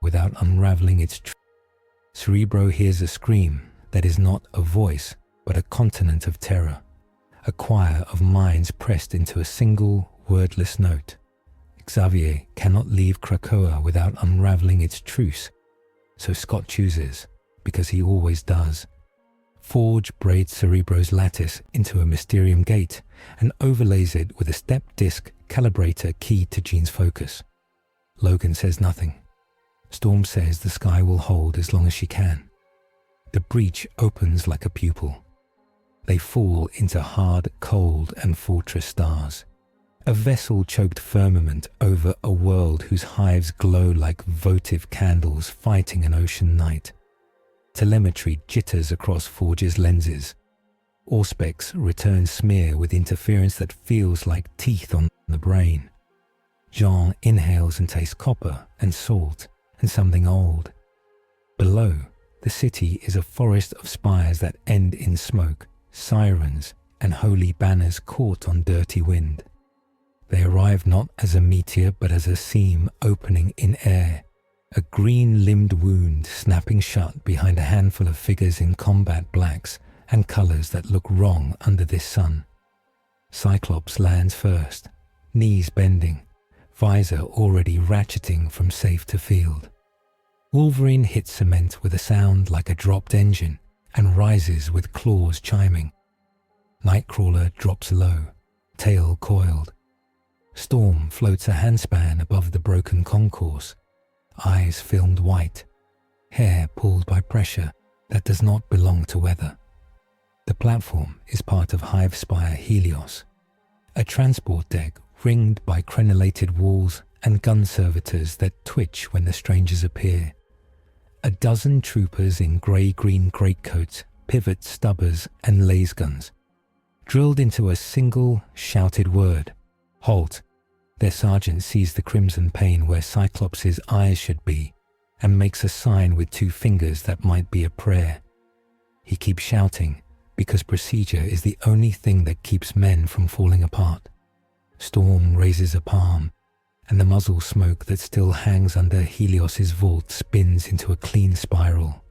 without unraveling its truth. Cerebro hears a scream that is not a voice, but a continent of terror, a choir of minds pressed into a single, wordless note. Xavier cannot leave Krakoa without unraveling its truce, so Scott chooses, because he always does. Forge braids Cerebro's lattice into a Mysterium gate and overlays it with a step disc calibrator keyed to Jean's focus. Logan says nothing. Storm says the sky will hold as long as she can. The breach opens like a pupil. They fall into hard, cold, and fortress stars. A vessel-choked firmament over a world whose hives glow like votive candles fighting an ocean night. Telemetry jitters across Forge's lenses. Auspex returns smear with interference that feels like teeth on the brain. Jean inhales and tastes copper and salt and something old. Below, the city is a forest of spires that end in smoke, sirens, and holy banners caught on dirty wind. They arrive not as a meteor but as a seam opening in air, a green-limbed wound snapping shut behind a handful of figures in combat blacks and colors that look wrong under this sun. Cyclops lands first, knees bending, visor already ratcheting from safe to field. Wolverine hits cement with a sound like a dropped engine and rises with claws chiming. Nightcrawler drops low, tail coiled. Storm floats a handspan above the broken concourse, eyes filmed white, hair pulled by pressure that does not belong to weather. The platform is part of Hive Spire Helios, a transport deck ringed by crenellated walls and gun servitors that twitch when the strangers appear. A dozen troopers in grey-green greatcoats pivot stubbers and laser guns. Drilled into a single shouted word, halt. Their sergeant sees the crimson pain where Cyclops' eyes should be and makes a sign with two fingers that might be a prayer. He keeps shouting because procedure is the only thing that keeps men from falling apart. Storm raises a palm, and the muzzle smoke that still hangs under Helios' vault spins into a clean spiral.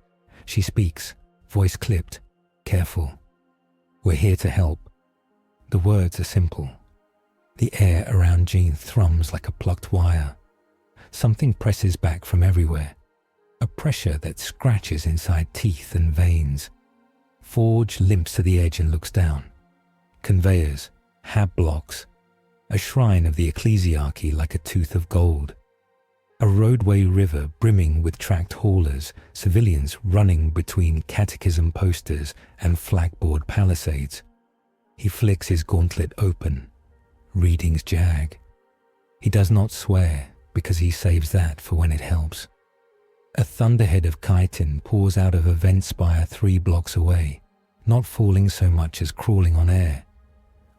She speaks, voice clipped, careful. We're here to help. The words are simple. The air around Jean thrums like a plucked wire. Something presses back from everywhere, a pressure that scratches inside teeth and veins. Forge limps to the edge and looks down. Conveyors, hab blocks, a shrine of the ecclesiarchy like a tooth of gold. A roadway river brimming with tracked haulers, civilians running between catechism posters and flagboard palisades. He flicks his gauntlet open. Readings jag. He does not swear because he saves that for when it helps. A thunderhead of chitin pours out of a vent spire 3 blocks away, not falling so much as crawling on air.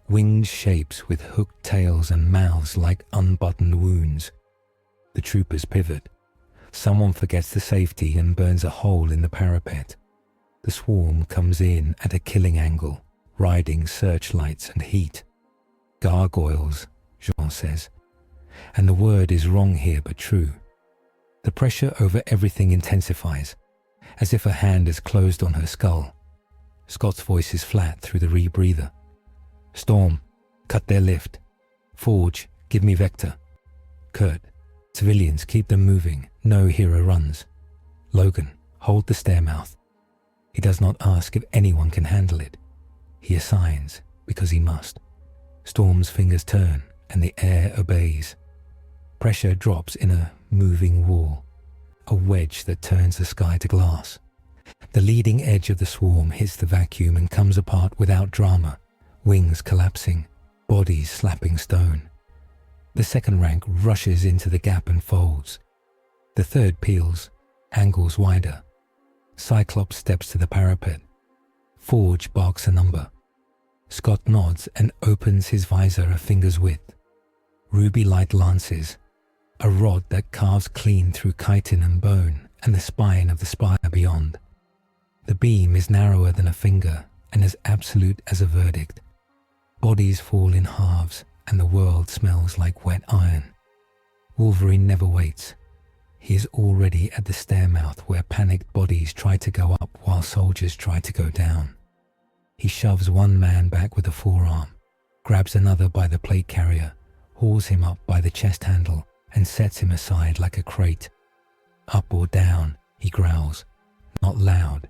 Winged shapes with hooked tails and mouths like unbuttoned wounds. The troopers pivot. Someone forgets the safety and burns a hole in the parapet. The swarm comes in at a killing angle, riding searchlights and heat. Gargoyles, Jean says. And the word is wrong here but true. The pressure over everything intensifies, as if a hand is closed on her skull. Scott's voice is flat through the rebreather. Storm, cut their lift. Forge, give me Vector. Kurt, civilians, keep them moving. No hero runs. Logan, hold the stairmouth. He does not ask if anyone can handle it. He assigns because he must. Storm's fingers turn and the air obeys. Pressure drops in a moving wall, a wedge that turns the sky to glass. The leading edge of the swarm hits the vacuum and comes apart without drama, wings collapsing, bodies slapping stone. The second rank rushes into the gap and folds. The third peels, angles wider. Cyclops steps to the parapet. Forge barks a number. Scott nods and opens his visor a finger's width. Ruby light lances, a rod that carves clean through chitin and bone and the spine of the spire beyond. The beam is narrower than a finger and as absolute as a verdict. Bodies fall in halves and the world smells like wet iron. Wolverine never waits. He is already at the stairmouth where panicked bodies try to go up while soldiers try to go down. He shoves one man back with a forearm, grabs another by the plate carrier, hauls him up by the chest handle, and sets him aside like a crate. Up or down, he growls, not loud,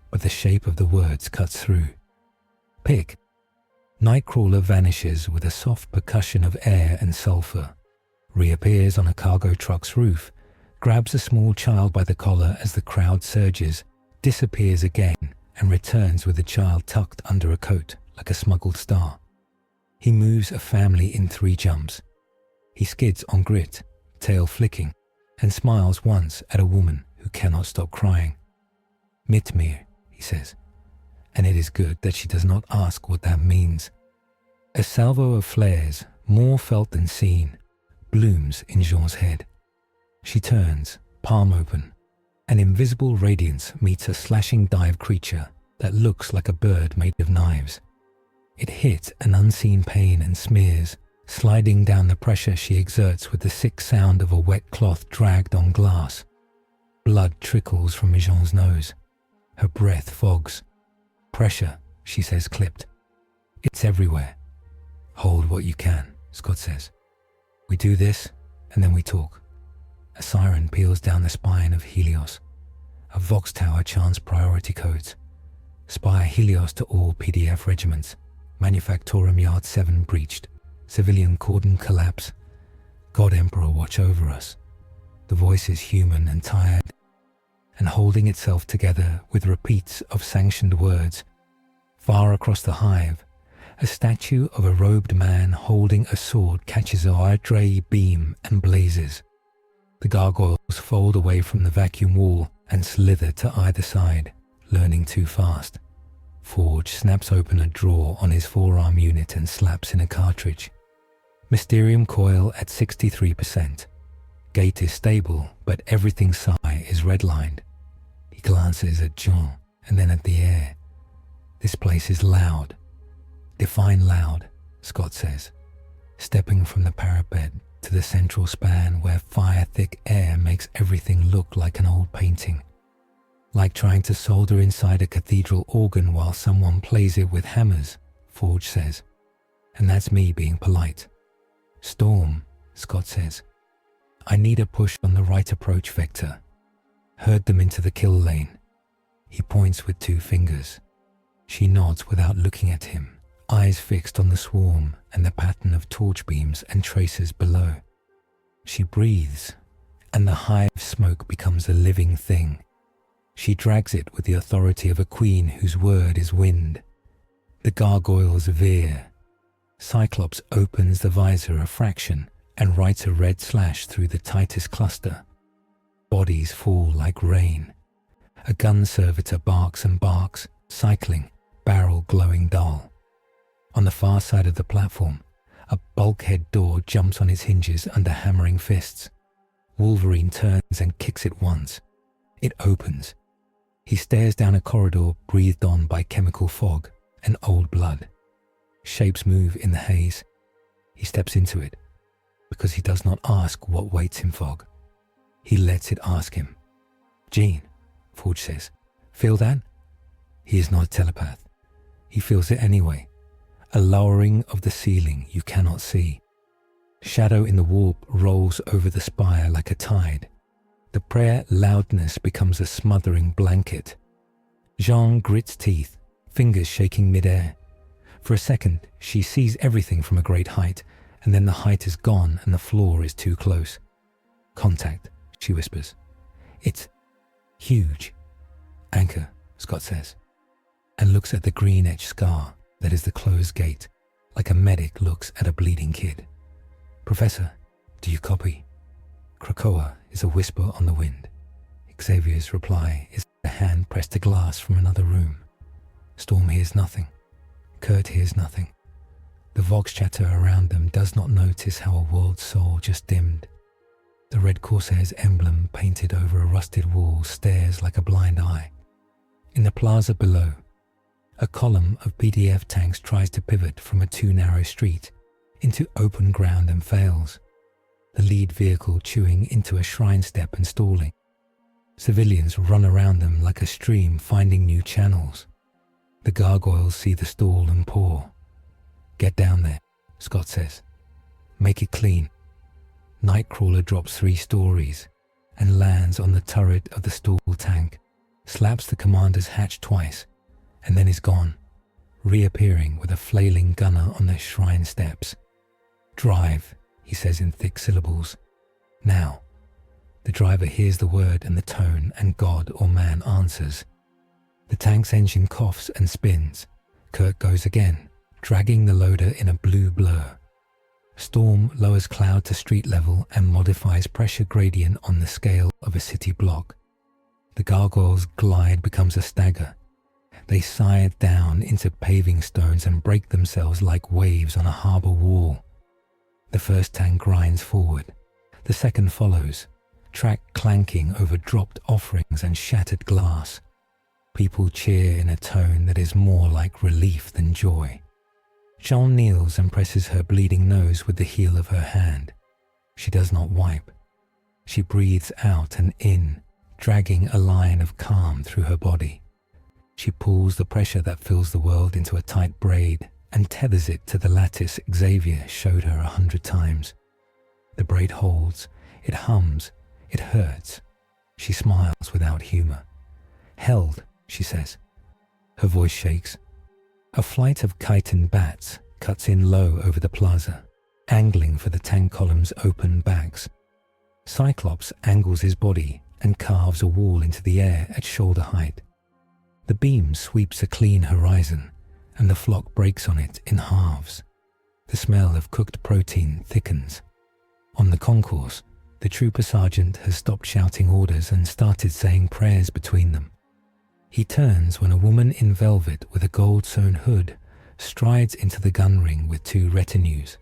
but the shape of the words cuts through. Pick. Nightcrawler vanishes with a soft percussion of air and sulfur, reappears on a cargo truck's roof, grabs a small child by the collar as the crowd surges, disappears again, and returns with the child tucked under a coat like a smuggled star. He moves a family in 3 jumps. He skids on grit, tail flicking, and smiles once at a woman who cannot stop crying. Mitmir, he says, and it is good that she does not ask what that means. A salvo of flares, more felt than seen, blooms in Jean's head. She turns, palm open. An invisible radiance meets a slashing dive creature that looks like a bird made of knives. It hits an unseen pain and smears, sliding down the pressure she exerts with the sick sound of a wet cloth dragged on glass. Blood trickles from Jean's nose. Her breath fogs. Pressure, she says clipped. It's everywhere. Hold what you can, Scott says. We do this, and then we talk. A siren peels down the spine of Helios. A Vox tower chants priority codes. Spire Helios to all PDF regiments. Manufactorum Yard 7 breached. Civilian cordon collapse. God Emperor watch over us. The voice is human and tired, and holding itself together with repeats of sanctioned words. Far across the hive, a statue of a robed man holding a sword catches a Ardrei beam and blazes. The gargoyles fold away from the vacuum wall and slither to either side, learning too fast. Forge snaps open a drawer on his forearm unit and slaps in a cartridge. Mysterium coil at 63%. Gate is stable, but everything psi is redlined. He glances at Jean and then at the air. This place is loud. Define loud, Scott says, stepping from the parapet to the central span where fire-thick air makes everything look like an old painting. Like trying to solder inside a cathedral organ while someone plays it with hammers, Forge says. And that's me being polite. Storm, Scott says. I need a push on the right approach vector. Herd them into the kill lane. He points with 2 fingers. She nods without looking at him, eyes fixed on the swarm and the pattern of torch beams and tracers below. She breathes, and the hive smoke becomes a living thing. She drags it with the authority of a queen whose word is wind. The gargoyles veer. Cyclops opens the visor a fraction and writes a red slash through the tightest cluster. Bodies fall like rain. A gun servitor barks and barks, cycling, barrel glowing dull. On the far side of the platform, a bulkhead door jumps on its hinges under hammering fists. Wolverine turns and kicks it once. It opens. He stares down a corridor breathed on by chemical fog and old blood. Shapes move in the haze. He steps into it, because he does not ask what waits in fog. He lets it ask him. Jean, Forge says, feel that? He is not a telepath. He feels it anyway. A lowering of the ceiling you cannot see. Shadow in the warp rolls over the spire like a tide. The prayer loudness becomes a smothering blanket. Jean grits teeth, fingers shaking midair. For a second, she sees everything from a great height, and then the height is gone and the floor is too close. Contact, she whispers. It's huge. Anchor, Scott says, and looks at the green-edged scar that is the closed gate, like a medic looks at a bleeding kid. Professor, do you copy? Krakoa is a whisper on the wind. Xavier's reply is a hand pressed to glass from another room. Storm hears nothing. Kurt hears nothing. The Vox chatter around them does not notice how a world soul just dimmed. The Red Corsair's emblem painted over a rusted wall stares like a blind eye. In the plaza below, a column of PDF tanks tries to pivot from a too narrow street into open ground and fails. the lead vehicle chewing into a shrine step and stalling. Civilians run around them like a stream finding new channels. The gargoyles see the stall and pour. "Get down there," Scott says. "Make it clean." Nightcrawler drops 3 stories and lands on the turret of the stall tank, slaps the commander's hatch twice, and then is gone, reappearing with a flailing gunner on the shrine steps. "Drive," he says in thick syllables. "Now." The driver hears the word and the tone, and God or man answers. The tank's engine coughs and spins. Kurt goes again, dragging the loader in a blue blur. Storm lowers cloud to street level and modifies pressure gradient on the scale of a city block. The gargoyles' glide becomes a stagger. They side down into paving stones and break themselves like waves on a harbour wall. The first tank grinds forward. The second follows, track clanking over dropped offerings and shattered glass. People cheer in a tone that is more like relief than joy. Jean kneels and presses her bleeding nose with the heel of her hand. She does not wipe. She breathes out and in, dragging a line of calm through her body. She pulls the pressure that fills the world into a tight braid and tethers it to the lattice Xavier showed her 100 times. The braid holds, it hums, it hurts. She smiles without humor. "Held," she says. Her voice shakes. A flight of chitin bats cuts in low over the plaza, angling for the tank column's open backs. Cyclops angles his body and carves a wall into the air at shoulder height. The beam sweeps a clean horizon, and the flock breaks on it in halves. The smell of cooked protein thickens. On the concourse, the trooper sergeant has stopped shouting orders and started saying prayers between them. He turns when a woman in velvet with a gold-sewn hood strides into the gun ring with 2 retinues,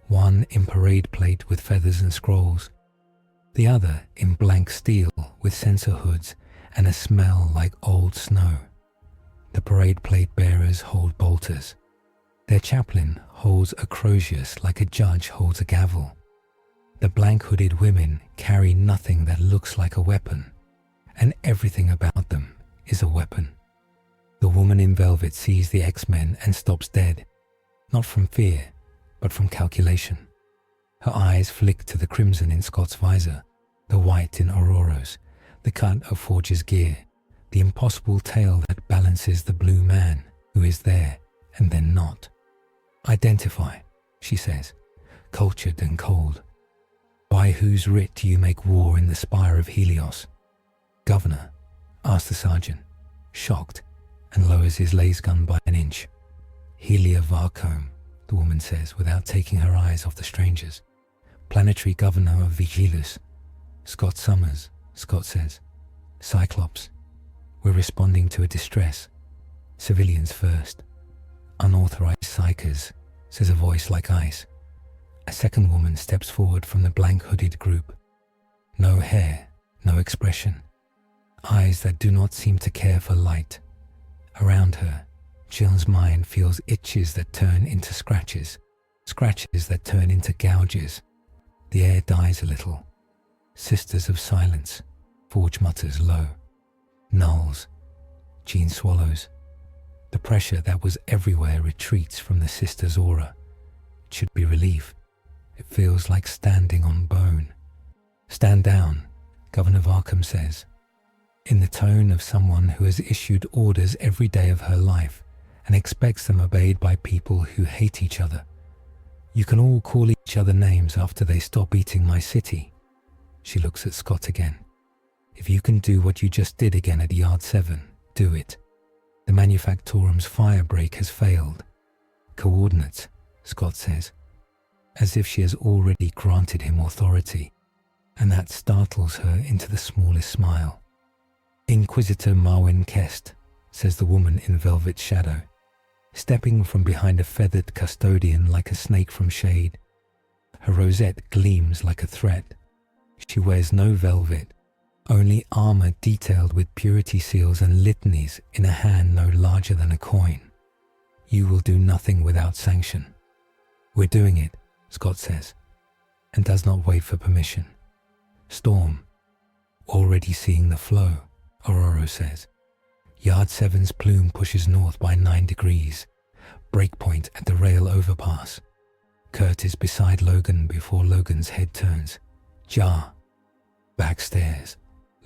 one in parade plate with feathers and scrolls, the other in blank steel with sensor hoods and a smell like old snow. The parade plate bearers hold bolters. Their chaplain holds a crozius like a judge holds a gavel. The blank-hooded women carry nothing that looks like a weapon, and everything about them is a weapon. The woman in velvet sees the X-Men and stops dead, not from fear, but from calculation. Her eyes flick to the crimson in Scott's visor, the white in Aurora's, the cut of Forge's gear, the impossible tale that balances the blue man who is there and then not. "Identify," she says, cultured and cold. "By whose writ do you make war in the spire of Helios?" "Governor," asks the sergeant, shocked, and lowers his lasgun by an inch. "Helia Varcombe," the woman says without taking her eyes off the strangers. "Planetary governor of Vigilus." "Scott Summers," Scott says. "Cyclops. We're responding to a distress. Civilians first." "Unauthorized psychers," says a voice like ice. A second woman steps forward from the blank-hooded group. No hair, no expression. Eyes that do not seem to care for light. Around her, Jill's mind feels itches that turn into scratches, scratches that turn into gouges. The air dies a little. "Sisters of silence," Forge mutters low. "Nulls." Jean swallows. The pressure that was everywhere retreats from the sister's aura. It should be relief. It feels like standing on bone. "Stand down," Governor Varcombe says, in the tone of someone who has issued orders every day of her life and expects them obeyed by people who hate each other. "You can all call each other names after they stop eating my city." She looks at Scott again. "If you can do what you just did again at Yard 7, do it. The Manufactorum's fire break has failed." "Coordinates," Scott says, as if she has already granted him authority, and that startles her into the smallest smile. "Inquisitor Marwyn Kest," says the woman in velvet shadow, stepping from behind a feathered custodian like a snake from shade. Her rosette gleams like a threat. She wears no velvet, only armor detailed with purity seals and litanies in a hand no larger than a coin. "You will do nothing without sanction." "We're doing it," Scott says. and does not wait for permission. Storm, already seeing the flow, Aurora says. Yard 7's plume pushes north by 9 degrees. Breakpoint at the rail overpass. Kurt is beside Logan before Logan's head turns. Jar. Backstairs,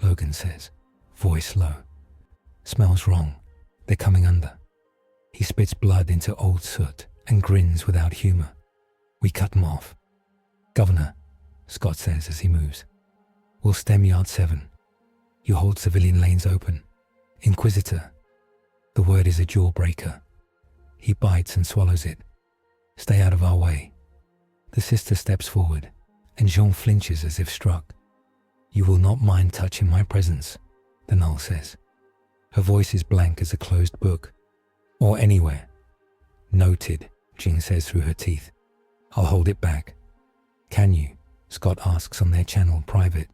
Logan says, voice low. Smells wrong. They're coming under. He spits blood into old soot and grins without humor. We cut them off. Governor, Scott says as he moves. We'll stem Yard 7. You hold civilian lanes open. Inquisitor. The word is a jawbreaker. He bites and swallows it. Stay out of our way. The sister steps forward, and Jean flinches as if struck. You will not mind touching my presence, the Null says. Her voice is blank as a closed book. Or anywhere. Noted, Jean says through her teeth. I'll hold it back. Can you? Scott asks on their channel private.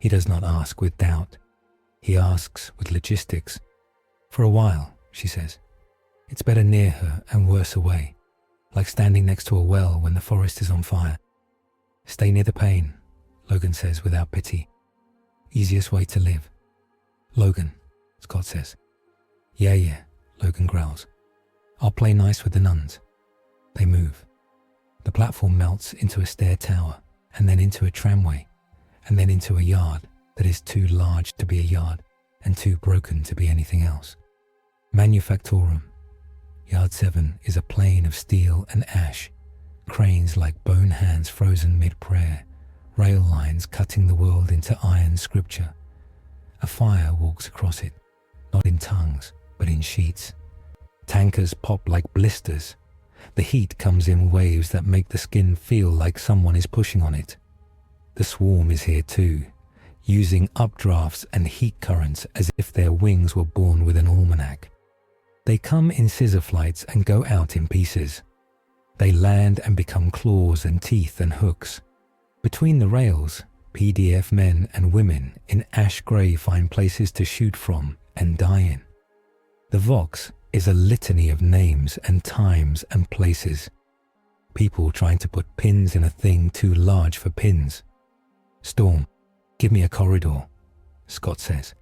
He does not ask with doubt. He asks with logistics. For a while, she says. It's better near her and worse away, like standing next to a well when the forest is on fire. Stay near the pain, Logan says without pity. Easiest way to live. Logan, Scott says. Yeah, Logan growls. I'll play nice with the nuns. They move. The platform melts into a stair tower, and then into a tramway, and then into a yard that is too large to be a yard and too broken to be anything else. Manufactorum. Yard 7 is a plain of steel and ash, cranes like bone hands frozen mid-prayer, rail lines cutting the world into iron scripture. A fire walks across it, not in tongues, but in sheets. Tankers pop like blisters. The heat comes in waves that make the skin feel like someone is pushing on it. The swarm is here too, using updrafts and heat currents as if their wings were born with an almanac. They come in scissor flights and go out in pieces. They land and become claws and teeth and hooks. Between the rails, PDF men and women in ash grey find places to shoot from and die in. The Vox is a litany of names and times and places. People trying to put pins in a thing too large for pins. Storm, give me a corridor, Scott says.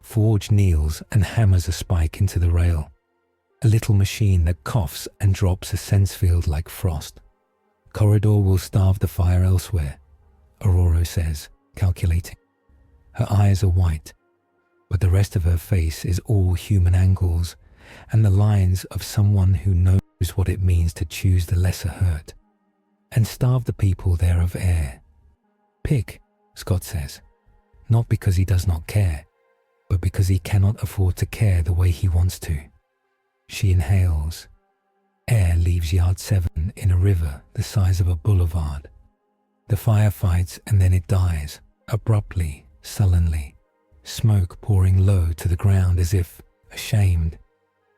Forge kneels and hammers a spike into the rail. A little machine that coughs and drops a sense field like frost. Corridor will starve the fire elsewhere, Aurora says, calculating. Her eyes are white, but the rest of her face is all human angles and the lines of someone who knows what it means to choose the lesser hurt and starve the people there of air. Pick, Scott says, not because he does not care, but because he cannot afford to care the way he wants to. She inhales. Air leaves Yard 7 in a river the size of a boulevard. The fire fights and then it dies, abruptly, sullenly, smoke pouring low to the ground as if ashamed.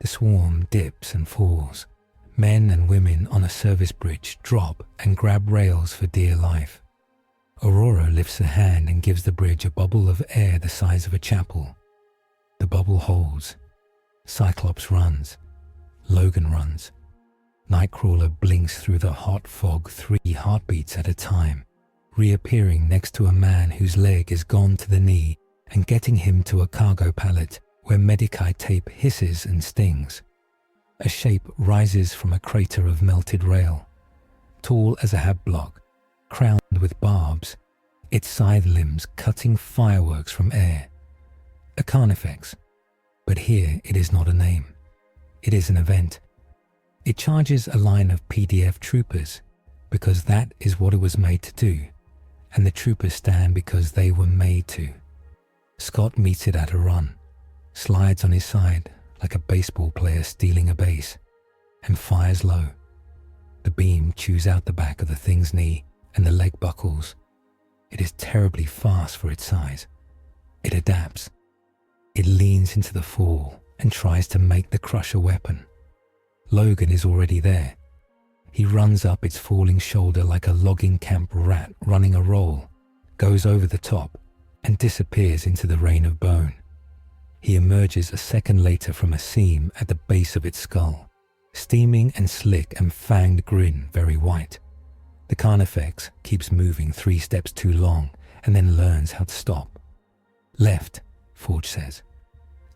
The swarm dips and falls. Men and women on a service bridge drop and grab rails for dear life. Aurora lifts a hand and gives the bridge a bubble of air the size of a chapel. The bubble holds. Cyclops runs. Logan runs. Nightcrawler blinks through the hot fog 3 heartbeats at a time, reappearing next to a man whose leg is gone to the knee and getting him to a cargo pallet where Medicae tape hisses and stings. A shape rises from a crater of melted rail, tall as a hab block, crowned with barbs, its scythe limbs cutting fireworks from air. A carnifex, but here it is not a name. It is an event. It charges a line of PDF troopers because that is what it was made to do, and the troopers stand because they were made to. Scott meets it at a run, slides on his side like a baseball player stealing a base, and fires low. The beam chews out the back of the thing's knee and the leg buckles. It is terribly fast for its size. It adapts. It leans into the fall and tries to make the crush a weapon. Logan is already there. He runs up its falling shoulder like a logging camp rat running a roll, goes over the top, and disappears into the rain of bone. He emerges a second later from a seam at the base of its skull, steaming and slick and fanged grin very white. The Carnifex keeps moving 3 steps too long and then learns how to stop. Left, Forge says,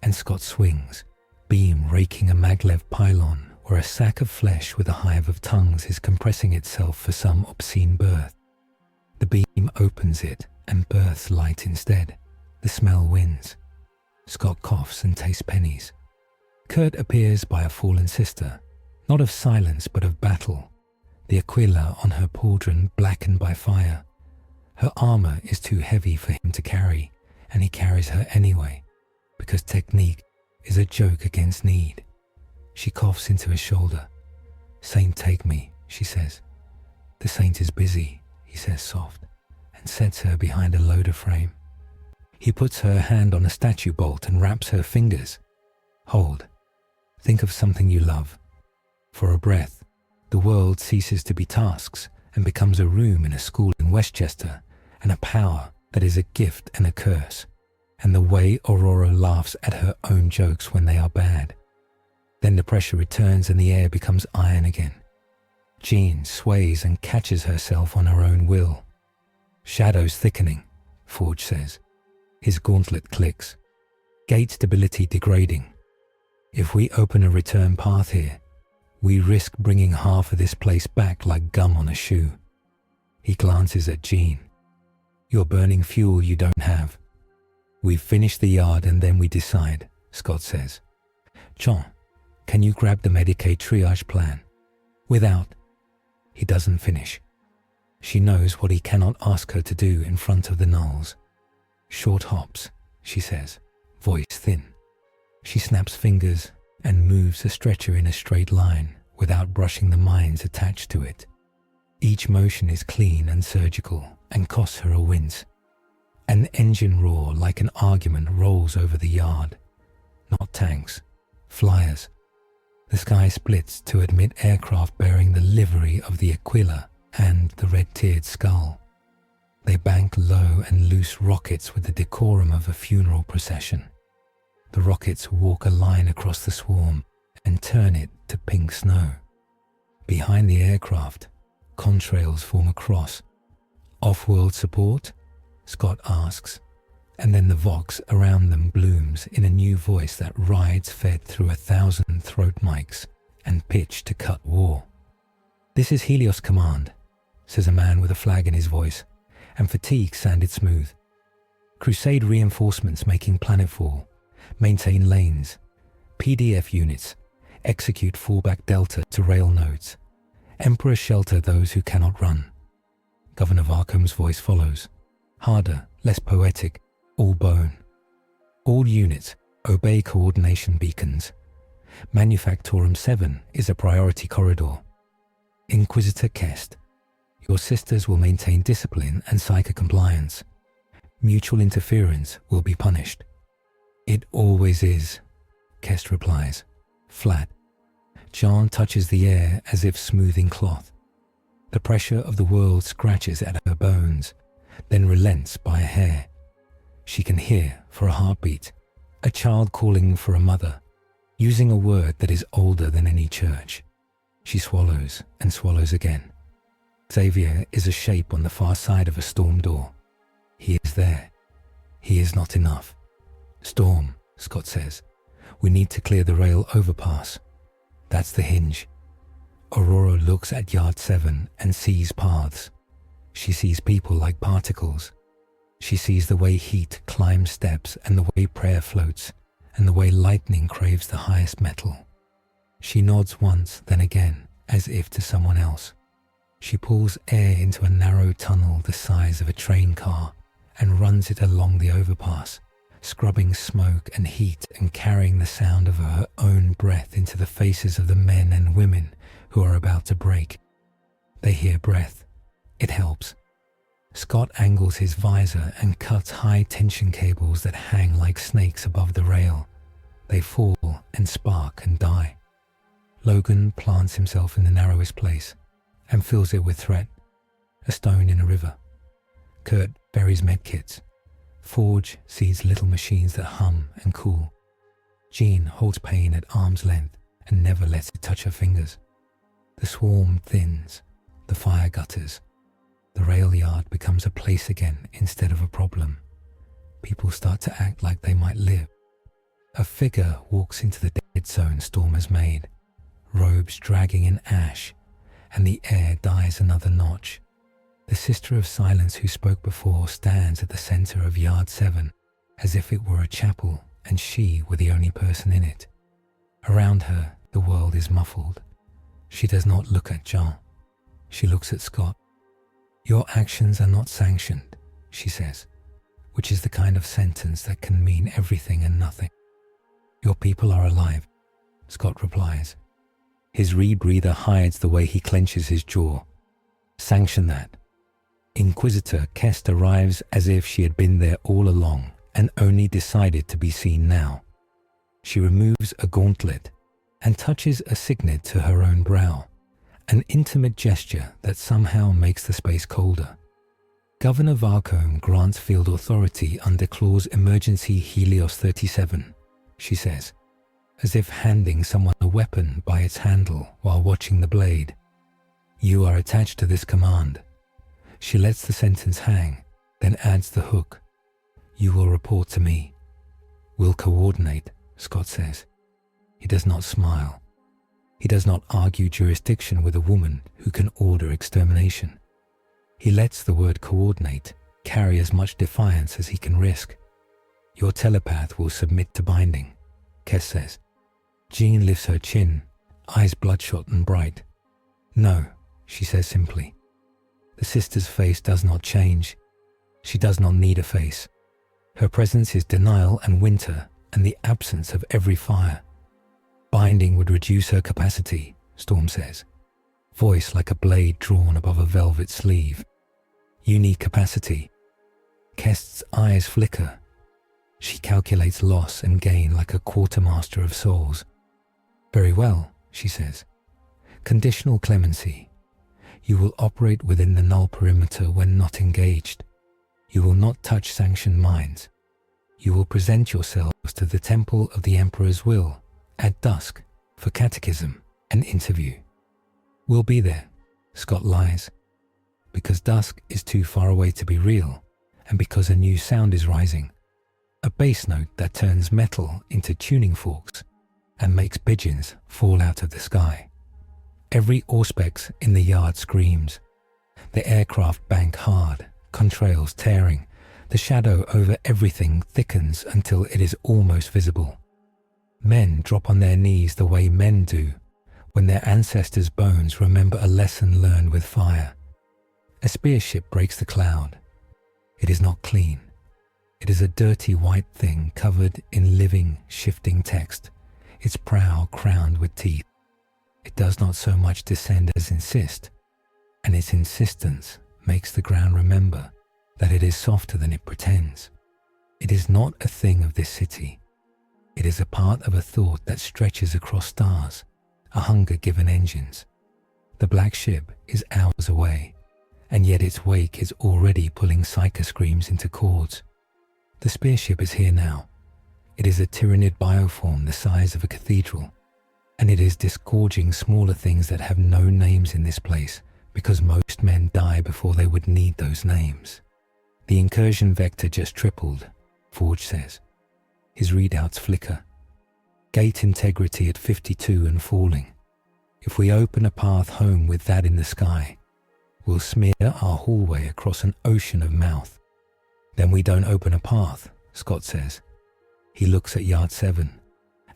and Scott swings, beam raking a maglev pylon where a sack of flesh with a hive of tongues is compressing itself for some obscene birth. The beam opens it and births light instead. The smell wins. Scott coughs and tastes pennies. Kurt appears by a fallen sister, not of silence but of battle. The Aquila on her pauldron blackened by fire. Her armor is too heavy for him to carry, and he carries her anyway, because technique is a joke against need. She coughs into his shoulder. "Saint, take me," she says. "The Saint is busy," he says soft, and sets her behind a loader frame. He puts her hand on a statue bolt and wraps her fingers. "Hold. Think of something you love." For a breath, the world ceases to be tasks and becomes a room in a school in Westchester, and a power that is a gift and a curse, and the way Aurora laughs at her own jokes when they are bad. Then the pressure returns and the air becomes iron again. Jean sways and catches herself on her own will. "Shadows thickening," Forge says. His gauntlet clicks. "Gate stability degrading. If we open a return path here, we risk bringing half of this place back like gum on a shoe." He glances at Jean. "You're burning fuel you don't have." "We finish the yard and then we decide," Scott says. "John, can you grab the Medicaid triage plan?" "Without." He doesn't finish. She knows what he cannot ask her to do in front of the gnolls. "Short hops," she says, voice thin. She snaps fingers and moves a stretcher in a straight line without brushing the mines attached to it. Each motion is clean and surgical and costs her a wince. An engine roar like an argument rolls over the yard. Not tanks, flyers. The sky splits to admit aircraft bearing the livery of the Aquila and the red-tiered skull. They bank low and loose rockets with the decorum of a funeral procession. The rockets walk a line across the swarm and turn it to pink snow. Behind the aircraft, contrails form a cross. "Off-world support?" Scott asks, and then the vox around them blooms in a new voice that rides fed through 1,000 throat mics and pitch to cut war. "This is Helios Command," says a man with a flag in his voice, and fatigue sounded smooth. "Crusade reinforcements making planetfall. Maintain lanes. PDF units. Execute fallback delta to rail nodes. Emperor shelter those who cannot run." Governor Varcom's voice follows. Harder, less poetic, all bone. "All units, obey coordination beacons. Manufactorum 7 is a priority corridor. Inquisitor Kest. Your sisters will maintain discipline and psycho-compliance. Mutual interference will be punished." "It always is," Kest replies, flat. John touches the air as if smoothing cloth. The pressure of the world scratches at her bones, then relents by a hair. She can hear, for a heartbeat, a child calling for a mother, using a word that is older than any church. She swallows and swallows again. Xavier is a shape on the far side of a storm door. He is there. He is not enough. "Storm," Scott says. "We need to clear the rail overpass." That's the hinge. Aurora looks at Yard 7 and sees paths. She sees people like particles. She sees the way heat climbs steps and the way prayer floats and the way lightning craves the highest metal. She nods once, then again, as if to someone else. She pulls air into a narrow tunnel the size of a train car and runs it along the overpass, scrubbing smoke and heat and carrying the sound of her own breath into the faces of the men and women who are about to break. They hear breath. It helps. Scott angles his visor and cuts high-tension cables that hang like snakes above the rail. They fall and spark and die. Logan plants himself in the narrowest place and fills it with threat, a stone in a river. Kurt buries medkits. Forge sees little machines that hum and cool. Jean holds pain at arm's length and never lets it touch her fingers. The swarm thins. the fire gutters. The rail yard becomes a place again instead of a problem. People start to act like they might live. A figure walks into the dead zone Storm has made, robes dragging in ash, and the air dies another notch. The Sister of Silence who spoke before stands at the center of Yard 7, as if it were a chapel and she were the only person in it. Around her, the world is muffled. She does not look at Jean. She looks at Scott. "Your actions are not sanctioned," she says, which is the kind of sentence that can mean everything and nothing. "Your people are alive," Scott replies. His rebreather hides the way he clenches his jaw. "Sanction that." Inquisitor Kest arrives as if she had been there all along and only decided to be seen now. She removes a gauntlet and touches a signet to her own brow, an intimate gesture that somehow makes the space colder. Governor Varcombe grants field authority under clause emergency Helios 37, she says, as if handing someone a weapon by its handle while watching the blade. "You are attached to this command." She lets the sentence hang, then adds the hook. "You will report to me." "We'll coordinate," Scott says. He does not smile. He does not argue jurisdiction with a woman who can order extermination. He lets the word coordinate carry as much defiance as he can risk. "Your telepath will submit to binding," Kess says. Jean lifts her chin, eyes bloodshot and bright. "No," she says simply. The sister's face does not change. She does not need a face. Her presence is denial and winter and the absence of every fire. "Binding would reduce her capacity," Storm says, voice like a blade drawn above a velvet sleeve. "You need capacity." Kest's eyes flicker. She calculates loss and gain like a quartermaster of souls. "Very well," she says. "Conditional clemency. You will operate within the null perimeter when not engaged. You will not touch sanctioned mines. You will present yourselves to the Temple of the Emperor's Will at dusk for catechism and interview." "We'll be there," Scott lies, because dusk is too far away to be real, and because a new sound is rising, a bass note that turns metal into tuning forks and makes pigeons fall out of the sky. Every auspex in the yard screams. The aircraft bank hard, contrails tearing. The shadow over everything thickens until it is almost visible. Men drop on their knees the way men do when their ancestors' bones remember a lesson learned with fire. A spearship breaks the cloud. It is not clean. It is a dirty white thing covered in living, shifting text, its prow crowned with teeth. It does not so much descend as insist, and its insistence makes the ground remember that it is softer than it pretends. It is not a thing of this city. It is a part of a thought that stretches across stars, a hunger given engines. The black ship is hours away, and yet its wake is already pulling psycho screams into chords. The spearship is here now. It is a Tyranid bioform the size of a cathedral, and it is disgorging smaller things that have no names in this place because most men die before they would need those names. "The incursion vector just tripled," Forge says. His readouts flicker. "Gate integrity at 52 and falling. If we open a path home with that in the sky, we'll smear our hallway across an ocean of mouth." "Then we don't open a path," Scott says. He looks at Yard 7,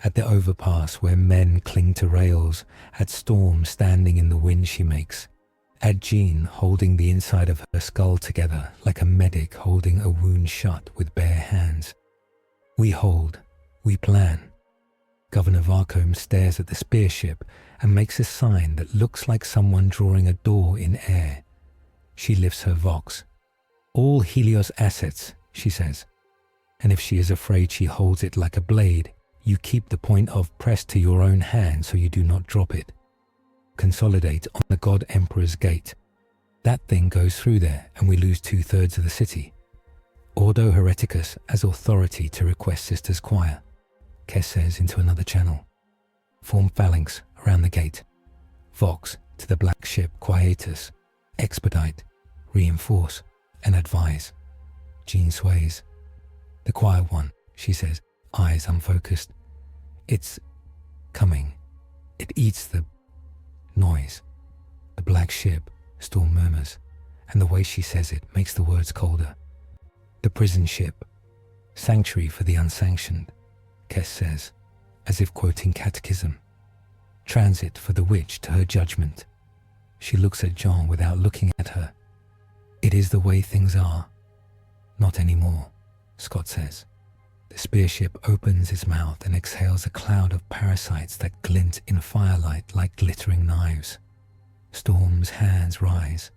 at the overpass where men cling to rails, at Storm standing in the wind she makes, at Jean holding the inside of her skull together like a medic holding a wound shut with bare hands. "We hold. We plan." Governor Varcombe stares at the spearship and makes a sign that looks like someone drawing a door in air. She lifts her vox. "All Helios assets," she says. And if she is afraid she holds it like a blade, you keep the point of pressed to your own hand so you do not drop it. Consolidate on the God Emperor's gate. That thing goes through there and we lose 2/3 of the city. Ordo Hereticus as authority to request Sister's Choir, Kess says into another channel. Form phalanx around the gate. Vox to the black ship Quietus expedite, reinforce, and advise. Jean sways. The quiet one, she says, eyes unfocused. It's coming. It eats the noise. The black ship, Storm murmurs, and the way she says it makes the words colder. The prison ship, sanctuary for the unsanctioned, Kess says, as if quoting catechism. Transit for the witch to her judgment. She looks at Jean without looking at her. It is the way things are. Not anymore, Scott says. The spear ship opens its mouth and exhales a cloud of parasites that glint in firelight like glittering knives. Storm's hands rise.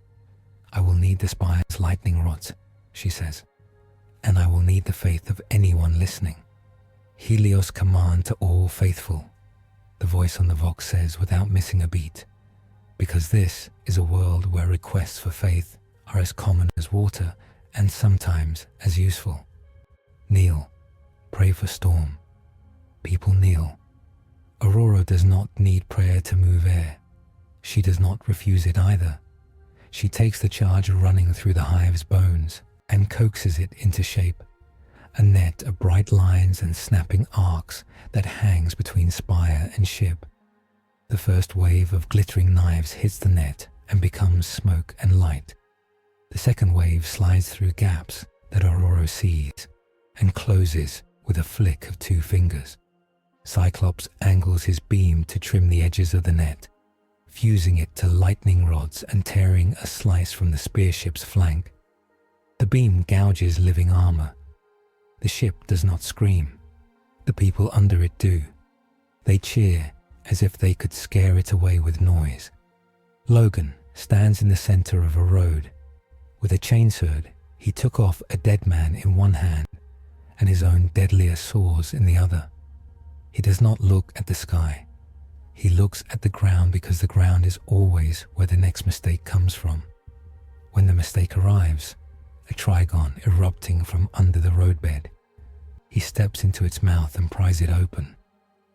I will need the spire's lightning rods, she says, and I will need the faith of anyone listening. Helios' command to all faithful, the voice on the Vox says without missing a beat, because this is a world where requests for faith are as common as water and sometimes as useful. Kneel, pray for Storm. People kneel. Aurora does not need prayer to move air. She does not refuse it either. She takes the charge running through the hive's bones and coaxes it into shape, a net of bright lines and snapping arcs that hangs between spire and ship. The first wave of glittering knives hits the net and becomes smoke and light. The second wave slides through gaps that Aurora sees and closes with a flick of 2 fingers. Cyclops angles his beam to trim the edges of the net, fusing it to lightning rods and tearing a slice from the spear ship's flank. The beam gouges living armor. The ship does not scream. The people under it do. They cheer as if they could scare it away with noise. Logan stands in the center of a road. With a chainsword, he took off a dead man in one hand and his own deadlier swords in the other. He does not look at the sky. He looks at the ground because the ground is always where the next mistake comes from. When the mistake arrives, a trigon erupting from under the roadbed, he steps into its mouth and pries it open,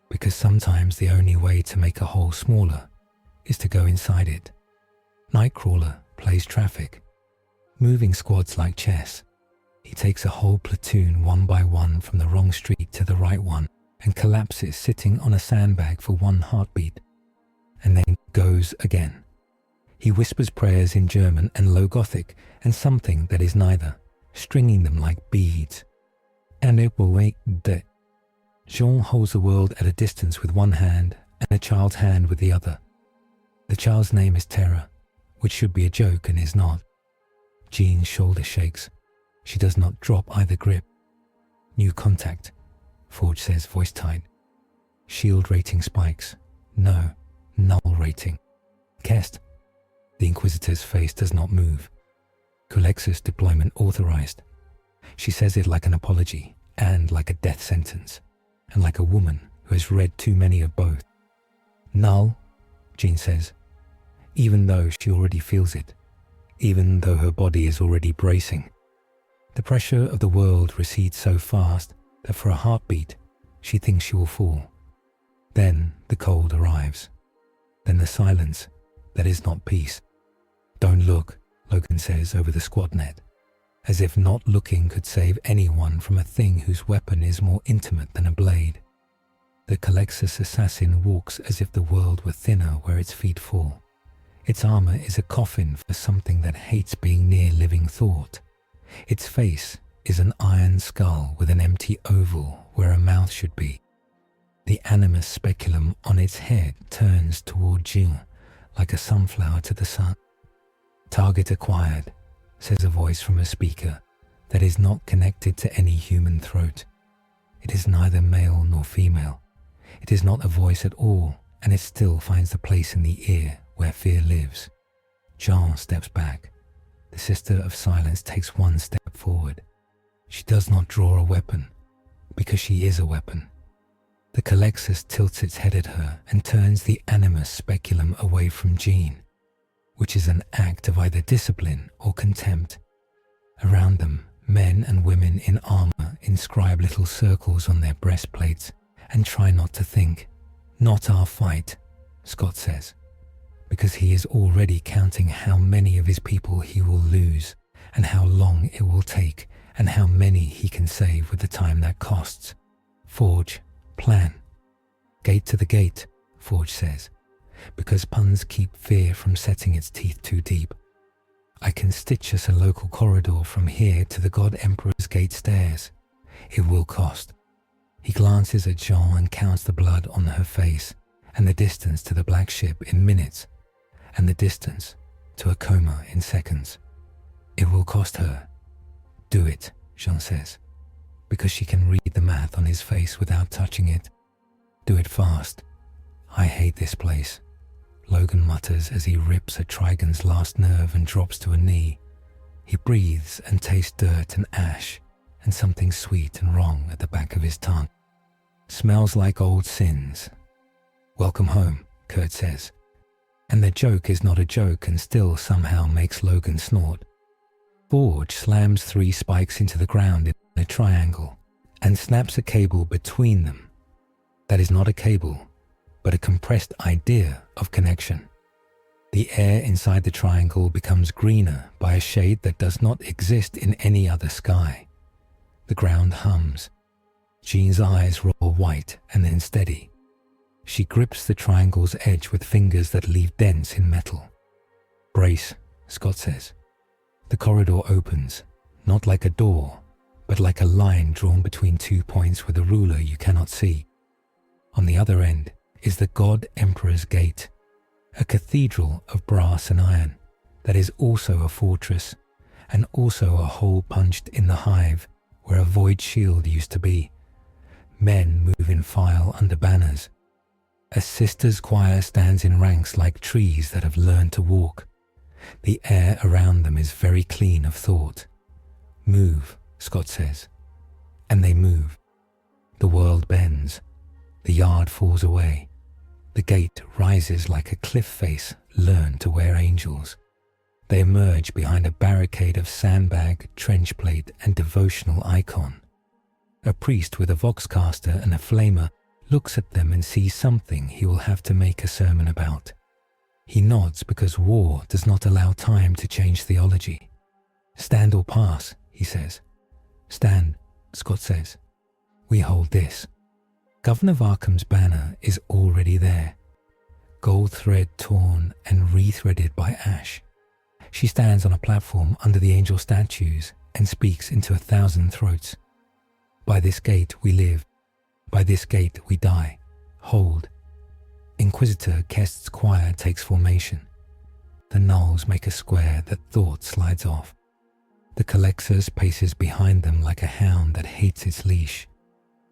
because sometimes the only way to make a hole smaller is to go inside it. Nightcrawler plays traffic, moving squads like chess. He takes a whole platoon one by one from the wrong street to the right one and collapses sitting on a sandbag for 1 heartbeat, and then goes again. He whispers prayers in German and Low Gothic and something that is neither, stringing them like beads. And it will wake the... Jean holds the world at a distance with one hand and a child's hand with the other. The child's name is Terra, which should be a joke and is not. Jean's shoulder shakes. She does not drop either grip. New contact, Forge says, voice tight. Shield rating spikes. No, null rating. Kest. The Inquisitor's face does not move. Culexus deployment authorized. She says it like an apology, and like a death sentence, and like a woman who has read too many of both. Null, Jean says, even though she already feels it, even though her body is already bracing. The pressure of the world recedes so fast that for a heartbeat, she thinks she will fall. Then the cold arrives. Then the silence that is not peace. Don't look, Logan says over the squad net, as if not looking could save anyone from a thing whose weapon is more intimate than a blade. The Culexus Assassin walks as if the world were thinner where its feet fall. Its armor is a coffin for something that hates being near living thought. Its face is an iron skull with an empty oval where a mouth should be. The animus speculum on its head turns toward Jean like a sunflower to the sun. Target acquired, says a voice from a speaker that is not connected to any human throat. It is neither male nor female. It is not a voice at all, and it still finds the place in the ear where fear lives. Jean steps back. The Sister of Silence takes 1 step forward. She does not draw a weapon, because she is a weapon. The Culexus tilts its head at her and turns the animus speculum away from Jean, which is an act of either discipline or contempt. Around them, men and women in armor inscribe little circles on their breastplates and try not to think. Not our fight, Scott says. because he is already counting how many of his people he will lose, and how long it will take, and how many he can save with the time that costs. Forge, plan. Gate to the gate, Forge says, because puns keep fear from setting its teeth too deep. I can stitch us a local corridor from here to the God Emperor's gate stairs. It will cost. He glances at Jean and counts the blood on her face, and the distance to the black ship in minutes, and the distance to a coma in seconds. It will cost her. Do it, Jean says, because she can read the math on his face without touching it. Do it fast. I hate this place, Logan mutters as he rips at Trigon's last nerve and drops to a knee. He breathes and tastes dirt and ash and something sweet and wrong at the back of his tongue. Smells like old sins. Welcome home, Kurt says. And the joke is not a joke and still somehow makes Logan snort. Forge slams 3 spikes into the ground in a triangle and snaps a cable between them. That is not a cable, but a compressed idea of connection. The air inside the triangle becomes greener by a shade that does not exist in any other sky. The ground hums. Jean's eyes roll white and then steady. She grips the triangle's edge with fingers that leave dents in metal. Brace, Scott says. The corridor opens, not like a door, but like a line drawn between 2 points with a ruler you cannot see. On the other end is the God Emperor's Gate, a cathedral of brass and iron that is also a fortress, and also a hole punched in the hive where a void shield used to be. Men move in file under banners. A sister's choir stands in ranks like trees that have learned to walk. The air around them is very clean of thought. Move, Scott says. And they move. The world bends. The yard falls away. The gate rises like a cliff face learned to wear angels. They emerge behind a barricade of sandbag, trench plate, and devotional icon. A priest with a voxcaster and a flamer looks at them and sees something he will have to make a sermon about. He nods because war does not allow time to change theology. Stand or pass, he says. Stand, Scott says. We hold this. Governor Varkham's banner is already there, gold thread torn and rethreaded by ash. She stands on a platform under the angel statues and speaks into 1,000 throats. By this gate we live. By this gate we die. Hold. Inquisitor Kest's choir takes formation. The gnolls make a square that thought slides off. The Culexus paces behind them like a hound that hates its leash.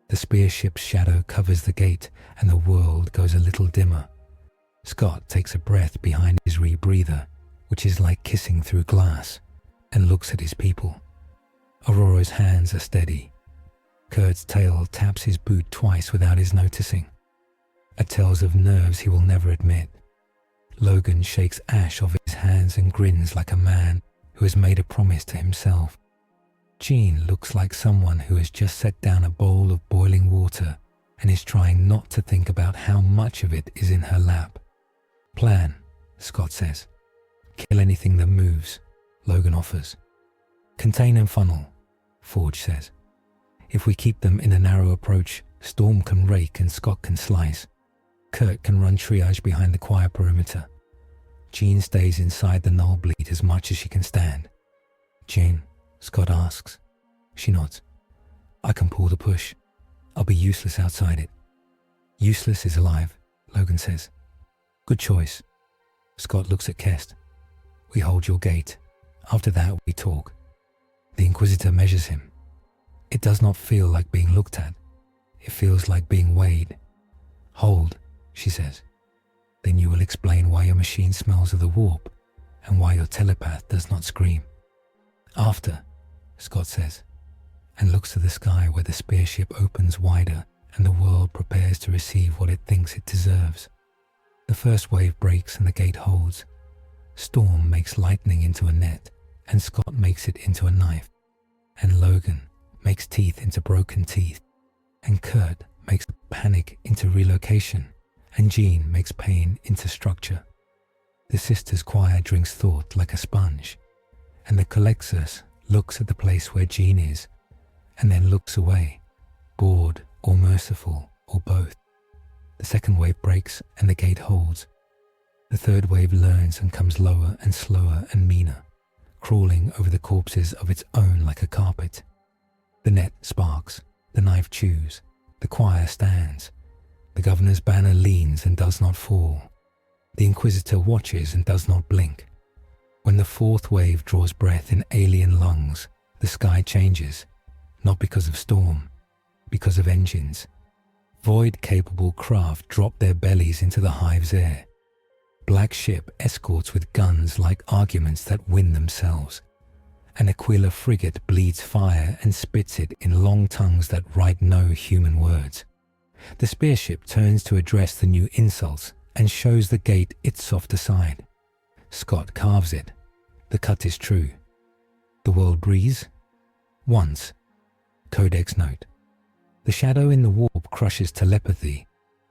The spear ship's shadow covers the gate and the world goes a little dimmer. Scott takes a breath behind his rebreather, which is like kissing through glass, and looks at his people. Aurora's hands are steady. Kurt's tail taps his boot twice without his noticing. It tells of nerves he will never admit. Logan shakes ash off his hands and grins like a man who has made a promise to himself. Jean looks like someone who has just set down a bowl of boiling water and is trying not to think about how much of it is in her lap. Plan, Scott says. Kill anything that moves, Logan offers. Contain and funnel, Forge says. If we keep them in a narrow approach, Storm can rake and Scott can slice. Kurt can run triage behind the choir perimeter. Jean stays inside the null bleed as much as she can stand. Jean, Scott asks. She nods. I can pull the push. I'll be useless outside it. Useless is alive, Logan says. Good choice. Scott looks at Kest. We hold your gate. After that, we talk. The Inquisitor measures him. It does not feel like being looked at. It feels like being weighed. Hold, she says. Then you will explain why your machine smells of the warp and why your telepath does not scream. After, Scott says, and looks to the sky where the spear ship opens wider and the world prepares to receive what it thinks it deserves. The first wave breaks and the gate holds. Storm makes lightning into a net, and Scott makes it into a knife, and Logan makes teeth into broken teeth, and Kurt makes panic into relocation, and Jean makes pain into structure. The sisters' choir drinks thought like a sponge, and the Culexus looks at the place where Jean is, and then looks away, bored or merciful or both. The second wave breaks and the gate holds. The third wave learns and comes lower and slower and meaner, crawling over the corpses of its own like a carpet. The net sparks, the knife chews, the choir stands. The governor's banner leans and does not fall. The Inquisitor watches and does not blink. When the fourth wave draws breath in alien lungs, the sky changes, not because of storm, because of engines. Void-capable craft drop their bellies into the hive's air. Black ship escorts with guns like arguments that win themselves. An Aquila frigate bleeds fire and spits it in long tongues that write no human words. The spearship turns to address the new insults and shows the gate its softer side. Scott carves it. The cut is true. The world breathes? Once. Codex note. The shadow in the warp crushes telepathy,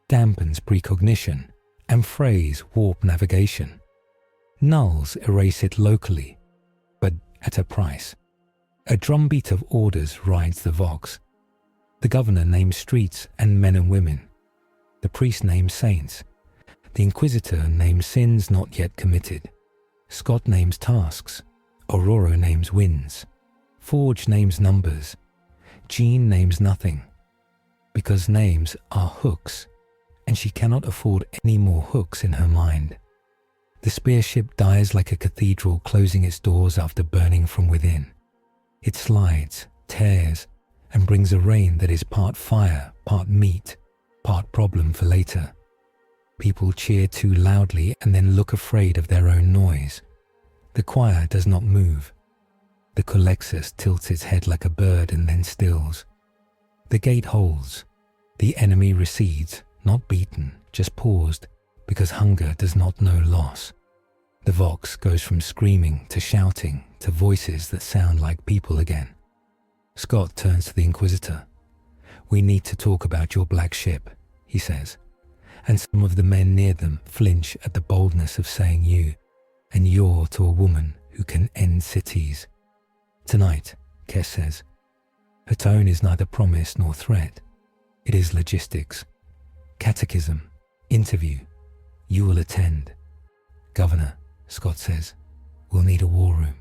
dampens precognition, and frays warp navigation. Nulls erase it locally, but at a price. A drumbeat of orders rides the vox. The governor names streets and men and women. The priest names saints. The Inquisitor names sins not yet committed. Scott names tasks. Aurora names winds. Forge names numbers. Jean names nothing. Because names are hooks, and she cannot afford any more hooks in her mind. The spearship dies like a cathedral closing its doors after burning from within. It slides, tears, and brings a rain that is part fire, part meat, part problem for later. People cheer too loudly and then look afraid of their own noise. The choir does not move. The Culexus tilts its head like a bird and then stills. The gate holds. The enemy recedes, not beaten, just paused, because hunger does not know loss. The vox goes from screaming to shouting to voices that sound like people again. Scott turns to the Inquisitor. "We need to talk about your black ship," he says, and some of the men near them flinch at the boldness of saying you, and you're to a woman who can end cities. "Tonight," Kess says. Her tone is neither promise nor threat. It is logistics. Catechism, interview, you will attend. "Governor," Scott says, "we'll need a war room."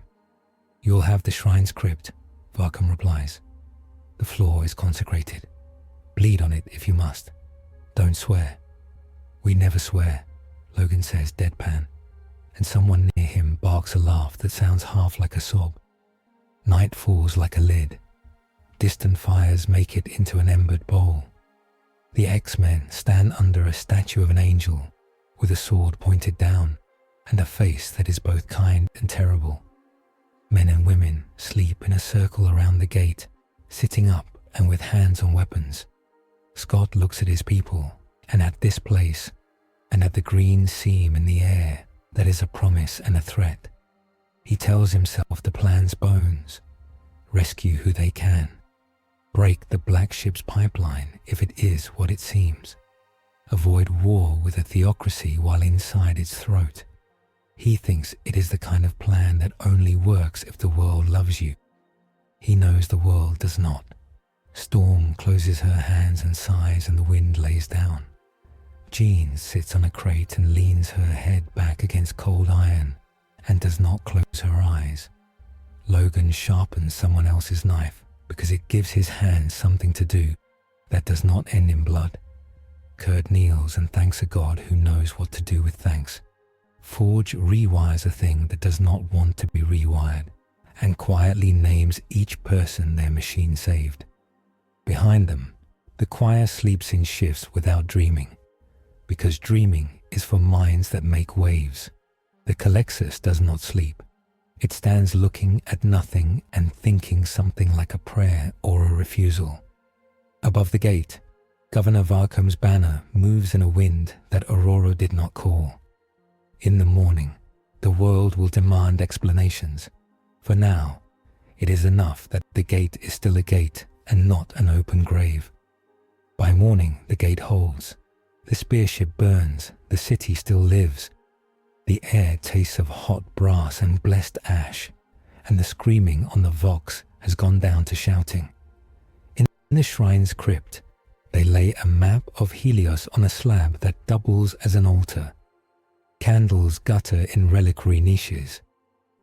"You'll have the shrine's crypt," Varcom replies. "The floor is consecrated. Bleed on it if you must. Don't swear." "We never swear," Logan says deadpan, and someone near him barks a laugh that sounds half like a sob. Night falls like a lid. Distant fires make it into an embered bowl. The X-Men stand under a statue of an angel with a sword pointed down and a face that is both kind and terrible. Men and women sleep in a circle around the gate, sitting up and with hands on weapons. Scott looks at his people and at this place and at the green seam in the air that is a promise and a threat. He tells himself the plan's bones. Rescue who they can. Break the black ship's pipeline if it is what it seems. Avoid war with a theocracy while inside its throat. He thinks it is the kind of plan that only works if the world loves you. He knows the world does not. Storm closes her hands and sighs and the wind lays down. Jean sits on a crate and leans her head back against cold iron and does not close her eyes. Logan sharpens someone else's knife because it gives his hands something to do that does not end in blood. Kurt kneels and thanks a God who knows what to do with thanks. Forge rewires a thing that does not want to be rewired and quietly names each person their machine saved. Behind them, the choir sleeps in shifts without dreaming, because dreaming is for minds that make waves. The Culexus does not sleep. It stands looking at nothing and thinking something like a prayer or a refusal. Above the gate, Governor Varcom's banner moves in a wind that Aurora did not call. In the morning, the world will demand explanations. For now, it is enough that the gate is still a gate and not an open grave. By morning, the gate holds. The spearship burns. The city still lives. The The air tastes of hot brass and blessed ash, and the screaming on the Vox has gone down to shouting. In the shrine's crypt, they lay a map of Helios on a slab that doubles as an altar. Candles gutter in reliquary niches.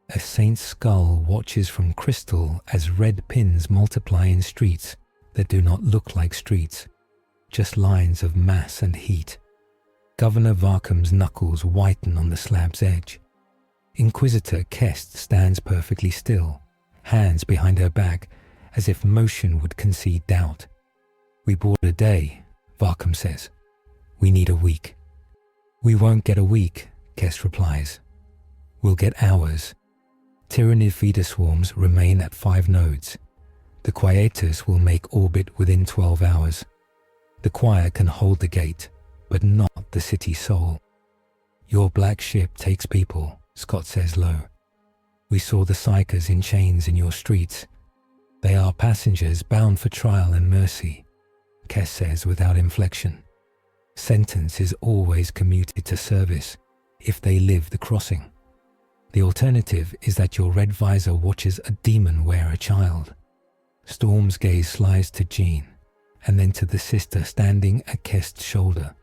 A saint's skull watches from crystal as red pins multiply in streets that do not look like streets, just lines of mass and heat. Governor Varkam's knuckles whiten on the slab's edge. Inquisitor Kest stands perfectly still, hands behind her back, as if motion would concede doubt. "We bought a day," Varkam says. "We need a week." "We won't get a week," Kest replies. "We'll get hours." Tyranid feeder swarms remain at 5 nodes. The Quietus will make orbit within 12 hours. The choir can hold the gate, but not the city soul. "Your black ship takes people," Scott says low. "We saw the psychers in chains in your streets. They are passengers bound for trial and mercy," Kess says without inflection. "Sentence is always commuted to service if they live the crossing. The alternative is that your red visor watches a demon wear a child." Storm's gaze slides to Jean, and then to the sister standing at Kest's shoulder.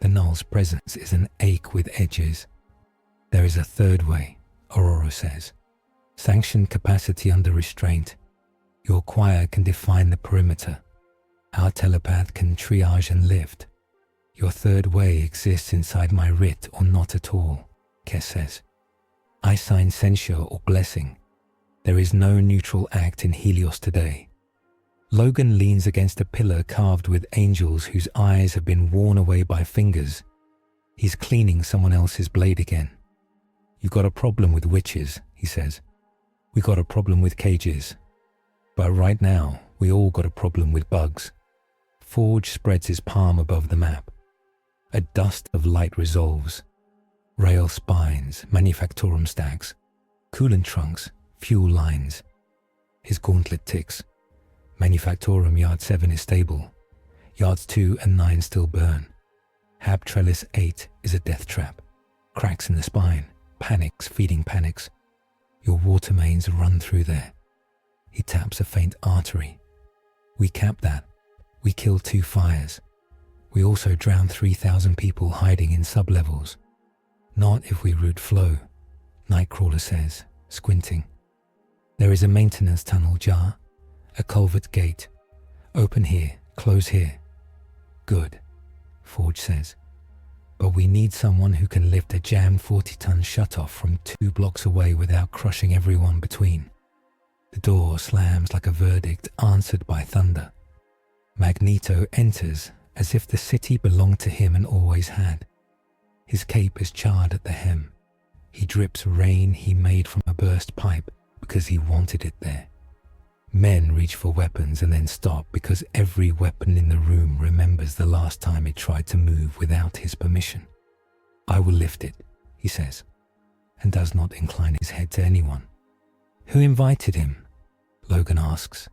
The null's presence is an ache with edges. "There is a third way," Aurora says. "Sanctioned capacity under restraint. Your choir can define the perimeter. Our telepath can triage and lift. Your third way exists inside my writ or not at all," Kess says. "I sign censure or blessing. There is no neutral act in Helios today." Logan leans against a pillar carved with angels whose eyes have been worn away by fingers. He's cleaning someone else's blade again. "You got a problem with witches," he says. "We got a problem with cages. But right now, we all got a problem with bugs." Forge spreads his palm above the map. A dust of light resolves. Rail spines, manufactorum stacks, coolant trunks, fuel lines. His gauntlet ticks. Manufactorum Yard 7 is stable. Yards 2 and 9 still burn. Hab Trellis 8 is a death trap. Cracks in the spine, panics feeding panics. Your water mains run through there. He taps a faint artery. "We cap that. We kill 2 fires. We also drown 3,000 people hiding in sublevels. Not if we route flow," Nightcrawler says, squinting. "There is a maintenance tunnel jar, a culvert gate. Open here, close here." "Good," Forge says. "But we need someone who can lift a jammed 40-ton shutoff from 2 blocks away without crushing everyone between." The door slams like a verdict answered by thunder. Magneto enters as if the city belonged to him and always had. His cape is charred at the hem. He drips rain he made from a burst pipe because he wanted it there. Men reach for weapons and then stop because every weapon in the room remembers the last time it tried to move without his permission. "I will lift it," he says, and does not incline his head to anyone. "Who invited him?" Logan asks,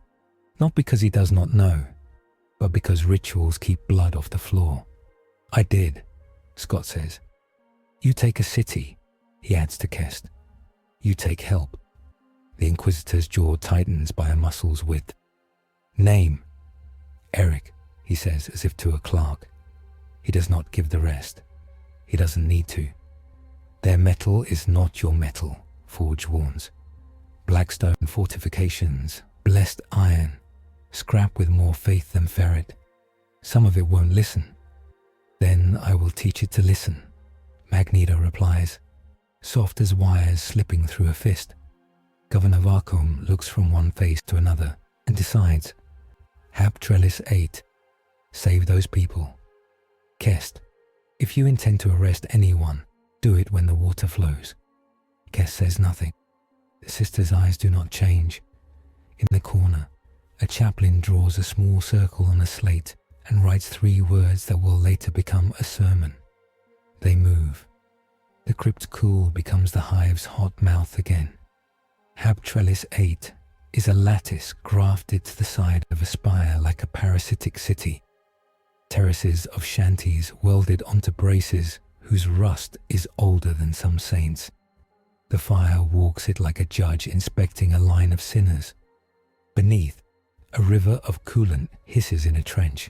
not because he does not know, but because rituals keep blood off the floor. "I did," Scott says. "You take a city," he adds to Kest. "You take help." The Inquisitor's jaw tightens by a muscle's width. "Name?" "Eric," he says as if to a clerk. He does not give the rest. He doesn't need to. "Their metal is not your metal," Forge warns. "Blackstone fortifications, blessed iron, scrap with more faith than ferret. Some of it won't listen." "Then I will teach it to listen," Magneto replies, soft as wires slipping through a fist. Governor Varkum looks from one face to another and decides. Hab Trellis 8. Save those people. Kest, if you intend to arrest anyone, do it when the water flows. Kest says nothing. The sister's eyes do not change. In the corner, a chaplain draws a small circle on a slate and writes 3 words that will later become a sermon. They move. The crypt cool becomes the hive's hot mouth again. Hab Trellis 8 is a lattice grafted to the side of a spire like a parasitic city. Terraces of shanties welded onto braces whose rust is older than some saints. The fire walks it like a judge inspecting a line of sinners. Beneath, a river of coolant hisses in a trench.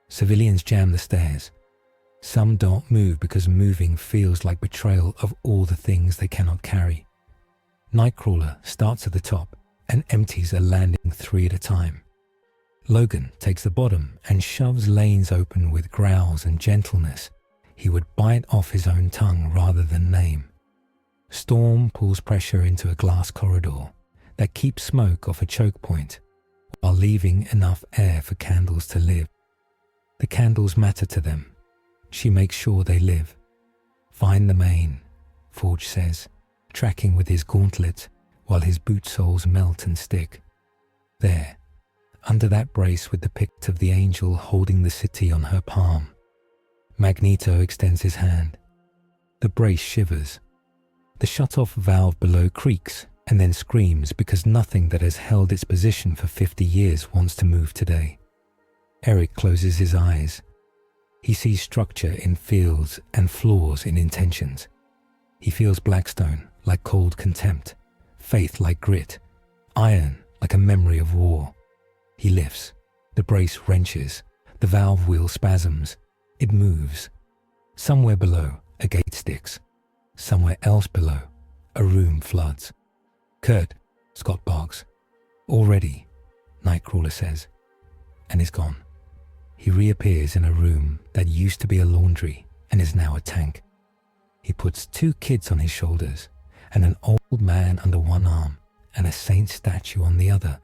Civilians jam the stairs. Some don't move because moving feels like betrayal of all the things they cannot carry. Nightcrawler starts at the top and empties a landing 3 at a time. Logan takes the bottom and shoves lanes open with growls and gentleness. He would bite off his own tongue rather than name. Storm pulls pressure into a glass corridor that keeps smoke off a choke point while leaving enough air for candles to live. The candles matter to them. She makes sure they live. Find the main, Forge says, tracking with his gauntlet while his boot soles melt and stick. There, under that brace with the picture of the angel holding the city on her palm. Magneto extends his hand. The brace shivers. The shut-off valve below creaks and then screams because nothing that has held its position for 50 years wants to move today. Eric closes his eyes. He sees structure in fields and flaws in intentions. He feels Blackstone like cold contempt, faith like grit, iron like a memory of war. He lifts. The brace wrenches. The valve wheel spasms. It moves. Somewhere below, a gate sticks. Somewhere else below, a room floods. "Kurt," Scott barks. "Already," Nightcrawler says, and is gone. He reappears in a room that used to be a laundry and is now a tank. He puts 2 kids on his shoulders and an old man under one arm and a saint statue on the other,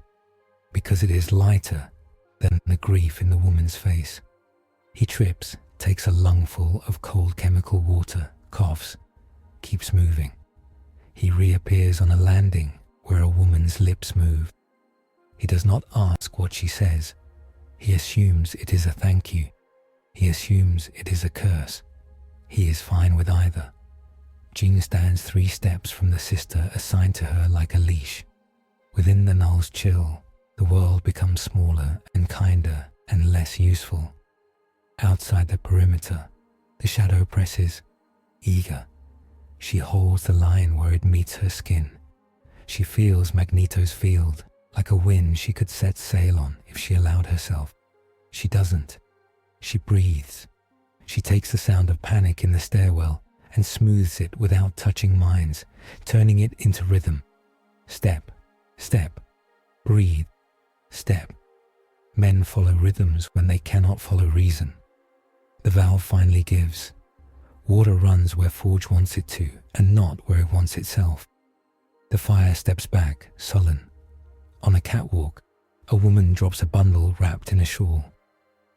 because it is lighter than the grief in the woman's face. He trips, takes a lungful of cold chemical water, coughs, keeps moving. He reappears on a landing where a woman's lips move. He does not ask what she says. He assumes it is a thank you. He assumes it is a curse. He is fine with either. Jean stands 3 steps from the sister assigned to her like a leash. Within the null's chill, the world becomes smaller and kinder and less useful. Outside the perimeter, the shadow presses, eager. She holds the line where it meets her skin. She feels Magneto's field, like a wind she could set sail on if she allowed herself. She doesn't. She breathes. She takes the sound of panic in the stairwell and smooths it without touching minds, turning it into rhythm. Step, step, breathe, step. Men follow rhythms when they cannot follow reason. The valve finally gives. Water runs where Forge wants it to and not where it wants itself. The fire steps back, sullen. On a catwalk, a woman drops a bundle wrapped in a shawl.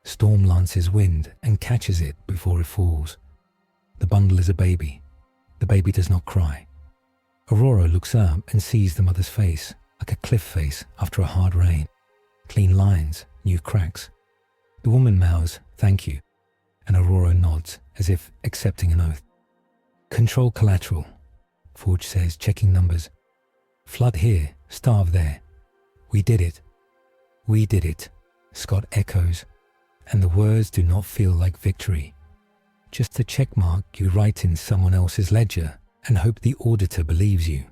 Storm lances wind and catches it before it falls. The bundle is a baby. The baby does not cry. Aurora looks up and sees the mother's face, like a cliff face after a hard rain. Clean lines, new cracks. The woman mouths, "Thank you," and Aurora nods as if accepting an oath. "Control collateral," Forge says, checking numbers. "Flood here, starve there. We did it." "We did it," Scott echoes, and the words do not feel like victory. Just a checkmark you write in someone else's ledger and hope the auditor believes you.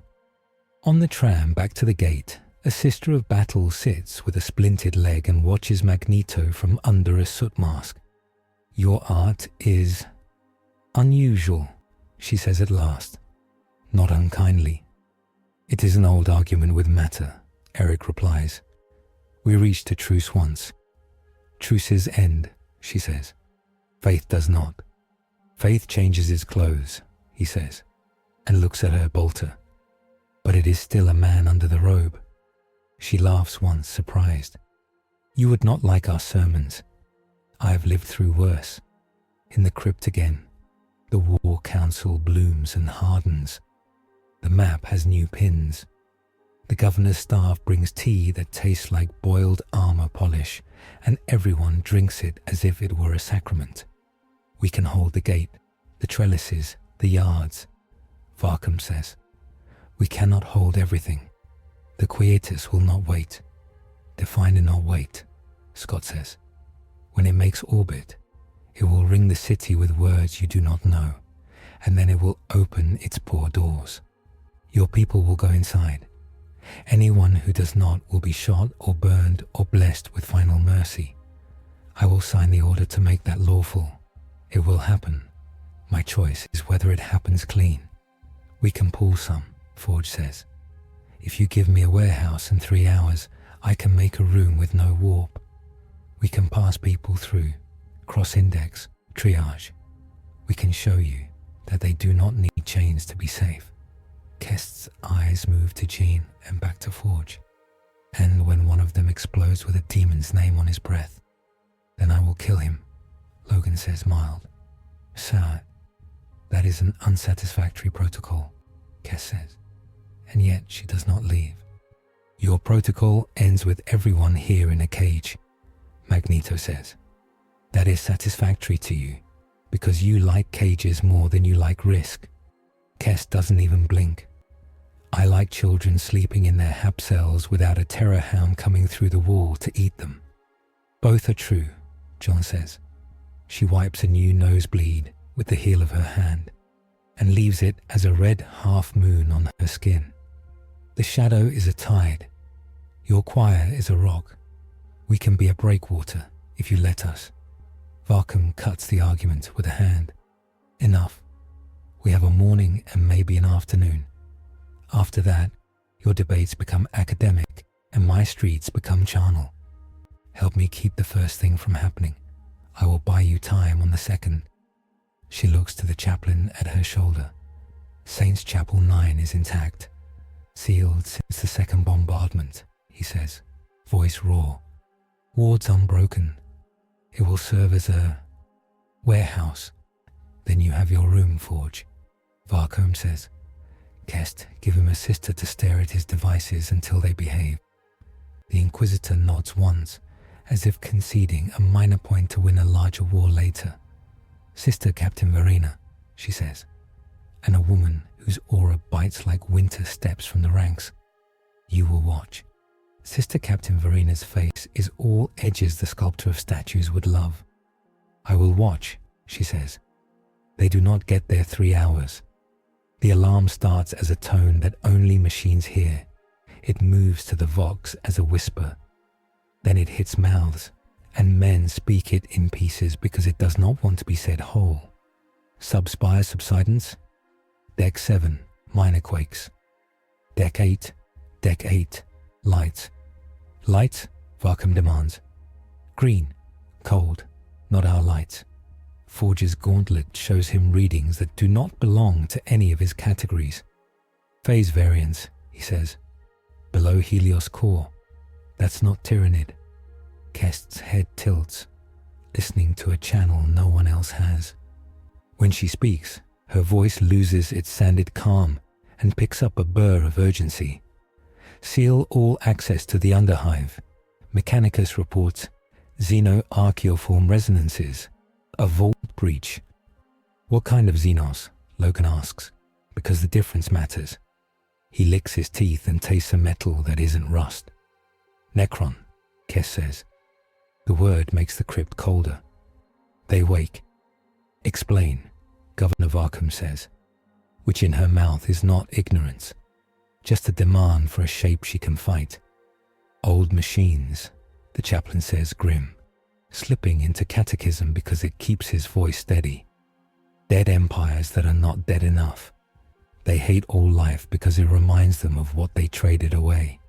On the tram back to the gate, a sister of battle sits with a splintered leg and watches Magneto from under a soot mask. "Your art is unusual," she says at last, not unkindly. "It is an old argument with matter," Eric replies. "We reached a truce once. Truces end," she says. "Faith does not. Faith changes its clothes," he says, and looks at her bolter. "But it is still a man under the robe." She laughs once, surprised. "You would not like our sermons. I have lived through worse. In the crypt again, the war council blooms and hardens. The map has new pins. The governor's staff brings tea that tastes like boiled armor polish, and everyone drinks it as if it were a sacrament. We can hold the gate, the trellises, the yards," Varkham says. "We cannot hold everything. The Quietus will not wait. Define and not wait," Scott says. "When it makes orbit, it will ring the city with words you do not know, and then it will open its poor doors. Your people will go inside. Anyone who does not will be shot or burned or blessed with final mercy. I will sign the order to make that lawful. It will happen. My choice is whether it happens clean. We can pull some, Forge says. If you give me a warehouse in 3 hours, I can make a room with no warp. We can pass people through, cross-index, triage. We can show you that they do not need chains to be safe. Kest's eyes move to Jean and back to Forge. And when one of them explodes with a demon's name on his breath, then I will kill him, Logan says mild. Sir, that is an unsatisfactory protocol, Kest says, and yet she does not leave. Your protocol ends with everyone here in a cage, Magneto says. That is satisfactory to you, because you like cages more than you like risk. Kest doesn't even blink. I like children sleeping in their hap cells without a terror hound coming through the wall to eat them. Both are true, John says. She wipes a new nosebleed with the heel of her hand and leaves it as a red half moon on her skin. The shadow is a tide. Your choir is a rock. We can be a breakwater if you let us. Varkham cuts the argument with a hand. Enough. We have a morning and maybe an afternoon. After that, your debates become academic and my streets become charnel. Help me keep the first thing from happening. I will buy you time on the second. She looks to the chaplain at her shoulder. Saints Chapel 9 is intact. Sealed since the second bombardment, he says, voice raw. Wards unbroken. It will serve as a warehouse. Then you have your room, Forge, Varkham says. Kest, give him a sister to stare at his devices until they behave. The Inquisitor nods once, as if conceding a minor point to win a larger war later. Sister Captain Verena, she says, and a woman whose aura bites like winter steps from the ranks. You will watch. Sister Captain Verena's face is all edges the sculptor of statues would love. I will watch, she says. They do not get their 3 hours. The alarm starts as a tone that only machines hear. It moves to the vox as a whisper. Then it hits mouths, and men speak it in pieces because it does not want to be said whole. Subspire subsidence. Deck 7, minor quakes. Deck 8, light. Light, Varkham demands. Green, cold, not our light. Forge's gauntlet shows him readings that do not belong to any of his categories. Phase variance, he says. Below Helios core. That's not Tyranid. Kest's head tilts, listening to a channel no one else has. When she speaks, her voice loses its sanded calm and picks up a burr of urgency. Seal all access to the Underhive. Mechanicus reports xeno-archaeoform resonances. A vault breach. What kind of xenos? Logan asks, because the difference matters. He licks his teeth and tastes a metal that isn't rust. Necron, Kest says. The word makes the crypt colder. They wake. Explain, Governor Varkham says, which in her mouth is not ignorance, just a demand for a shape she can fight. Old machines, the chaplain says grim, slipping into catechism because it keeps his voice steady. Dead empires that are not dead enough. They hate all life because it reminds them of what they traded away.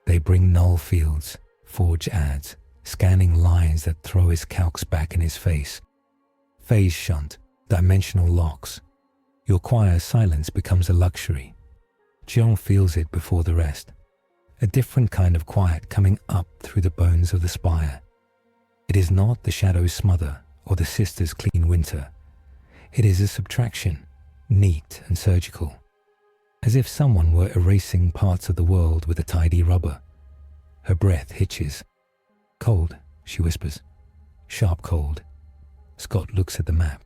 They bring null fields, Forge adds, scanning lines that throw his calcs back in his face. Phase shunt, dimensional locks. Your choir's silence becomes a luxury. John feels it before the rest. A different kind of quiet coming up through the bones of the spire. It is not the shadow's smother or the sister's clean winter. It is a subtraction, neat and surgical, as if someone were erasing parts of the world with a tidy rubber. Her breath hitches. Cold, she whispers. Sharp cold. Scott looks at the map.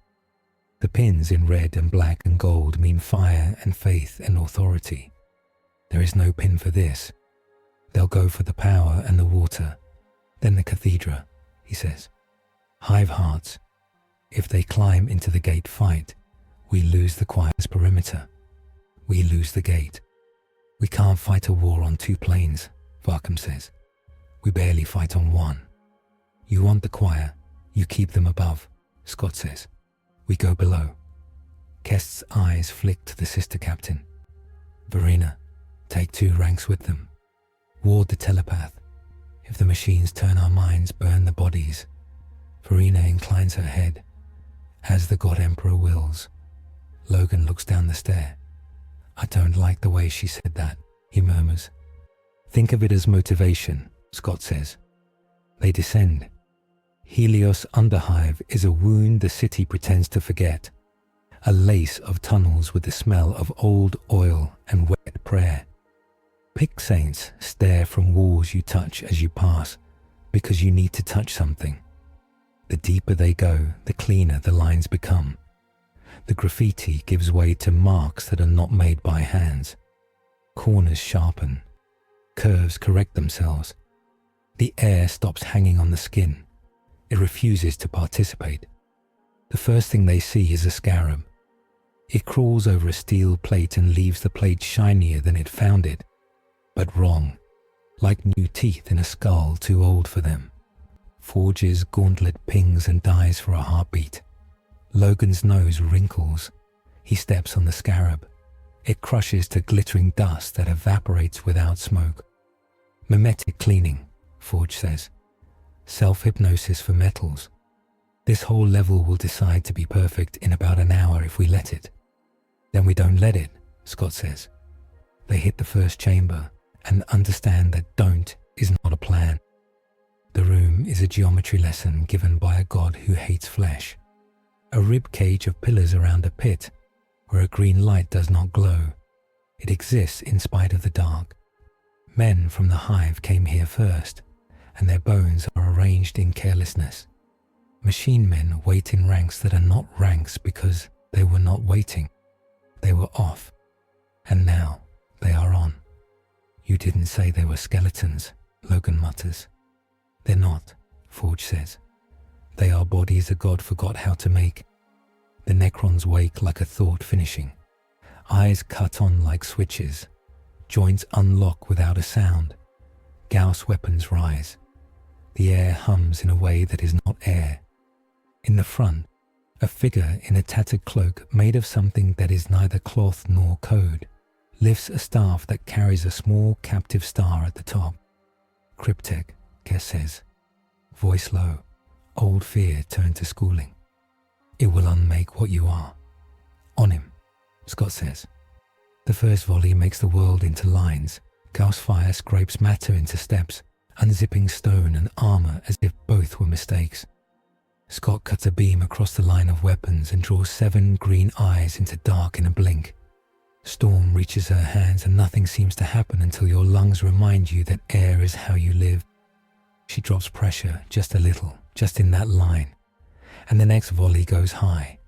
The pins in red and black and gold mean fire and faith and authority. There is no pin for this. They'll go for the power and the water, then the cathedra, he says. Hive hearts. If they climb into the gate fight, We lose the choir's perimeter. We lose the gate. We can't fight a war on two planes, Varkham says. We barely fight on one. You want the choir, you keep them above, Scott says. We go below. Kest's eyes flick to the sister captain. Verena, take 2 ranks with them. Ward the telepath. If the machines turn our minds, burn the bodies. Verena inclines her head. As the God Emperor wills. Logan looks down the stair. I don't like the way she said that, he murmurs. Think of it as motivation, Scott says. They descend. Helios Underhive is a wound the city pretends to forget. A lace of tunnels with the smell of old oil and wet prayer. Pick saints stare from walls you touch as you pass, because you need to touch something. The deeper they go, the cleaner the lines become. The graffiti gives way to marks that are not made by hands. Corners sharpen. Curves correct themselves. The air stops hanging on the skin. It refuses to participate. The first thing they see is a scarab. It crawls over a steel plate and leaves the plate shinier than it found it. But wrong. Like new teeth in a skull too old for them. Forge's gauntlet pings and dies for a heartbeat. Logan's nose wrinkles. He steps on the scarab. It crushes to glittering dust that evaporates without smoke. Mimetic cleaning, Forge says. Self-hypnosis for metals. This whole level will decide to be perfect in about an hour if we let it. Then we don't let it, Scott says. They hit the first chamber and understand that don't is not a plan. The room is a geometry lesson given by a god who hates flesh. A rib cage of pillars around a pit where a green light does not glow. It exists in spite of the dark. Men from the hive came here first, and their bones are arranged in carelessness. Machine men wait in ranks that are not ranks because they were not waiting. They were off, and now they are on. You didn't say they were skeletons, Logan mutters. They're not, Forge says. They are bodies a god forgot how to make. The Necrons wake like a thought finishing. Eyes cut on like switches. Joints unlock without a sound. Gauss weapons rise. The air hums in a way that is not air. In the front, a figure in a tattered cloak made of something that is neither cloth nor code lifts a staff that carries a small captive star at the top. Cryptek, Kes says. Voice low. Old fear turned to schooling. It will unmake what you are. On him, Scott says. The first volley makes the world into lines. Gauss fire scrapes matter into steps, unzipping stone and armor as if both were mistakes. Scott cuts a beam across the line of weapons and draws 7 green eyes into dark in a blink. Storm reaches her hands and nothing seems to happen until your lungs remind you that air is how you live. She drops pressure just a little, just in that line, and the next volley goes high.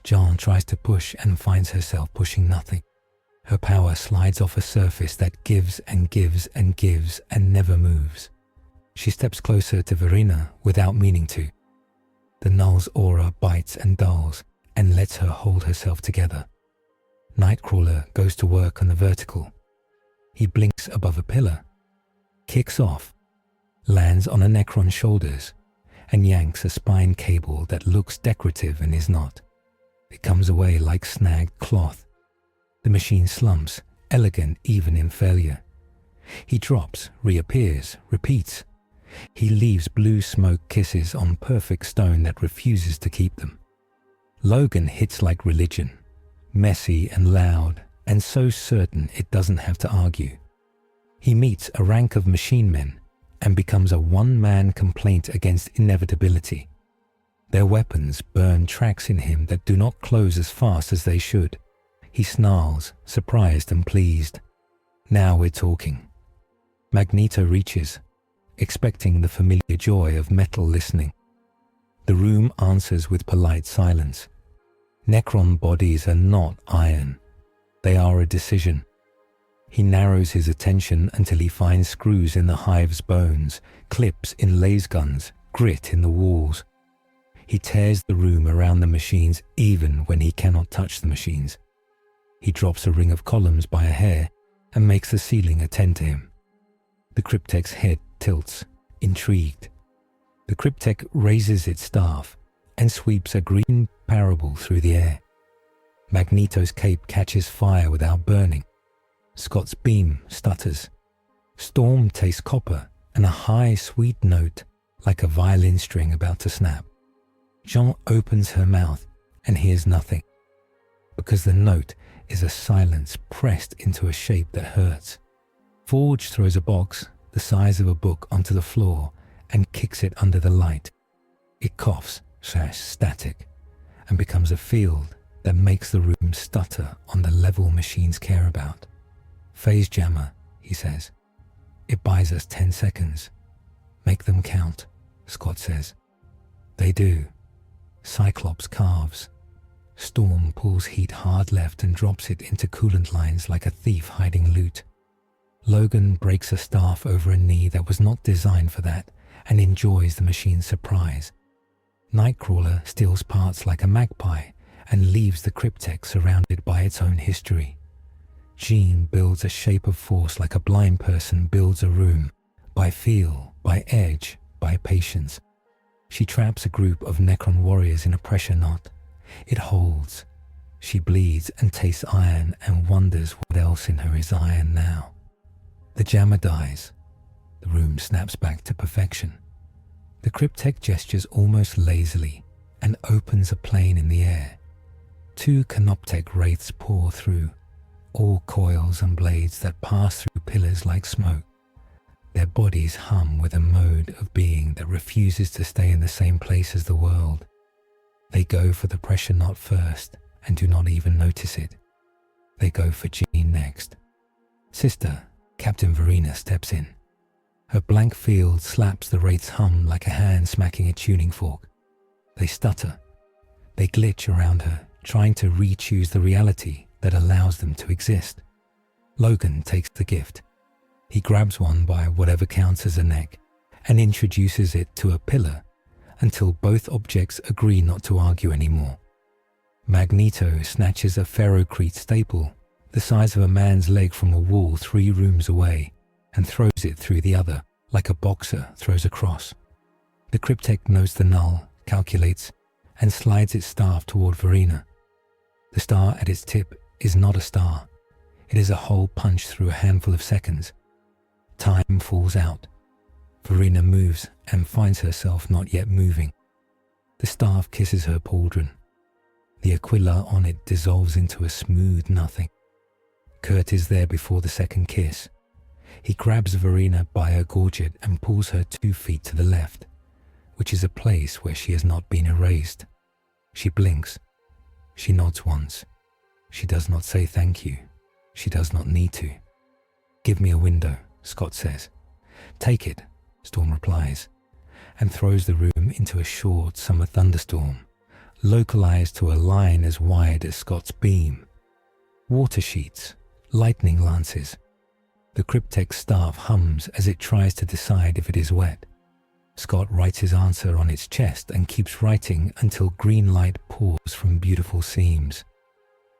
John tries to push and finds herself pushing nothing. Her power slides off a surface that gives and gives and gives and never moves. She steps closer to Verena without meaning to. The null's aura bites and dulls and lets her hold herself together. Nightcrawler goes to work on the vertical. He blinks above a pillar, kicks off, lands on a Necron's shoulders, and yanks a spine cable that looks decorative and is not. It comes away like snagged cloth. The machine slumps, elegant even in failure. He drops, reappears, repeats. He leaves blue smoke kisses on perfect stone that refuses to keep them. Logan hits like religion, messy and loud, and so certain it doesn't have to argue. He meets a rank of machine men and becomes a one-man complaint against inevitability. Their weapons burn tracks in him that do not close as fast as they should. He snarls, surprised and pleased. Now we're talking. Magneto reaches, expecting the familiar joy of metal listening. The room answers with polite silence. Necron bodies are not iron. They are a decision. He narrows his attention until he finds screws in the hive's bones, clips in laser guns, grit in the walls. He tears the room around the machines even when he cannot touch the machines. He drops a ring of columns by a hair and makes the ceiling attend to him. The Cryptek's head tilts, intrigued. The Cryptek raises its staff and sweeps a green parable through the air. Magneto's cape catches fire without burning. Scott's beam stutters. Storm tastes copper and a high, sweet note like a violin string about to snap. Jean opens her mouth and hears nothing, because the note is a silence pressed into a shape that hurts. Forge throws a box the size of a book onto the floor and kicks it under the light. It coughs, static, and becomes a field that makes the room stutter on the level machines care about. Phase jammer, he says. It buys us 10 seconds. Make them count, Scott says. They do. Cyclops carves. Storm pulls heat hard left and drops it into coolant lines like a thief hiding loot. Logan breaks a staff over a knee that was not designed for that and enjoys the machine's surprise. Nightcrawler steals parts like a magpie and leaves the Cryptek surrounded by its own history. Jean builds a shape of force like a blind person builds a room, by feel, by edge, by patience. She traps a group of Necron warriors in a pressure knot. It holds. She bleeds and tastes iron and wonders what else in her is iron now. The jammer dies. The room snaps back to perfection. The Cryptek gestures almost lazily and opens a plane in the air. 2 Canoptek wraiths pour through, all coils and blades that pass through pillars like smoke. Their bodies hum with a mode of being that refuses to stay in the same place as the world. They go for the pressure knot first and do not even notice it. They go for Jean next. Sister, Captain Verena, steps in. Her blank field slaps the wraith's hum like a hand smacking a tuning fork. They stutter. They glitch around her, trying to re-choose the reality that allows them to exist. Logan takes the gift. He grabs one by whatever counts as a neck and introduces it to a pillar until both objects agree not to argue anymore. Magneto snatches a ferrocrete staple the size of a man's leg from a wall 3 rooms away and throws it through the other like a boxer throws a cross. The Cryptek knows the null, calculates, and slides its staff toward Verena. The star at its tip is not a star. It is a hole punched through a handful of seconds. Time falls out. Verena moves and finds herself not yet moving. The staff kisses her pauldron. The aquila on it dissolves into a smooth nothing. Kurt is there before the second kiss. He grabs Verena by her gorget and pulls her 2 feet to the left, which is a place where she has not been erased. She blinks. She nods once. She does not say thank you. She does not need to. Give me a window, Scott says. Take it, Storm replies, and throws the room into a short summer thunderstorm, localized to a line as wide as Scott's beam. Water sheets, lightning lances. The Cryptek's staff hums as it tries to decide if it is wet. Scott writes his answer on its chest and keeps writing until green light pours from beautiful seams.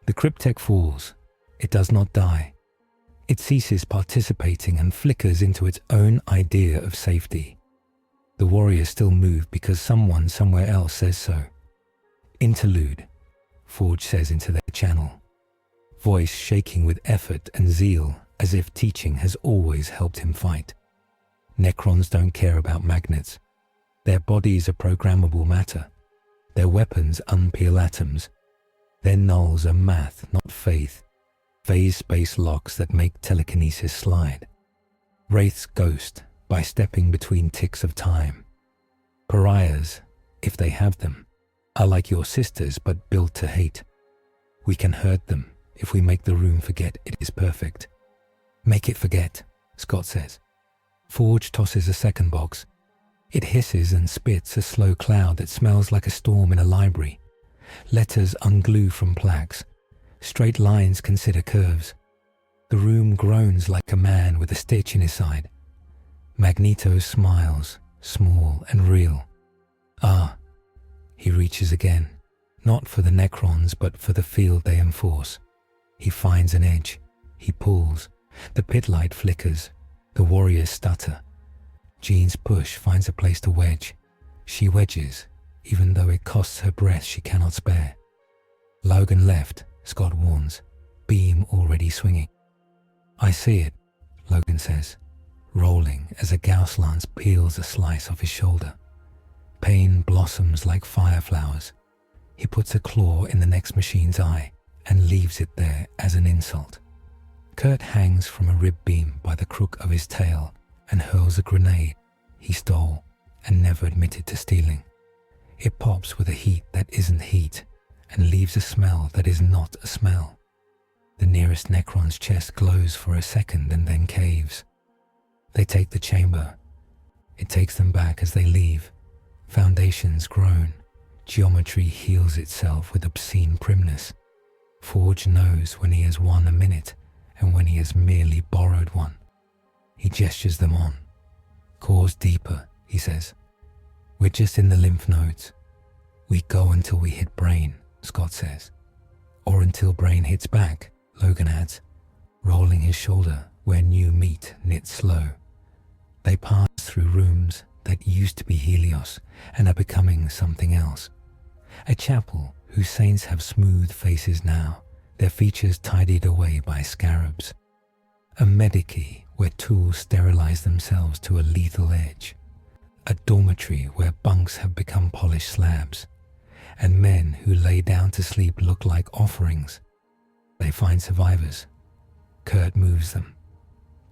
The Cryptek falls. It does not die. It ceases participating and flickers into its own idea of safety. The warriors still move because someone somewhere else says so. Interlude, Forge says into their channel, voice shaking with effort and zeal as if teaching has always helped him fight. Necrons don't care about magnets. Their bodies are programmable matter. Their weapons unpeel atoms. Their nulls are math, not faith. Phase space locks that make telekinesis slide. Wraiths ghost by stepping between ticks of time. Pariahs, if they have them, are like your sisters but built to hate. We can hurt them if we make the room forget it is perfect. Make it forget, Scott says. Forge tosses a second box. It hisses and spits a slow cloud that smells like a storm in a library. Letters unglue from plaques. Straight lines consider curves. The room groans like a man with a stitch in his side. Magneto smiles, small and real. Ah, reaches again, not for the Necrons but for the field they enforce. He finds an edge. He pulls. The pit light flickers. The warriors stutter. Jean's push finds a place to wedge. She wedges, even though it costs her breath she cannot spare. Logan left, Scott warns, beam already swinging. I see it, Logan says, rolling as a Gauss lance peels a slice off his shoulder. Pain blossoms like fireflowers. He puts a claw in the next machine's eye and leaves it there as an insult. Kurt hangs from a rib beam by the crook of his tail and hurls a grenade he stole and never admitted to stealing. It pops with a heat that isn't heat and leaves a smell that is not a smell. The nearest Necron's chest glows for a second and then caves. They take the chamber. It takes them back as they leave. Foundations groan. Geometry heals itself with obscene primness. Forge knows when he has won a minute and when he has merely borrowed one. He gestures them on. Cores deeper, he says. We're just in the lymph nodes. We go until we hit brain, Scott says. Or until brain hits back, Logan adds, rolling his shoulder where new meat knits slow. They pass through rooms that used to be Helios and are becoming something else. A chapel whose saints have smooth faces now, their features tidied away by scarabs. A medici where tools sterilize themselves to a lethal edge. A dormitory where bunks have become polished slabs. And men who lay down to sleep look like offerings. They find survivors. Kurt moves them.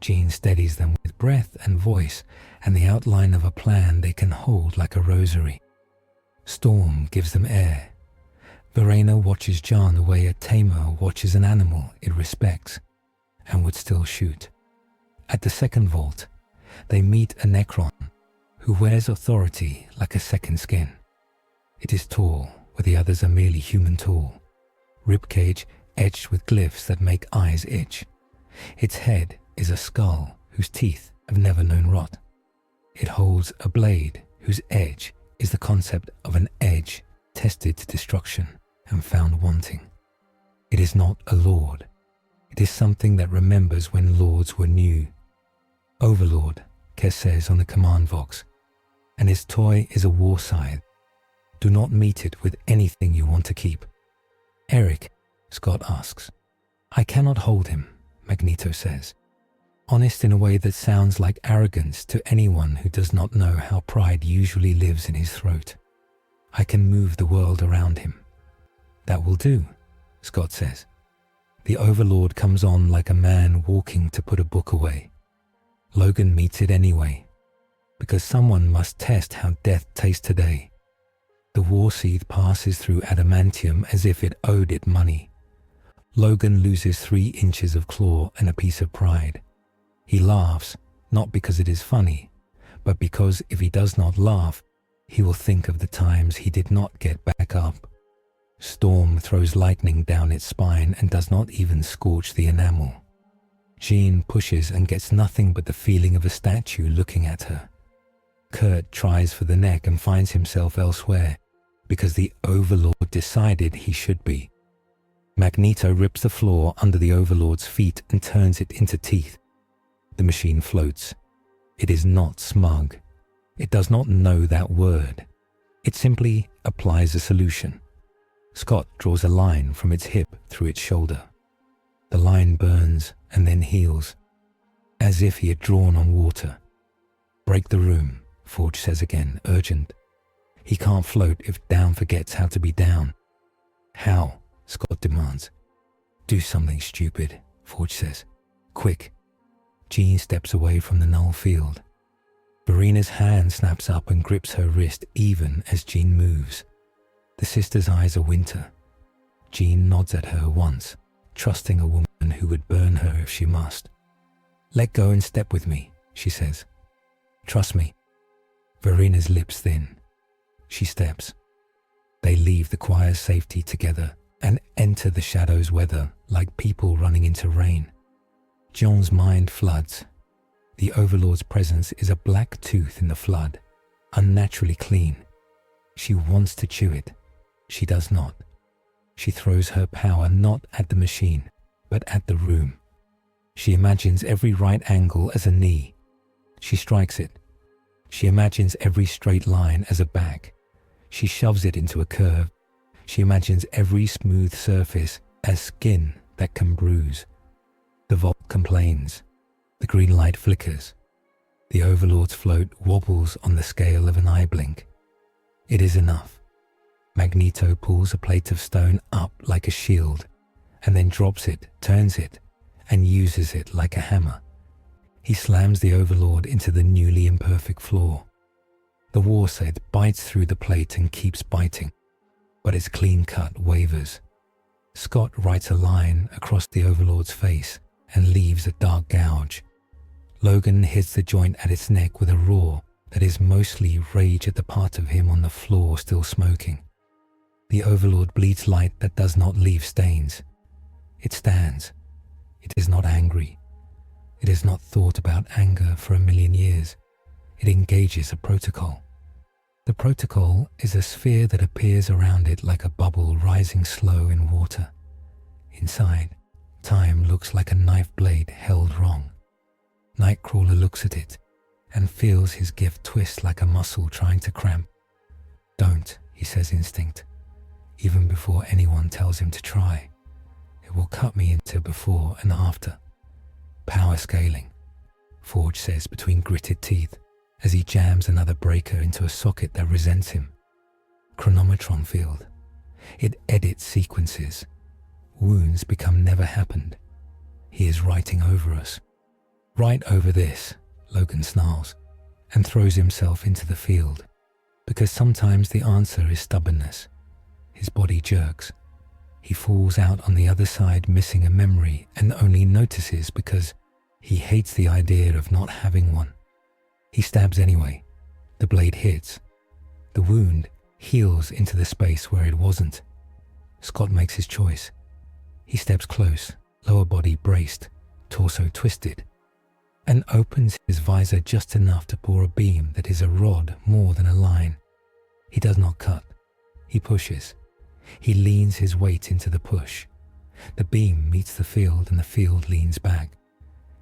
Jean steadies them with breath and voice and the outline of a plan they can hold like a rosary. Storm gives them air. Verena watches John the way a tamer watches an animal it respects and would still shoot. At the second vault, they meet a Necron who wears authority like a second skin. It is tall, where the others are merely human tall. Ribcage etched with glyphs that make eyes itch. Its head is a skull whose teeth have never known rot. It holds a blade whose edge is the concept of an edge tested to destruction and found wanting. It is not a lord. It is something that remembers when lords were new. Overlord, Kes says on the command vox, and his toy is a war scythe. Do not meet it with anything you want to keep. Eric, Scott asks. I cannot hold him, Magneto says, honest in a way that sounds like arrogance to anyone who does not know how pride usually lives in his throat. I can move the world around him. That will do, Scott says. The Overlord comes on like a man walking to put a book away. Logan meets it anyway, because someone must test how death tastes today. The war seed passes through adamantium as if it owed it money. Logan loses 3 inches of claw and a piece of pride. He laughs, not because it is funny, but because if he does not laugh, he will think of the times he did not get back up. Storm throws lightning down its spine and does not even scorch the enamel. Jean pushes and gets nothing but the feeling of a statue looking at her. Kurt tries for the neck and finds himself elsewhere, because the Overlord decided he should be. Magneto rips the floor under the Overlord's feet and turns it into teeth. The machine floats. It is not smug. It does not know that word. It simply applies a solution. Scott draws a line from its hip through its shoulder. The line burns and then heals, as if he had drawn on water. Break the room, Forge says again, urgent. He can't float if down forgets how to be down. How? Scott demands. Do something stupid, Forge says. Quick. Jean steps away from the null field. Verena's hand snaps up and grips her wrist even as Jean moves. The sister's eyes are winter. Jean nods at her once, trusting a woman who would burn her if she must. Let go and step with me, she says. Trust me. Verena's lips thin. She steps. They leave the choir's safety together and enter the shadows' weather like people running into rain. John's mind floods. The Overlord's presence is a black tooth in the flood, unnaturally clean. She wants to chew it, She does not. She throws her power not at the machine, but at the room. She imagines every right angle as a knee. She strikes it. She imagines every straight line as a back. She shoves it into a curve. She imagines every smooth surface as skin that can bruise. The vault complains. The green light flickers. The Overlord's float wobbles on the scale of an eye blink. It is enough. Magneto pulls a plate of stone up like a shield, and then drops it, turns it, and uses it like a hammer. He slams the Overlord into the newly imperfect floor. The war scythe bites through the plate and keeps biting, but its clean cut wavers. Scott writes a line across the Overlord's face and leaves a dark gouge. Logan hits the joint at its neck with a roar that is mostly rage at the part of him on the floor still smoking. The Overlord bleeds light that does not leave stains. It stands. It is not angry. It has not thought about anger for 1,000,000 years. It engages a protocol. The protocol is a sphere that appears around it like a bubble rising slow in water. Inside, time looks like a knife blade held wrong. Nightcrawler looks at it and feels his gift twist like a muscle trying to cramp. Don't, he says instinct, even before anyone tells him to try. It will cut me into before and after. Power scaling, Forge says between gritted teeth as he jams another breaker into a socket that resents him. Chronometron field. It edits sequences. Wounds become never happened. He is writing over us. Right over this, Logan snarls, and throws himself into the field, because sometimes the answer is stubbornness. His body jerks. He falls out on the other side missing a memory and only notices because he hates the idea of not having one. He stabs anyway. The blade hits. The wound heals into the space where it wasn't. Scott makes his choice. He steps close, lower body braced, torso twisted, and opens his visor just enough to pour a beam that is a rod more than a line. He does not cut. He pushes. He leans his weight into the push. The beam meets the field and the field leans back.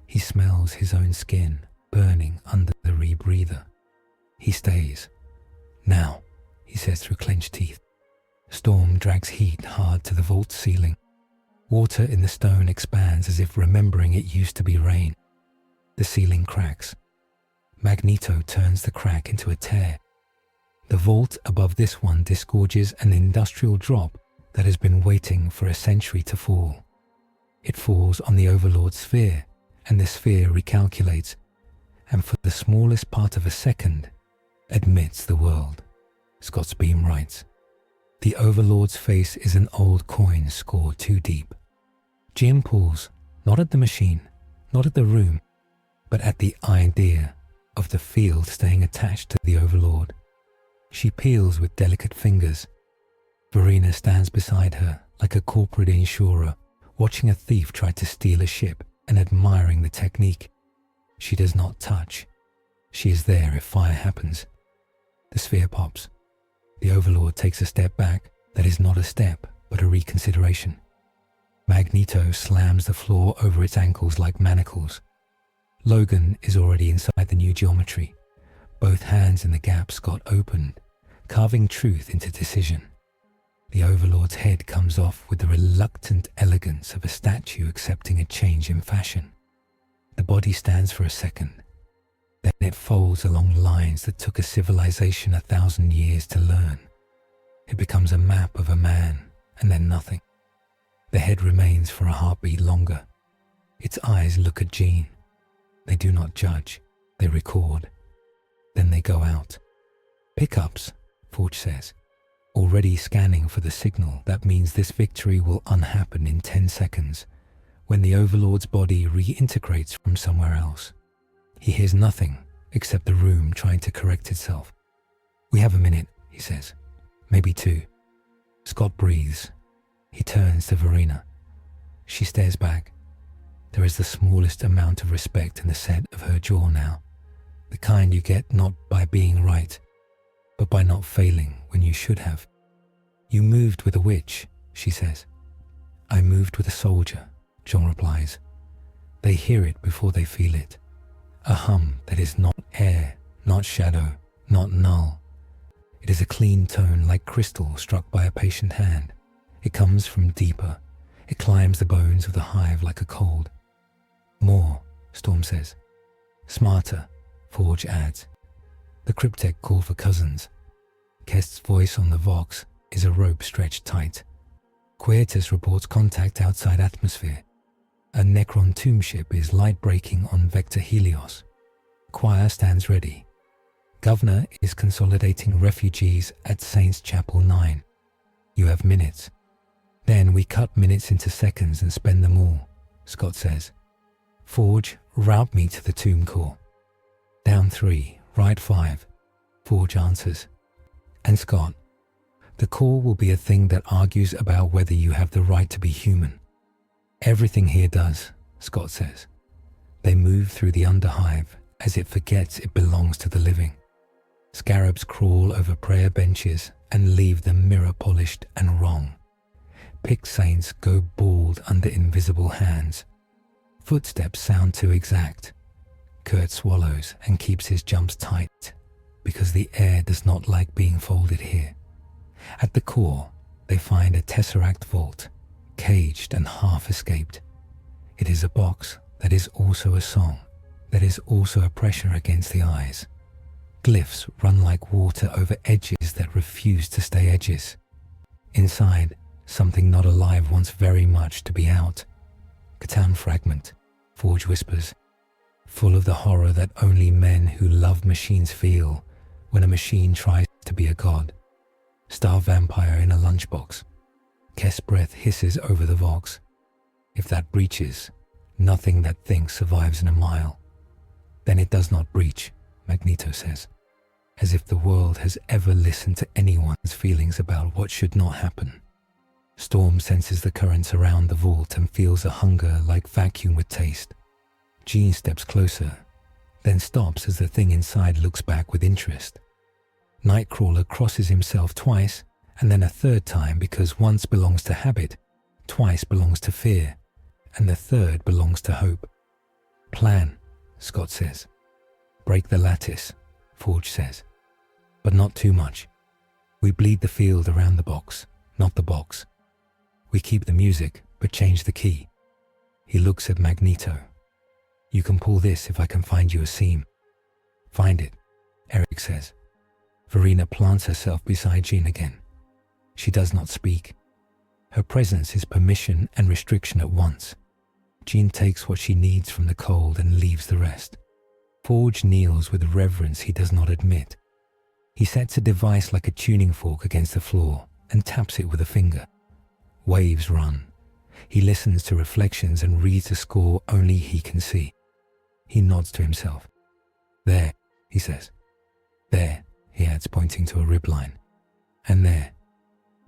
He smells his own skin burning under the rebreather. He stays. Now, he says through clenched teeth. Storm drags heat hard to the vault ceiling. Water in the stone expands as if remembering it used to be rain. The ceiling cracks. Magneto turns the crack into a tear. The vault above this one disgorges an industrial drop that has been waiting for a century to fall. It falls on the Overlord sphere, and the sphere recalculates, and for the smallest part of a second, admits the world. Scott's beam writes. The Overlord's face is an old coin scored too deep. Jim pulls, not at the machine, not at the room, but at the idea of the field staying attached to the Overlord. She peels with delicate fingers. Verena stands beside her like a corporate insurer, watching a thief try to steal a ship and admiring the technique. She does not touch. She is there if fire happens. The sphere pops. The Overlord takes a step back that is not a step, but a reconsideration. Magneto slams the floor over its ankles like manacles. Logan is already inside the new geometry, both hands in the gap Scott opened, carving truth into decision. The Overlord's head comes off with the reluctant elegance of a statue accepting a change in fashion. The body stands for a second. Then it folds along lines that took a civilization 1,000 years to learn. It becomes a map of a man, and then nothing. The head remains for a heartbeat longer. Its eyes look at Jean. They do not judge. They record. Then they go out. Pickups, Forge says. Already scanning for the signal that means this victory will unhappen in 10 seconds, when the Overlord's body reintegrates from somewhere else. He hears nothing except the room trying to correct itself. We have a minute, he says. Maybe 2. Scott breathes. He turns to Verena. She stares back. There is the smallest amount of respect in the set of her jaw now, the kind you get not by being right, but by not failing when you should have. You moved with a witch, she says. I moved with a soldier, John replies. They hear it before they feel it. A hum that is not air, not shadow, not null. It is a clean tone like crystal struck by a patient hand. It comes from deeper. It climbs the bones of the hive like a cold. More, Storm says. Smarter, Forge adds. The cryptek call for cousins. Kest's voice on the Vox is a rope stretched tight. Quietus reports contact outside atmosphere. A Necron tomb ship is light-breaking on Vector Helios. Choir stands ready. Governor is consolidating refugees at Saints Chapel 9. You have minutes. Then we cut minutes into seconds and spend them all, Scott says. Forge, route me to the tomb core. Down 3, right 5, Forge answers. And Scott, the core will be a thing that argues about whether you have the right to be human. Everything here does, Scott says. They move through the underhive as it forgets it belongs to the living. Scarabs crawl over prayer benches and leave them mirror-polished and wrong. Picked saints go bald under invisible hands. Footsteps sound too exact. Kurt swallows and keeps his jumps tight because the air does not like being folded here. At the core, they find a tesseract vault, caged and half-escaped. It is a box that is also a song, that is also a pressure against the eyes. Glyphs run like water over edges that refuse to stay edges. Inside, something not alive wants very much to be out. Catan fragment, Forge whispers, full of the horror that only men who love machines feel when a machine tries to be a god. Star vampire in a lunchbox. Kest's breath hisses over the Vox. If that breaches, nothing that thinks survives in a mile. Then it does not breach, Magneto says, as if the world has ever listened to anyone's feelings about what should not happen. Storm senses the currents around the vault and feels a hunger like vacuum with taste. Jean steps closer, then stops as the thing inside looks back with interest. Nightcrawler crosses himself twice, and then a third time because once belongs to habit, twice belongs to fear, and the third belongs to hope. Plan, Scott says. Break the lattice, Forge says. But not too much. We bleed the field around the box, not the box. We keep the music, but change the key. He looks at Magneto. You can pull this if I can find you a seam. Find it, Eric says. Verena plants herself beside Jean again. She does not speak. Her presence is permission and restriction at once. Jean takes what she needs from the cold and leaves the rest. Forge kneels with reverence he does not admit. He sets a device like a tuning fork against the floor and taps it with a finger. Waves run. He listens to reflections and reads a score only he can see. He nods to himself. There, he says. There, he adds, pointing to a ribline. And there.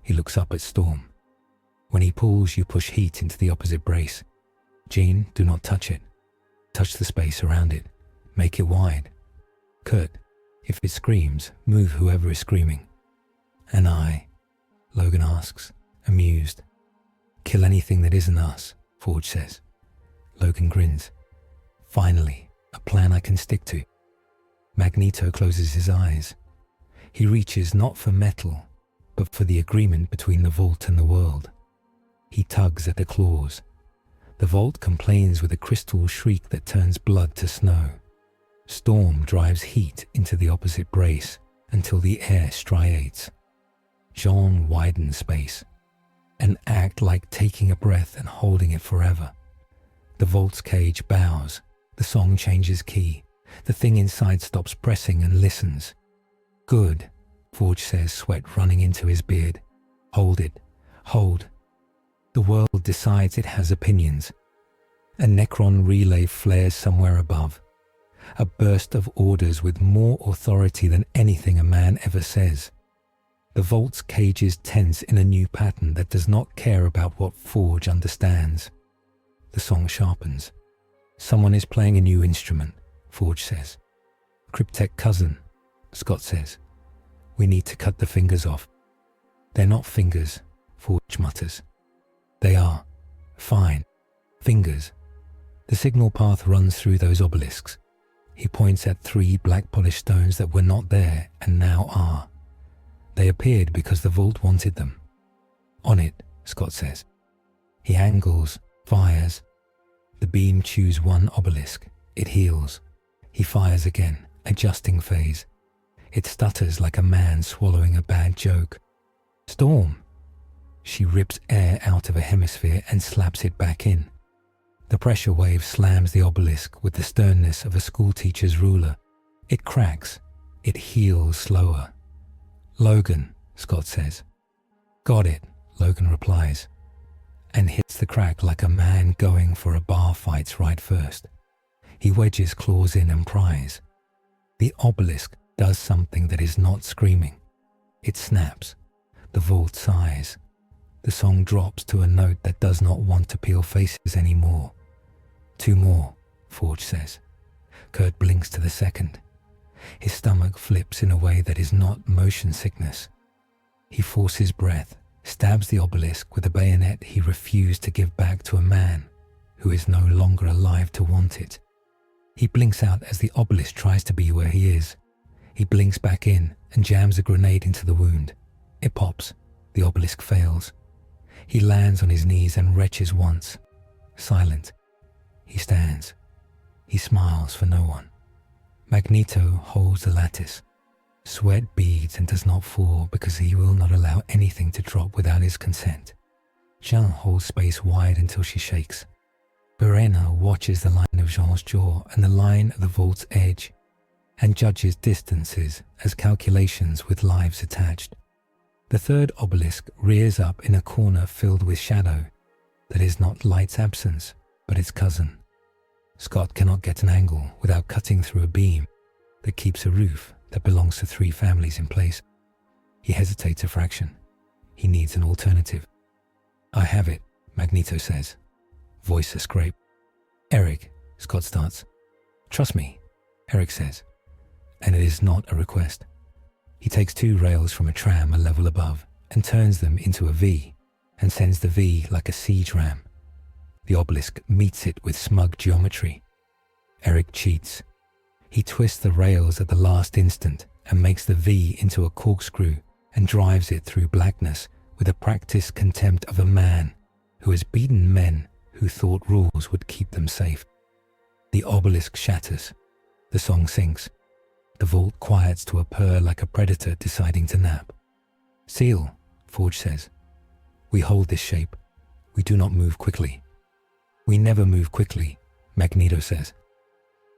He looks up at Storm. When he pulls, you push heat into the opposite brace. Jean, do not touch it. Touch the space around it. Make it wide. Kurt, if it screams, move whoever is screaming. And I, Logan asks, amused. Kill anything that isn't us, Forge says. Logan grins. Finally, a plan I can stick to. Magneto closes his eyes. He reaches not for metal, but for the agreement between the vault and the world. He tugs at the claws. The vault complains with a crystal shriek that turns blood to snow. Storm drives heat into the opposite brace until the air striates. Jean widens space. An act like taking a breath and holding it forever. The vault's cage bows. The song changes key. The thing inside stops pressing and listens. Good, Forge says, sweat running into his beard. Hold it. Hold. The world decides it has opinions. A Necron relay flares somewhere above. A burst of orders with more authority than anything a man ever says. The vault's cages tense in a new pattern that does not care about what Forge understands. The song sharpens. Someone is playing a new instrument, Forge says. Cryptek cousin, Scott says. We need to cut the fingers off. They're not fingers, Forge mutters. They are. Fine. Fingers. The signal path runs through those obelisks. He points at 3 black polished stones that were not there and now are. They appeared because the vault wanted them. On it, Scott says. He angles, fires. The beam chews one obelisk. It heals. He fires again, adjusting phase. It stutters like a man swallowing a bad joke. Storm! She rips air out of a hemisphere and slaps it back in. The pressure wave slams the obelisk with the sternness of a schoolteacher's ruler. It cracks. It heals slower. Logan, Scott says. Got it, Logan replies, and hits the crack like a man going for a bar fight's right first. He wedges claws in and pries. The obelisk does something that is not screaming. It snaps. The vault sighs. The song drops to a note that does not want to peel faces anymore. 2 more, Forge says. Kurt blinks to the second. His stomach flips in a way that is not motion sickness. He forces breath, stabs the obelisk with a bayonet he refused to give back to a man who is no longer alive to want it. He blinks out as the obelisk tries to be where he is. He blinks back in and jams a grenade into the wound. It pops. The obelisk fails. He lands on his knees and retches once. Silent. He stands. He smiles for no one. Magneto holds the lattice. Sweat beads and does not fall because he will not allow anything to drop without his consent. Jean holds space wide until she shakes. Verena watches the line of Jean's jaw and the line of the vault's edge, and judges distances as calculations with lives attached. The third obelisk rears up in a corner filled with shadow that is not light's absence, but its cousin. Scott cannot get an angle without cutting through a beam that keeps a roof that belongs to 3 families in place. He hesitates a fraction. He needs an alternative. I have it, Magneto says. Voice a scrape. Eric, Scott starts. Trust me, Eric says. And it is not a request. He takes 2 rails from a tram a level above and turns them into a V and sends the V like a siege ram. The obelisk meets it with smug geometry. Eric cheats. He twists the rails at the last instant and makes the V into a corkscrew and drives it through blackness with the practiced contempt of a man who has beaten men who thought rules would keep them safe. The obelisk shatters. The song sinks. The vault quiets to a purr like a predator deciding to nap. Seal, Forge says. We hold this shape. We do not move quickly. We never move quickly, Magneto says,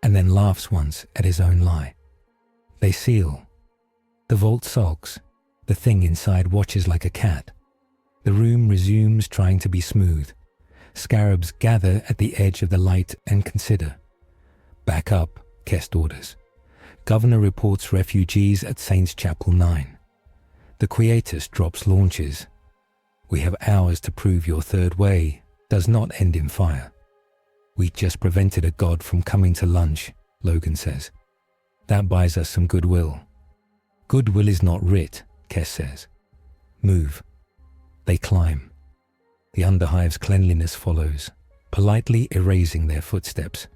and then laughs once at his own lie. They seal. The vault sulks. The thing inside watches like a cat. The room resumes trying to be smooth. Scarabs gather at the edge of the light and consider. Back up, Kest orders. Governor reports refugees at Saints Chapel 9. The Quietus drops launches. We have hours to prove your third way does not end in fire. We just prevented a god from coming to lunch, Logan says. That buys us some goodwill. Goodwill is not writ, Kest says. Move. They climb. The underhive's cleanliness follows, politely erasing their footsteps.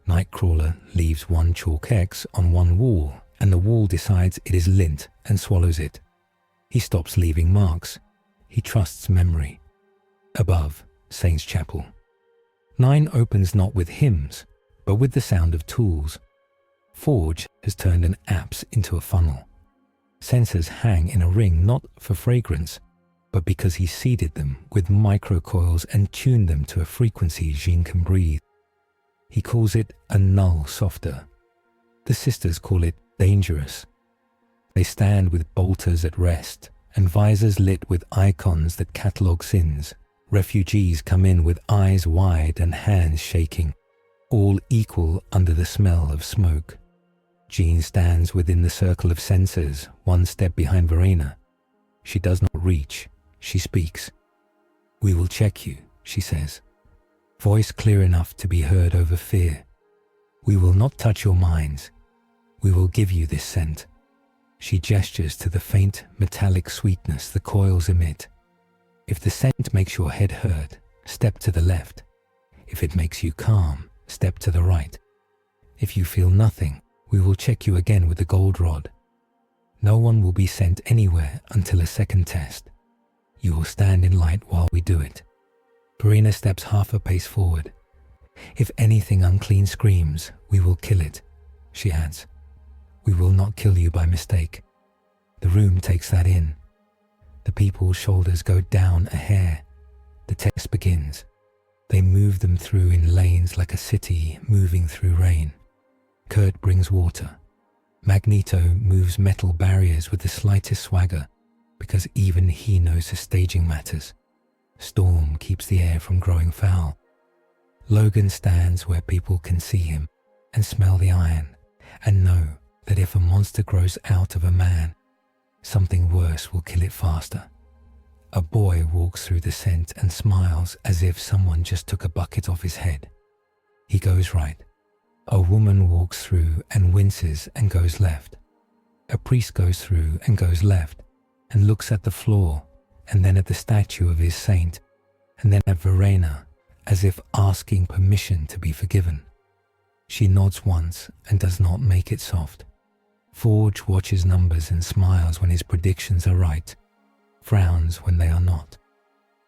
Nightcrawler leaves 1 chalk X on 1 wall, and the wall decides it is lint and swallows it. He stops leaving marks. He trusts memory. Above, Saints Chapel. 9 opens not with hymns, but with the sound of tools. Forge has turned an apse into a funnel. Sensors hang in a ring not for fragrance, but because he seeded them with microcoils and tuned them to a frequency Jean can breathe. He calls it a null softer. The sisters call it dangerous. They stand with bolters at rest and visors lit with icons that catalogue sins. Refugees come in with eyes wide and hands shaking, all equal under the smell of smoke. Jean stands within the circle of sensors, 1 step behind Verena. She does not reach. She speaks. We will check you, she says, voice clear enough to be heard over fear. We will not touch your minds. We will give you this scent. She gestures to the faint metallic sweetness the coils emit. If the scent makes your head hurt, step to the left. If it makes you calm, step to the right. If you feel nothing, we will check you again with the gold rod. No one will be sent anywhere until a second test. You will stand in light while we do it. Verena steps half a pace forward. If anything unclean screams, we will kill it, she adds. We will not kill you by mistake. The room takes that in. The people's shoulders go down a hair. The test begins. They move them through in lanes like a city moving through rain. Kurt brings water. Magneto moves metal barriers with the slightest swagger, because even he knows the staging matters. Storm keeps the air from growing foul. Logan stands where people can see him and smell the iron, and know that if a monster grows out of a man, something worse will kill it faster. A boy walks through the scent and smiles as if someone just took a bucket off his head. He goes right. A woman walks through and winces and goes left. A priest goes through and goes left and looks at the floor and then at the statue of his saint and then at Verena as if asking permission to be forgiven. She nods once and does not make it soft. Forge watches numbers and smiles when his predictions are right, frowns when they are not.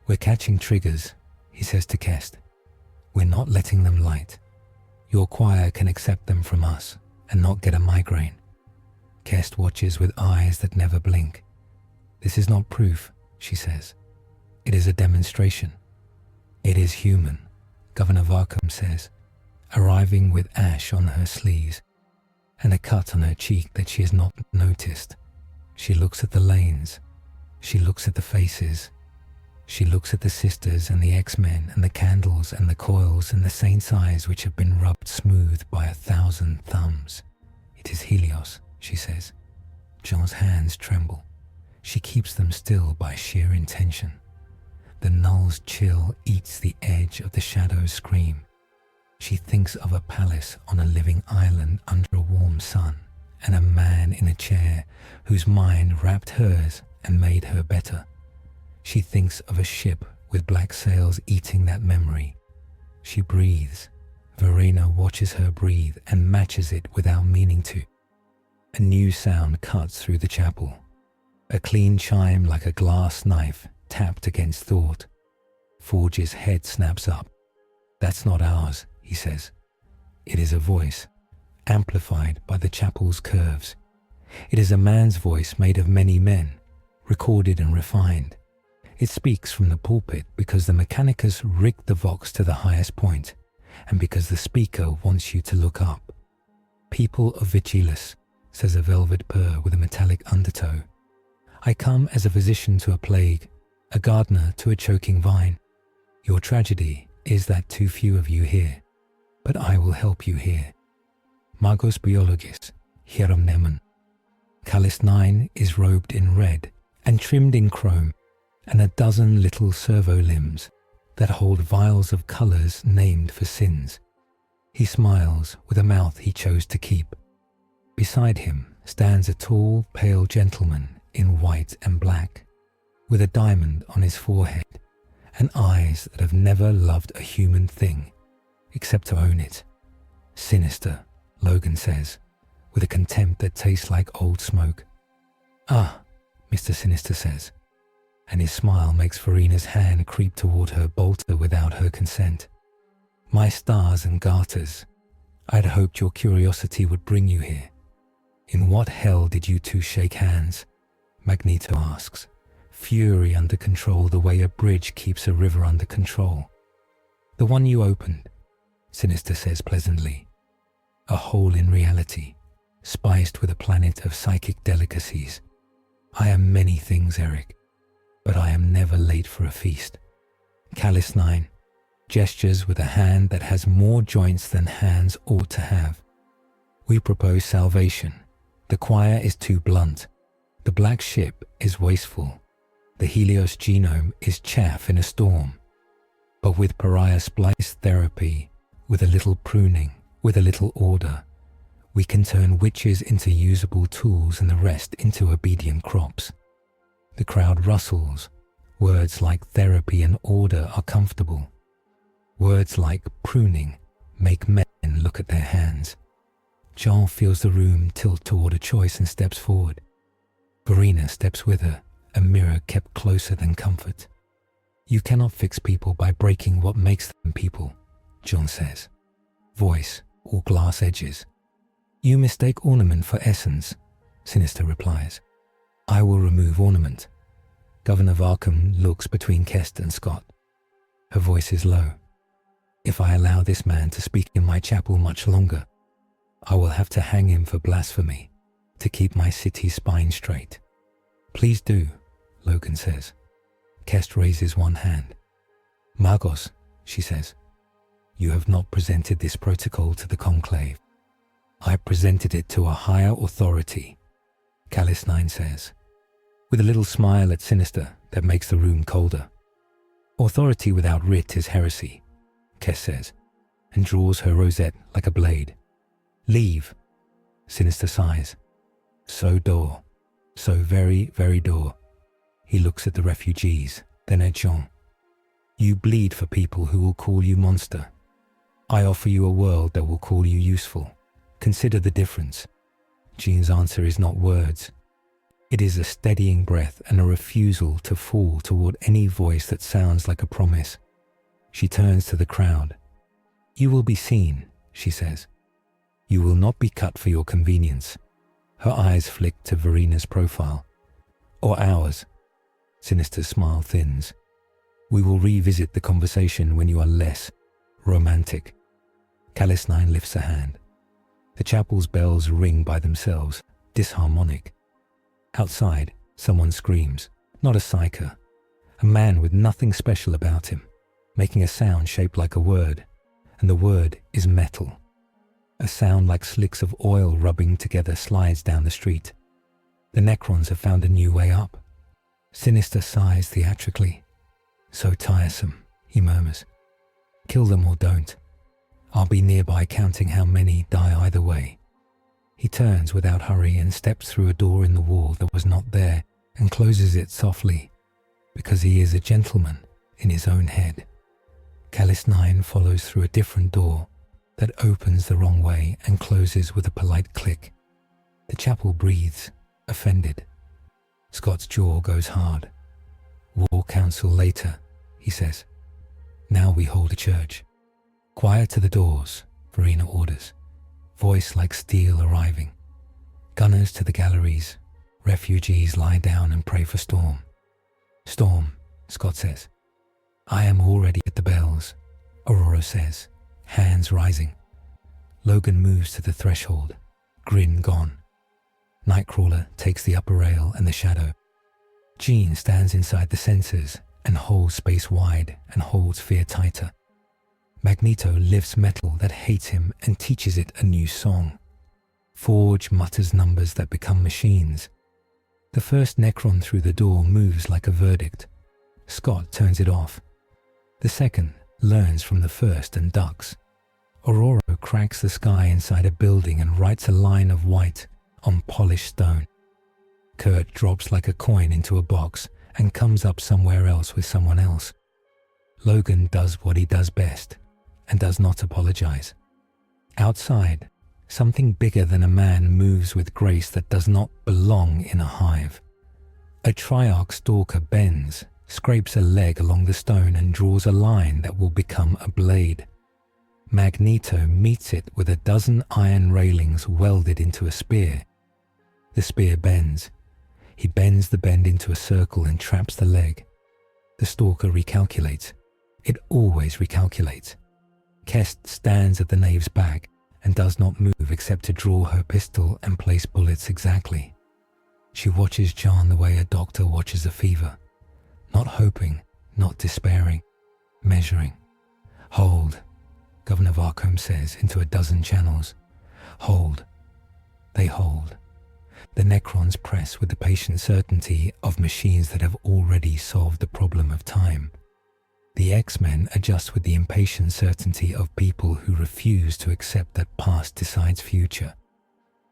We're catching triggers, he says to Kest. We're not letting them light. Your choir can accept them from us and not get a migraine. Kest watches with eyes that never blink. This is not proof, she says. It is a demonstration. It is human, Governor Varcom says, arriving with ash on her sleeves and a cut on her cheek that she has not noticed. She looks at the lanes. She looks at the faces. She looks at the sisters and the X-Men and the candles and the coils and the saint's eyes which have been rubbed smooth by 1,000 thumbs. It is Helios, she says. John's hands tremble. She keeps them still by sheer intention. The null's chill eats the edge of the shadow's scream. She thinks of a palace on a living island under a warm sun, and a man in a chair whose mind wrapped hers and made her better. She thinks of a ship with black sails eating that memory. She breathes. Verena watches her breathe and matches it without meaning to. A new sound cuts through the chapel. A clean chime like a glass knife tapped against thought. Forge's head snaps up. That's not ours, he says. It is a voice, amplified by the chapel's curves. It is a man's voice made of many men, recorded and refined. It speaks from the pulpit because the Mechanicus rigged the vox to the highest point, and because the speaker wants you to look up. People of Vigilus, says a velvet purr with a metallic undertow. I come as a physician to a plague, a gardener to a choking vine. Your tragedy is that too few of you hear, but I will help you hear. Magos biologis, hierom nemen. Callis 9 is robed in red and trimmed in chrome, and a dozen little servo limbs that hold vials of colours named for sins. He smiles with a mouth he chose to keep. Beside him stands a tall, pale gentleman in white and black, with a diamond on his forehead and eyes that have never loved a human thing except to own it. Sinister, Logan says, with a contempt that tastes like old smoke. Ah, Mr. Sinister says, and his smile makes Verena's hand creep toward her bolter without her consent. My stars and garters, I'd hoped your curiosity would bring you here. In what hell did you two shake hands? Magneto asks, fury under control the way a bridge keeps a river under control. The one you opened, Sinister says pleasantly. A hole in reality, spiced with a planet of psychic delicacies. I am many things, Eric, but I am never late for a feast. Callis 9 gestures with a hand that has more joints than hands ought to have. We propose salvation. The choir is too blunt. The black ship is wasteful. The Helios genome is chaff in a storm. But with pariah splice therapy, with a little pruning, with a little order, We can turn witches into usable tools and the rest into obedient crops. The crowd rustles. Words like therapy and order are comfortable. Words like pruning make men look at their hands. Jean feels the room tilt toward a choice and steps forward. Verena steps with her, a mirror kept closer than comfort. You cannot fix people by breaking what makes them people, John says. Voice or glass edges. You mistake ornament for essence, Sinister replies. I will remove ornament. Governor Varcom looks between Kest and Scott. Her voice is low. If I allow this man to speak in my chapel much longer, I will have to hang him for blasphemy to keep my city's spine straight. Please do, Logan says. Kest raises one hand. Magos, she says, you have not presented this protocol to the Conclave. I presented it to a higher authority, Callus 9 says, with a little smile at Sinister that makes the room colder. Authority without writ is heresy, Kess says, and draws her rosette like a blade. Leave, Sinister sighs. So door, so very, very door. He looks at the refugees, then at Jean. You bleed for people who will call you monster. I offer you a world that will call you useful. Consider the difference. Jean's answer is not words. It is a steadying breath and a refusal to fall toward any voice that sounds like a promise. She turns to the crowd. You will be seen, she says. You will not be cut for your convenience. Her eyes flick to Verena's profile. Or ours. Sinister's smile thins. We will revisit the conversation when you are less romantic. Callus 9 lifts a hand. The chapel's bells ring by themselves, disharmonic. Outside, someone screams, not a psyker. A man with nothing special about him, making a sound shaped like a word, and the word is metal. A sound like slicks of oil rubbing together slides down the street. The Necrons have found a new way up. Sinister sighs theatrically. So tiresome, he murmurs. Kill them or don't. I'll be nearby counting how many die either way. He turns without hurry and steps through a door in the wall that was not there and closes it softly, because he is a gentleman in his own head. Callus 9 follows through a different door that opens the wrong way and closes with a polite click. The chapel breathes, offended. Scott's jaw goes hard. War council later, he says. Now we hold a church. Quiet to the doors, Verena orders. Voice like steel arriving. Gunners to the galleries. Refugees lie down and pray for Storm. Storm, Scott says. I am already at the bells, Aurora says, hands rising. Logan moves to the threshold, grin gone. Nightcrawler takes the upper rail and the shadow. Jean stands inside the sensors and holds space wide and holds fear tighter. Magneto lifts metal that hates him and teaches it a new song. Forge mutters numbers that become machines. The first Necron through the door moves like a verdict. Scott turns it off. The second learns from the first and ducks. Aurora cracks the sky inside a building and writes a line of white on polished stone. Kurt drops like a coin into a box and comes up somewhere else with someone else. Logan does what he does best and does not apologize. Outside, something bigger than a man moves with grace that does not belong in a hive. A Triarch stalker bends, scrapes a leg along the stone and draws a line that will become a blade. Magneto meets it with a dozen iron railings welded into a spear. The spear bends. He bends the bend into a circle and traps the leg. The stalker recalculates. It always recalculates. Kest stands at the knave's back and does not move except to draw her pistol and place bullets exactly. She watches John the way a doctor watches a fever. Not hoping, not despairing, measuring. Hold, Governor Varcom says into a dozen channels. Hold. They hold. The Necrons press with the patient certainty of machines that have already solved the problem of time. The X-Men adjust with the impatient certainty of people who refuse to accept that past decides future.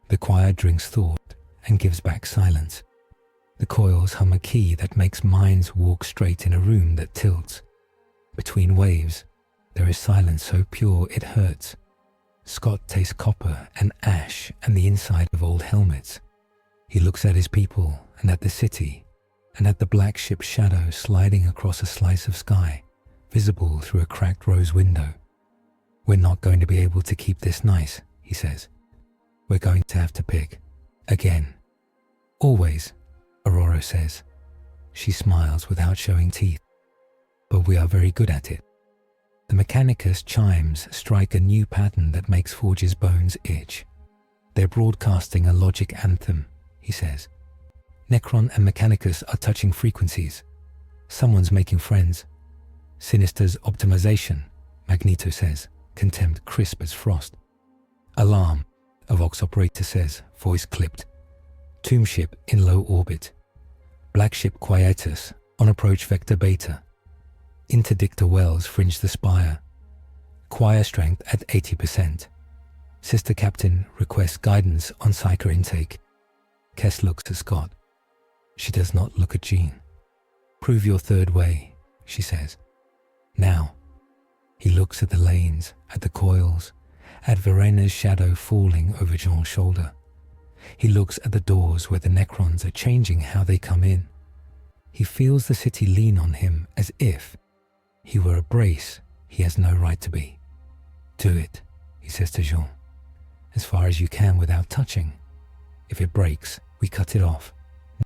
The choir drinks thought and gives back silence. The coils hum a key that makes minds walk straight in a room that tilts. Between waves, there is silence so pure it hurts. Scott tastes copper and ash and the inside of old helmets. He looks at his people and at the city and at the black ship's shadow sliding across a slice of sky, visible through a cracked rose window. "We're not going to be able to keep this nice," he says. "We're going to have to pick. Again." "Always," Aurora says. She smiles without showing teeth. "But we are very good at it." The Mechanicus chimes strike a new pattern that makes Forge's bones itch. "They're broadcasting a logic anthem," he says. "Necron and Mechanicus are touching frequencies. Someone's making friends." "Sinister's optimization," Magneto says, contempt crisp as frost. "Alarm," a Vox operator says, voice clipped. "Tomb ship in low orbit. Black ship Quietus, on approach vector beta. Interdictor wells fringe the spire. Choir strength at 80%. Sister Captain requests guidance on psycho intake." Kess looks at Scott. She does not look at Jean. "Prove your third way," she says. "Now." He looks at the lanes, at the coils, at Verena's shadow falling over Jean's shoulder. He looks at the doors where the Necrons are changing how they come in. He feels the city lean on him as if he were a brace he has no right to be. "Do it," he says to Jean. "As far as you can without touching. If it breaks, we cut it off.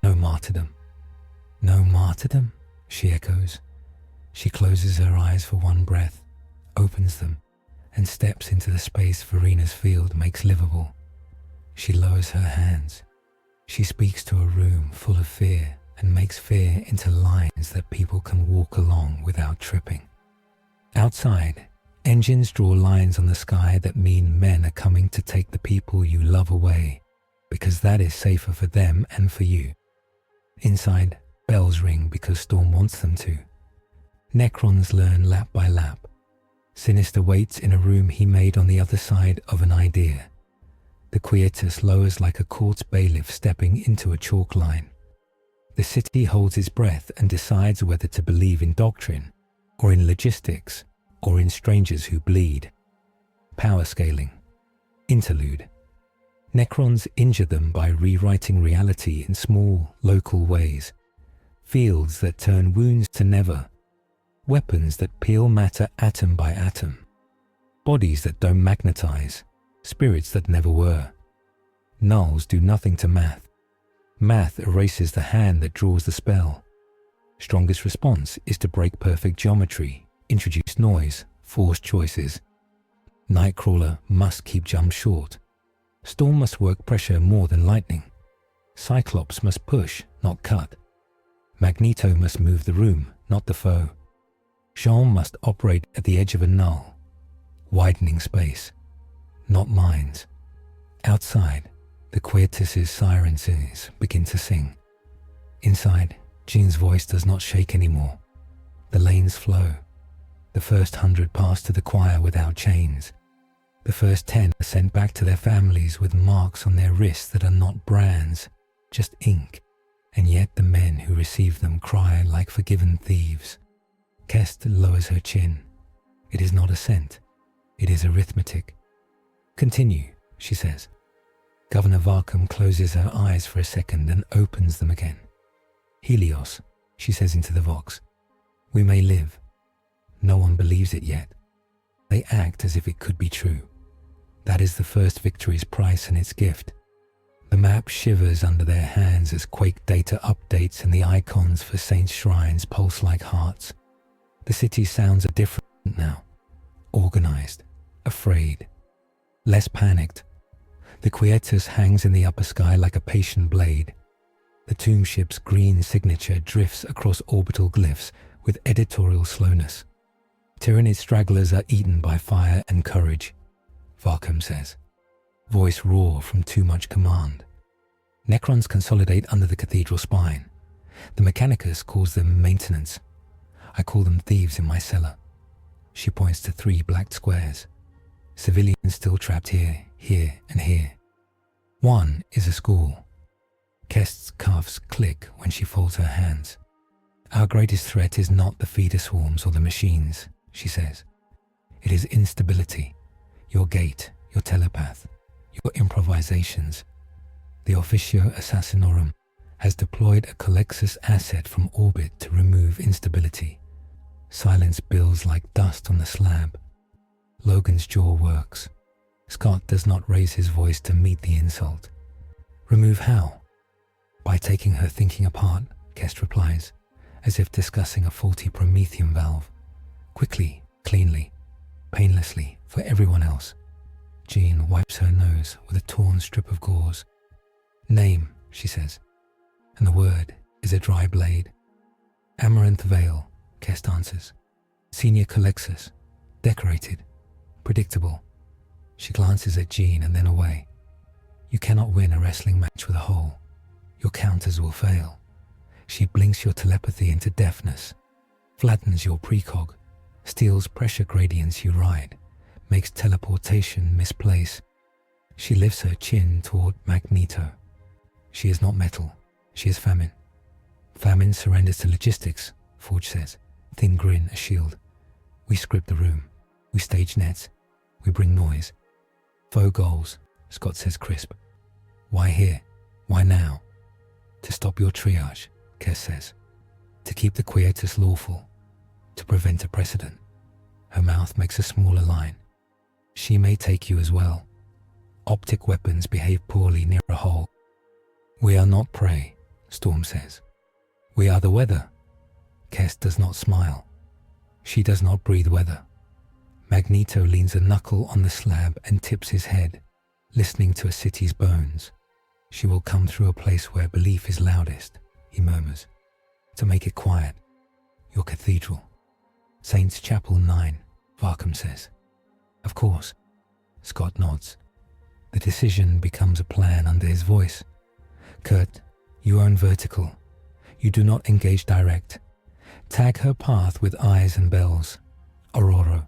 No martyrdom." "No martyrdom?" she echoes. She closes her eyes for one breath, opens them, and steps into the space Verena's field makes livable. She lowers her hands. She speaks to a room full of fear and makes fear into lines that people can walk along without tripping. Outside, engines draw lines on the sky that mean men are coming to take the people you love away, because that is safer for them and for you. Inside, bells ring because Storm wants them to. Necrons learn lap by lap. Sinister waits in a room he made on the other side of an idea. The Quietus lowers like a court's bailiff stepping into a chalk line. The city holds its breath and decides whether to believe in doctrine, or in logistics, or in strangers who bleed. Power scaling. Interlude. Necrons injure them by rewriting reality in small, local ways. Fields that turn wounds to never. Weapons that peel matter atom by atom. Bodies that don't magnetize. Spirits that never were. Nulls do nothing to math. Math erases the hand that draws the spell. Strongest response is to break perfect geometry, introduce noise, force choices. Nightcrawler must keep jump short. Storm must work pressure more than lightning. Cyclops must push, not cut. Magneto must move the room, not the foe. Jean must operate at the edge of a null, widening space, not minds. Outside, the Quietus's sirens begin to sing. Inside, Jean's voice does not shake anymore. The lanes flow. The first 100 pass to the choir without chains. The first 10 are sent back to their families with marks on their wrists that are not brands, just ink, and yet the men who receive them cry like forgiven thieves. Kest lowers her chin. It is not assent. It is arithmetic. "Continue," she says. Governor Varcom closes her eyes for a second and opens them again. "Helios," she says into the Vox. "We may live." No one believes it yet. They act as if it could be true. That is the first victory's price and its gift. The map shivers under their hands as Quake data updates and the icons for saints' shrines pulse like hearts. The city's sounds are different now. Organized, afraid, less panicked. The Quietus hangs in the upper sky like a patient blade. The tomb ship's green signature drifts across orbital glyphs with editorial slowness. Tyranid stragglers are eaten by fire and courage, Varcom says. Voice raw from too much command. Necrons consolidate under the cathedral spine. The Mechanicus calls them maintenance. I call them thieves in my cellar. She points to 3 black squares. Civilians still trapped here, here, and here. One is a school. Kest's cuffs click when she folds her hands. Our greatest threat is not the feeder swarms or the machines, she says. It is instability, your gate, your telepath, your improvisations. The Officio Assassinorum has deployed a Culexus asset from orbit to remove instability. Silence builds like dust on the slab. Logan's jaw works. Scott does not raise his voice to meet the insult. Remove how? By taking her thinking apart, Kest replies, as if discussing a faulty Promethean valve. Quickly, cleanly, painlessly, for everyone else. Jean wipes her nose with a torn strip of gauze. Name, she says, and the word is a dry blade. Amaranth Vale, Kest answers. Senior Culexus, decorated, predictable. She glances at Jean and then away. You cannot win a wrestling match with a hole. Your counters will fail. She blinks your telepathy into deafness, flattens your precog, steals pressure gradients you ride, makes teleportation misplace. She lifts her chin toward Magneto. She is not metal. She is famine. Famine surrenders to logistics, Forge says, thin grin a shield. We script the room. We stage nets. We bring noise. Faux goals, Scott says crisp. Why here? Why now? To stop your triage, Kes says. To keep the quietus lawful. To prevent a precedent. Her mouth makes a smaller line. She may take you as well. Optic weapons behave poorly near a hole. We are not prey, Storm says. We are the weather. Kes does not smile. She does not breathe weather. Magneto leans a knuckle on the slab and tips his head, listening to a city's bones. She will come through a place where belief is loudest, he murmurs. To make it quiet. Your cathedral. Saints Chapel 9, Varkham says. Of course. Scott nods. The decision becomes a plan under his voice. Kurt, you own vertical. You do not engage direct. Tag her path with eyes and bells. Aurora,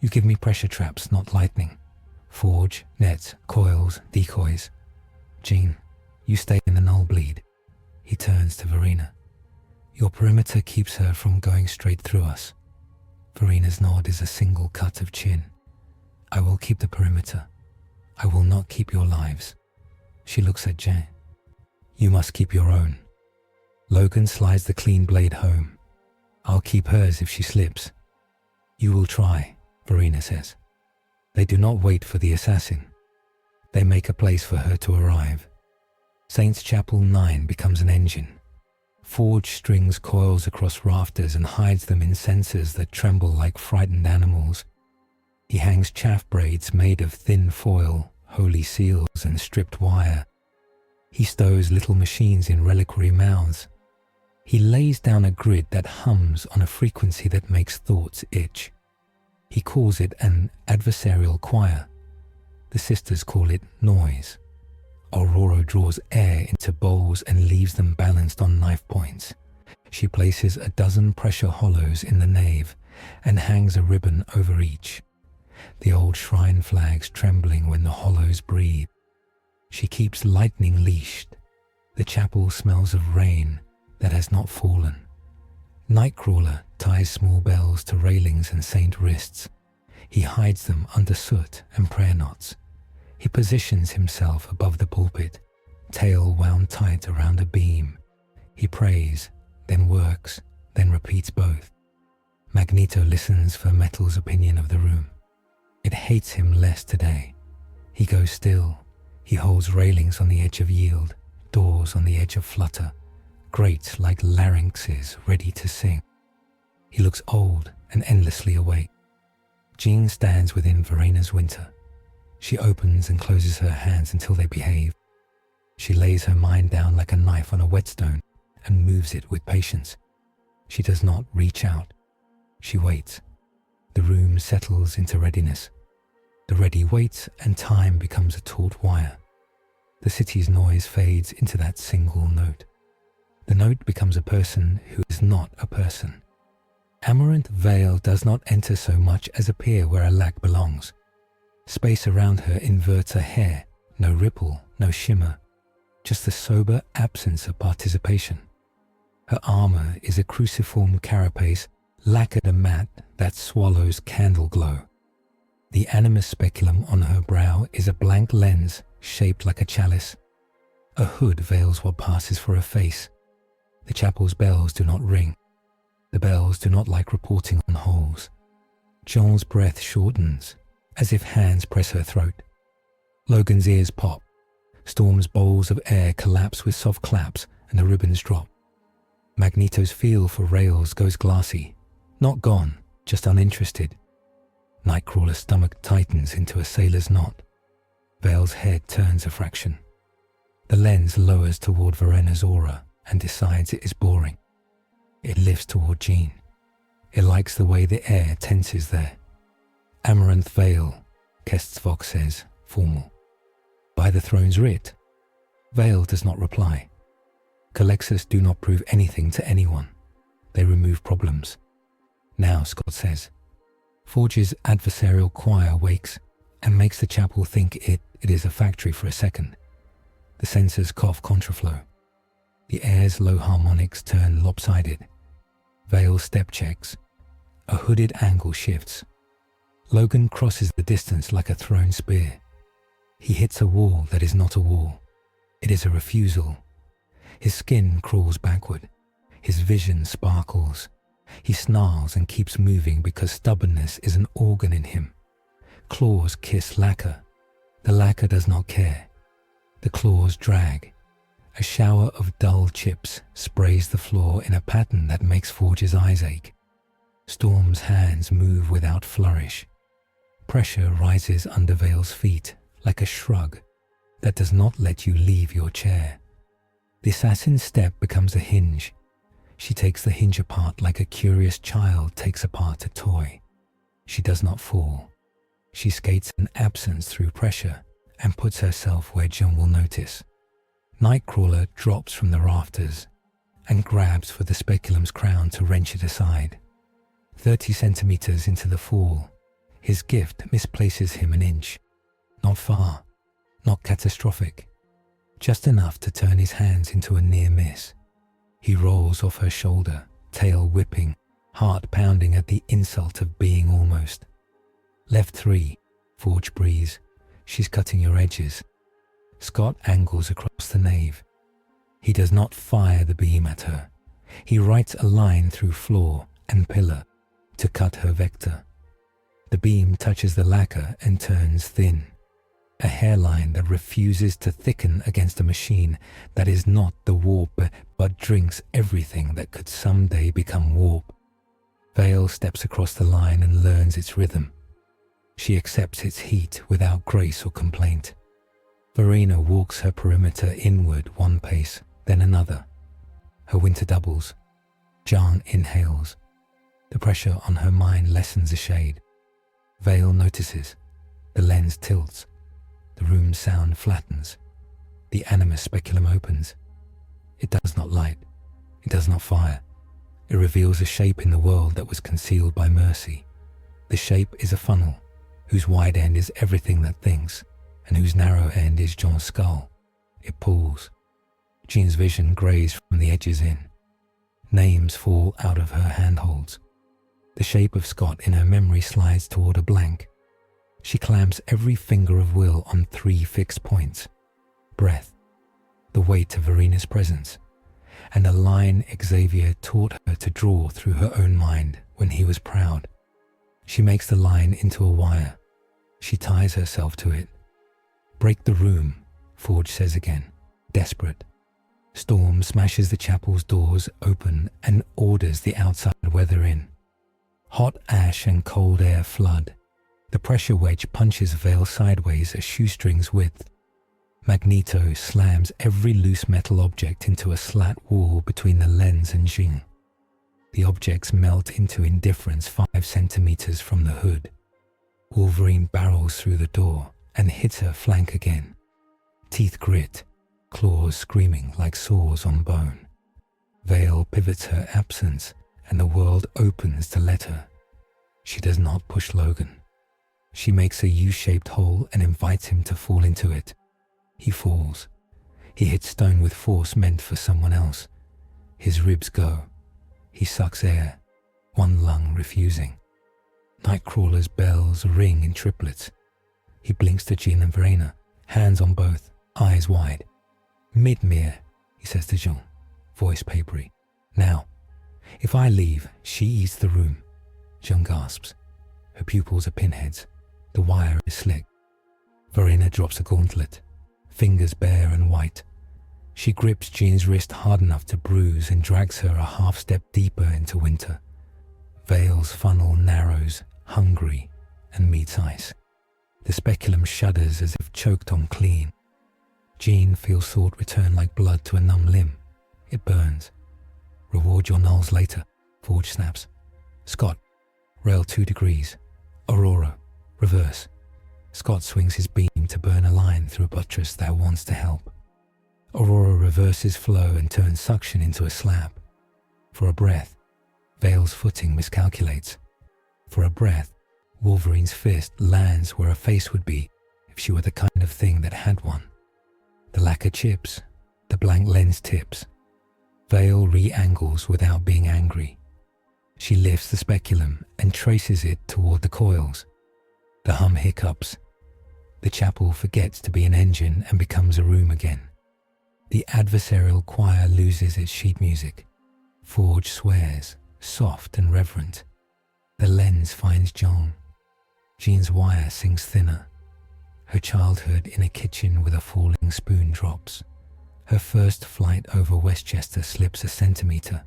you give me pressure traps, not lightning. Forge, nets, coils, decoys. Jean, you stay in the null bleed. He turns to Verena. Your perimeter keeps her from going straight through us. Verena's nod is a single cut of chin. I will keep the perimeter. I will not keep your lives. She looks at Jean. You must keep your own. Logan slides the clean blade home. I'll keep hers if she slips. You will try, Verena says. They do not wait for the assassin. They make a place for her to arrive. Saints Chapel 9 becomes an engine. Forge strings coils across rafters and hides them in sensors that tremble like frightened animals. He hangs chaff braids made of thin foil, holy seals and stripped wire. He stows little machines in reliquary mouths. He lays down a grid that hums on a frequency that makes thoughts itch. He calls it an adversarial choir. The sisters call it noise. Aurora draws air into bowls and leaves them balanced on knife points. She places a dozen pressure hollows in the nave and hangs a ribbon over each. The old shrine flags trembling when the hollows breathe. She keeps lightning leashed. The chapel smells of rain that has not fallen. Nightcrawler ties small bells to railings and saint wrists. He hides them under soot and prayer knots. He positions himself above the pulpit, tail wound tight around a beam. He prays, then works, then repeats both. Magneto listens for Metal's opinion of the room. It hates him less today. He goes still. He holds railings on the edge of yield, doors on the edge of flutter, grates like larynxes ready to sing. He looks old and endlessly awake. Jean stands within Verena's winter. She opens and closes her hands until they behave. She lays her mind down like a knife on a whetstone and moves it with patience. She does not reach out. She waits. The room settles into readiness. The ready waits and time becomes a taut wire. The city's noise fades into that single note. The note becomes a person who is not a person. Amaranth Vale does not enter so much as appear where a lack belongs. Space around her inverts a hair, no ripple, no shimmer, just the sober absence of participation. Her armor is a cruciform carapace lacquered a matte that swallows candle glow. The animus speculum on her brow is a blank lens shaped like a chalice. A hood veils what passes for a face. The chapel's bells do not ring. The bells do not like reporting on holes. Jean's breath shortens, as if hands press her throat. Logan's ears pop. Storm's bowls of air collapse with soft claps and the ribbons drop. Magneto's feel for rails goes glassy. Not gone, just uninterested. Nightcrawler's stomach tightens into a sailor's knot. Vale's head turns a fraction. The lens lowers toward Verena's aura and decides it is boring. It lifts toward Jean. It likes the way the air tenses there. Amaranth Vale, Kestvok says, formal. By the throne's writ. Vale does not reply. Culexus do not prove anything to anyone. They remove problems. Now, Scott says. Forge's adversarial choir wakes and makes the chapel think it is a factory for a second. The censors cough contraflow. The air's low harmonics turn lopsided. Vale step checks. A hooded angle shifts. Logan crosses the distance like a thrown spear. He hits a wall that is not a wall. It is a refusal. His skin crawls backward. His vision sparkles. He snarls and keeps moving because stubbornness is an organ in him. Claws kiss lacquer. The lacquer does not care. The claws drag. A shower of dull chips sprays the floor in a pattern that makes Forge's eyes ache. Storm's hands move without flourish. Pressure rises under Vale's feet like a shrug that does not let you leave your chair. The assassin's step becomes a hinge. She takes the hinge apart like a curious child takes apart a toy. She does not fall. She skates an absence through pressure and puts herself where John will notice. Nightcrawler drops from the rafters and grabs for the speculum's crown to wrench it aside. 30 centimeters into the fall, his gift misplaces him an inch. Not far, not catastrophic, just enough to turn his hands into a near miss. He rolls off her shoulder, tail whipping, heart pounding at the insult of being almost. Left 3, Forge breathes. She's cutting your edges. Scott angles across the nave. He does not fire the beam at her. He writes a line through floor and pillar to cut her vector. The beam touches the lacquer and turns thin. A hairline that refuses to thicken against a machine that is not the warp but drinks everything that could someday become warp. Vale steps across the line and learns its rhythm. She accepts its heat without grace or complaint. Verena walks her perimeter inward one pace, then another. Her winter doubles. Jean inhales. The pressure on her mind lessens a shade. Vale notices. The lens tilts. The room's sound flattens. The animus speculum opens. It does not light. It does not fire. It reveals a shape in the world that was concealed by mercy. The shape is a funnel, whose wide end is everything that thinks, and whose narrow end is John's skull. It pulls. Jean's vision grays from the edges in. Names fall out of her handholds. The shape of Scott in her memory slides toward a blank. She clamps every finger of will on 3 fixed points. Breath, the weight of Verena's presence, and a line Xavier taught her to draw through her own mind when he was proud. She makes the line into a wire. She ties herself to it. Break the room, Forge says again, desperate. Storm smashes the chapel's doors open and orders the outside weather in. Hot ash and cold air flood. The pressure wedge punches Vale sideways a shoestring's width. Magneto slams every loose metal object into a slat wall between the lens and Jean. The objects melt into indifference 5 centimeters from the hood. Wolverine barrels through the door and hits her flank again. Teeth grit, claws screaming like saws on bone. Vale pivots her absence and the world opens to let her. She does not push Logan. She makes a U-shaped hole and invites him to fall into it. He falls. He hits stone with force meant for someone else. His ribs go. He sucks air, one lung refusing. Nightcrawler's bells ring in triplets. He blinks to Jean and Verena, hands on both, eyes wide. Midmere, he says to Jean, voice papery. Now, if I leave, she eats the room. Jean gasps. Her pupils are pinheads. The wire is slick. Verena drops a gauntlet, fingers bare and white. She grips Jean's wrist hard enough to bruise and drags her a half step deeper into winter. Vale's funnel narrows, hungry, and meets ice. The speculum shudders as if choked on clean. Jean feels thought return like blood to a numb limb. It burns. Reward your nulls later, Forge snaps. Scott, rail 2 degrees. Aurora, reverse. Scott swings his beam to burn a line through a buttress that wants to help. Aurora reverses flow and turns suction into a slab. For a breath, Vale's footing miscalculates. For a breath, Wolverine's fist lands where a face would be if she were the kind of thing that had one. The lacquer chips, the blank lens tips. Vale re-angles without being angry. She lifts the speculum and traces it toward the coils. The hum hiccups. The chapel forgets to be an engine and becomes a room again. The adversarial choir loses its sheet music. Forge swears, soft and reverent. The lens finds Jean. Jean's wire sinks thinner. Her childhood in a kitchen with a falling spoon drops. Her first flight over Westchester slips a centimeter.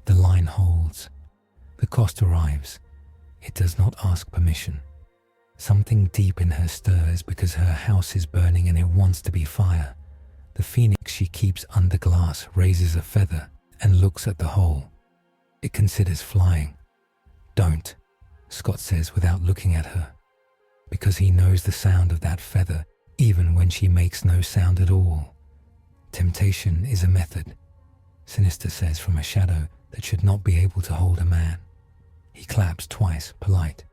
The line holds. The cost arrives. It does not ask permission. Something deep in her stirs because her house is burning and it wants to be fire. The phoenix she keeps under glass raises a feather and looks at the hole. It considers flying. Don't, Scott says without looking at her, because he knows the sound of that feather even when she makes no sound at all. Temptation is a method, Sinister says from a shadow that should not be able to hold a man. He claps twice, polite.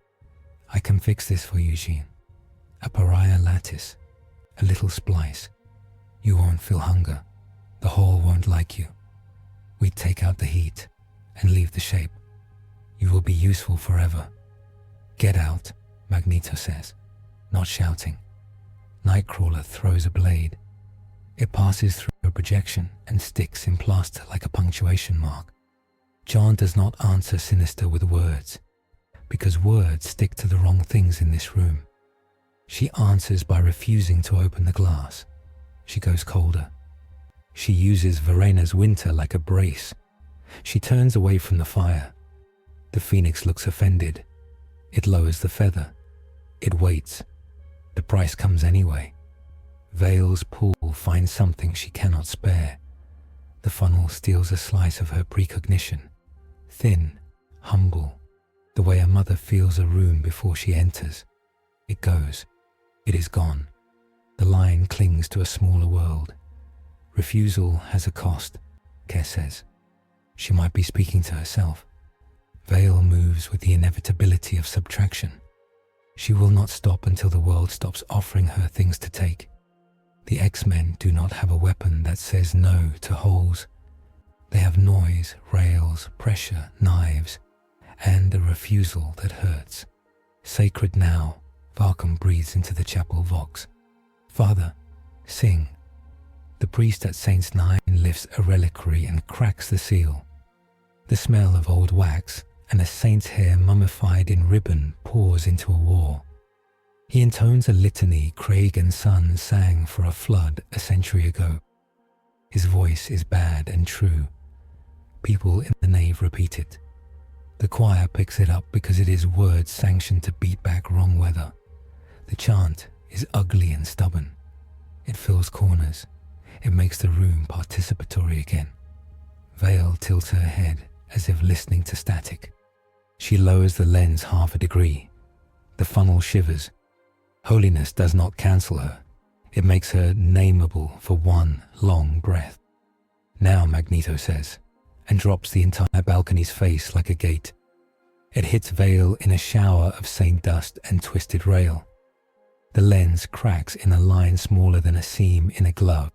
I can fix this for you, Jean. A pariah lattice, a little splice. You won't feel hunger. The hole won't like you. We take out the heat and leave the shape. You will be useful forever. Get out, Magneto says, not shouting. Nightcrawler throws a blade. It passes through a projection and sticks in plaster like a punctuation mark. John does not answer Sinister with words, because words stick to the wrong things in this room. She answers by refusing to open the glass. She goes colder. She uses Verena's winter like a brace. She turns away from the fire. The phoenix looks offended. It lowers the feather. It waits. The price comes anyway. Vale's pool finds something she cannot spare. The funnel steals a slice of her precognition. Thin, humble, the way a mother feels a room before she enters. It goes. It is gone. The line clings to a smaller world. Refusal has a cost, Kerr says. She might be speaking to herself. Vale moves with the inevitability of subtraction. She will not stop until the world stops offering her things to take. The X-Men do not have a weapon that says no to holes. They have noise, rails, pressure, knives, and a refusal that hurts. Sacred now, Varcom breathes into the chapel vox. Father, sing. The priest at Saint's Nine lifts a reliquary and cracks the seal. The smell of old wax and a saint's hair mummified in ribbon pours into a war. He intones a litany Craig and Son sang for a flood a century ago. His voice is bad and true. People in the nave repeat it. The choir picks it up because it is words sanctioned to beat back wrong weather. The chant is ugly and stubborn. It fills corners. It makes the room participatory again. Vale tilts her head as if listening to static. She lowers the lens half a degree. The funnel shivers. Holiness does not cancel her. It makes her nameable for one long breath. Now, Magneto says, and drops the entire balcony's face like a gate. It hits Vale in a shower of saint dust and twisted rail. The lens cracks in a line smaller than a seam in a glove.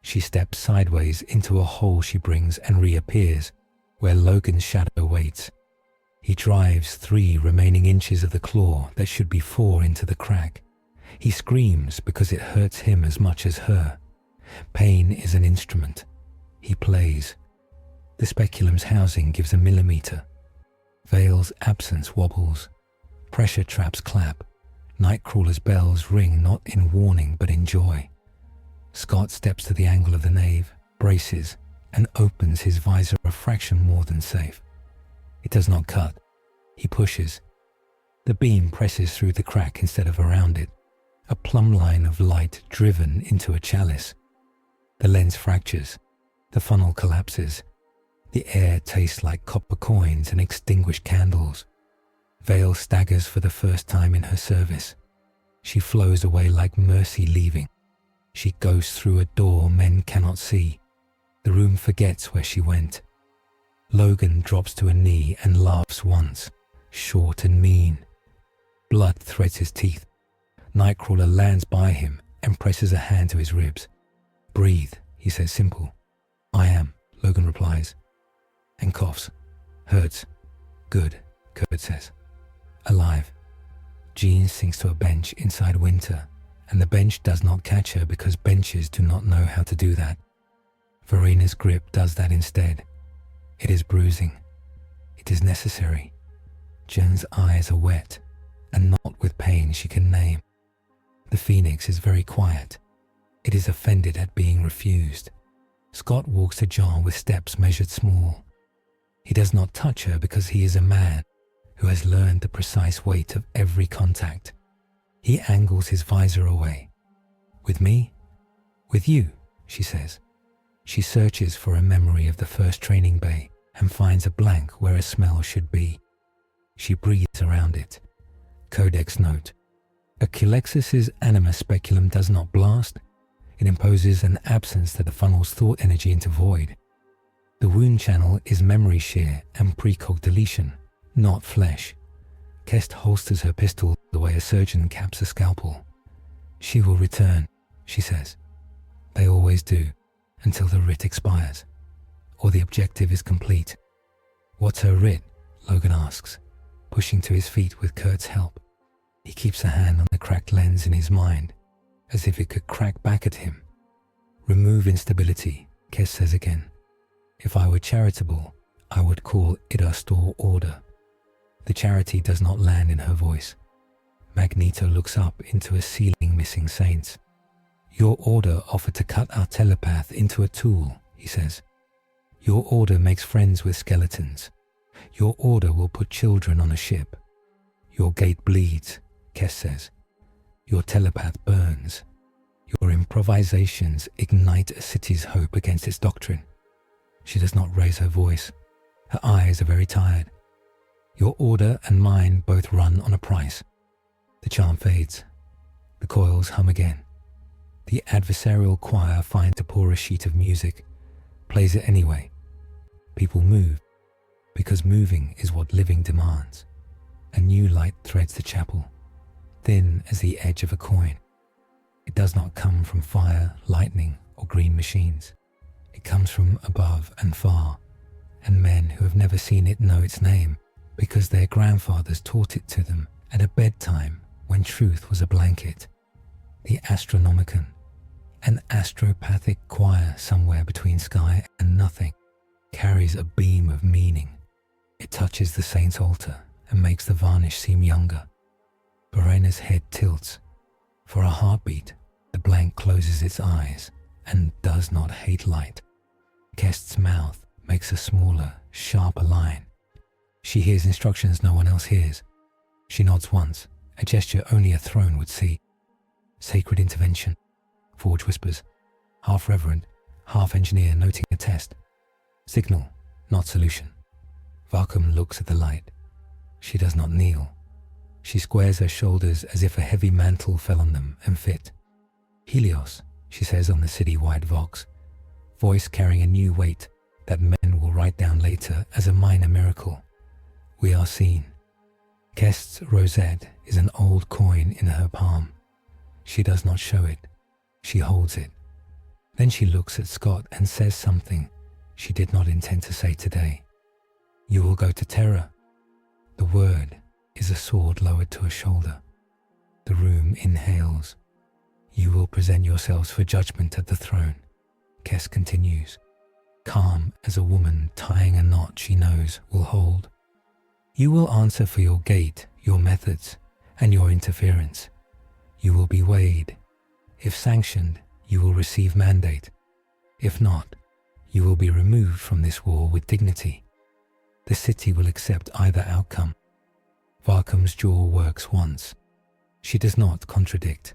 She steps sideways into a hole she brings and reappears, where Logan's shadow waits. He drives 3 remaining inches of the claw that should be 4 into the crack. He screams because it hurts him as much as her. Pain is an instrument. He plays. The speculum's housing gives a millimeter. Veil's absence wobbles. Pressure traps clap. Nightcrawler's bells ring not in warning but in joy. Scott steps to the angle of the nave, braces, and opens his visor a fraction more than safe. It does not cut. He pushes. The beam presses through the crack instead of around it, a plumb line of light driven into a chalice. The lens fractures. The funnel collapses. The air tastes like copper coins and extinguished candles. Veil staggers for the first time in her service. She flows away like mercy leaving. She goes through a door men cannot see. The room forgets where she went. Logan drops to a knee and laughs once, short and mean. Blood threads his teeth. Nightcrawler lands by him and presses a hand to his ribs. "Breathe," he says, simple. "I am," Logan replies, and coughs. "Hurts." "Good," Kurt says. "Alive." Jean sinks to a bench inside Winter, and the bench does not catch her because benches do not know how to do that. Verena's grip does that instead. It is bruising. It is necessary. Jen's eyes are wet, and not with pain she can name. The Phoenix is very quiet. It is offended at being refused. Scott walks to John with steps measured small. He does not touch her because he is a man who has learned the precise weight of every contact. He angles his visor away. "With me?" "With you," she says. She searches for a memory of the first training bay and finds a blank where a smell should be. She breathes around it. Codex note: a Culexus's anima speculum does not blast. It imposes an absence to the funnel's thought energy into void. The wound channel is memory shear and precog deletion, not flesh. Kest holsters her pistol the way a surgeon caps a scalpel. "She will return," she says. "They always do, until the writ expires, or the objective is complete." "What's her writ?" Logan asks, pushing to his feet with Kurt's help. He keeps a hand on the cracked lens in his mind, as if it could crack back at him. "Remove instability," Kes says again. "If I were charitable, I would call it our store order." The charity does not land in her voice. Magneto looks up into a ceiling missing saints. "Your order offered to cut our telepath into a tool," he says. "Your order makes friends with skeletons. Your order will put children on a ship. Your gate bleeds," Kes says. "Your telepath burns. Your improvisations ignite a city's hope against its doctrine." She does not raise her voice. Her eyes are very tired. "Your order and mine both run on a price." The charm fades. The coils hum again. The adversarial choir finds to pour a sheet of music, plays it anyway. People move, because moving is what living demands. A new light threads the chapel, thin as the edge of a coin. It does not come from fire, lightning, or green machines. It comes from above and far, and men who have never seen it know its name, because their grandfathers taught it to them at a bedtime when truth was a blanket. The Astronomicon, an astropathic choir somewhere between sky and nothing, carries a beam of meaning. It touches the saint's altar and makes the varnish seem younger. Verena's head tilts. For a heartbeat, the blank closes its eyes and does not hate light. Kest's mouth makes a smaller, sharper line. She hears instructions no one else hears. She nods once, a gesture only a throne would see. "Sacred intervention," Forge whispers, half reverent, half engineer noting a test. "Signal, not solution." Varkum looks at the light. She does not kneel. She squares her shoulders as if a heavy mantle fell on them and fit. "Helios," she says on the city-wide vox, voice carrying a new weight that men will write down later as a minor miracle. "We are seen." Kest's rosette is an old coin in her palm, She does not show it. She holds it. Then she looks at Scott and says something she did not intend to say today. You will go to Terra. The word is a sword lowered to a shoulder. The room inhales. You will present yourselves for judgment at the throne. Kes continues, calm as a woman tying a knot she knows will hold. You will answer for your gate, your methods, and your interference. You will be weighed. If sanctioned, you will receive mandate. If not, you will be removed from this war with dignity. The city will accept either outcome. Varkam's jaw works once. She does not contradict.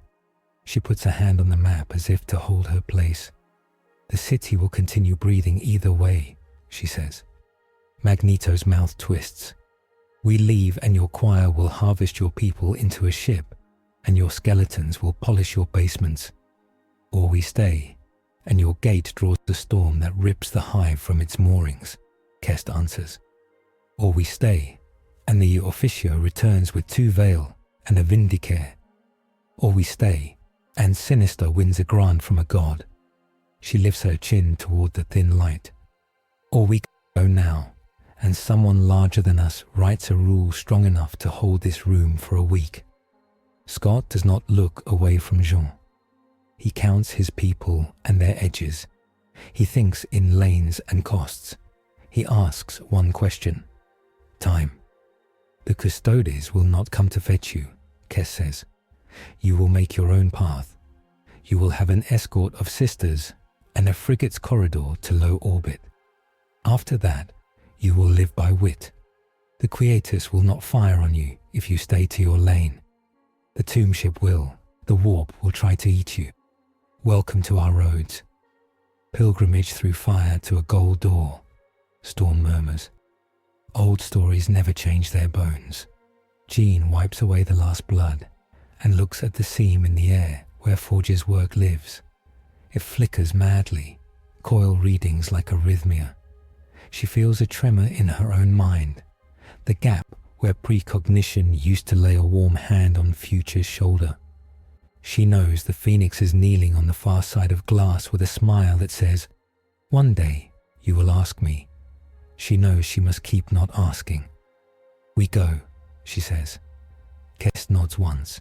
She puts a hand on the map as if to hold her place. The city will continue breathing either way, she says. Magneto's mouth twists. We leave and your choir will harvest your people into a ship, and your skeletons will polish your basements. Or we stay, and your gate draws the storm that rips the hive from its moorings, Kest answers. Or we stay, and the officio returns with 2 veil and a vindicare. Or we stay, and Sinister wins a grant from a god. She lifts her chin toward the thin light. Or we go now, and someone larger than us writes a rule strong enough to hold this room for a week. Scott does not look away from Jean. He counts his people and their edges. He thinks in lanes and costs. He asks one question. Time. The custodes will not come to fetch you, Kes says. You will make your own path. You will have an escort of sisters and a frigate's corridor to low orbit. After that, you will live by wit. The Quietus will not fire on you if you stay to your lane. The tomb ship will. The warp will try to eat you. Welcome to our roads. Pilgrimage through fire to a gold door, Storm murmurs. Old stories never change their bones. Jean wipes away the last blood and looks at the seam in the air where Forge's work lives. It flickers madly, coil readings like arrhythmia. She feels a tremor in her own mind, the gap where precognition used to lay a warm hand on Future's shoulder. She knows the Phoenix is kneeling on the far side of glass with a smile that says, "One day you will ask me." She knows she must keep not asking. "We go," she says. Kest nods once,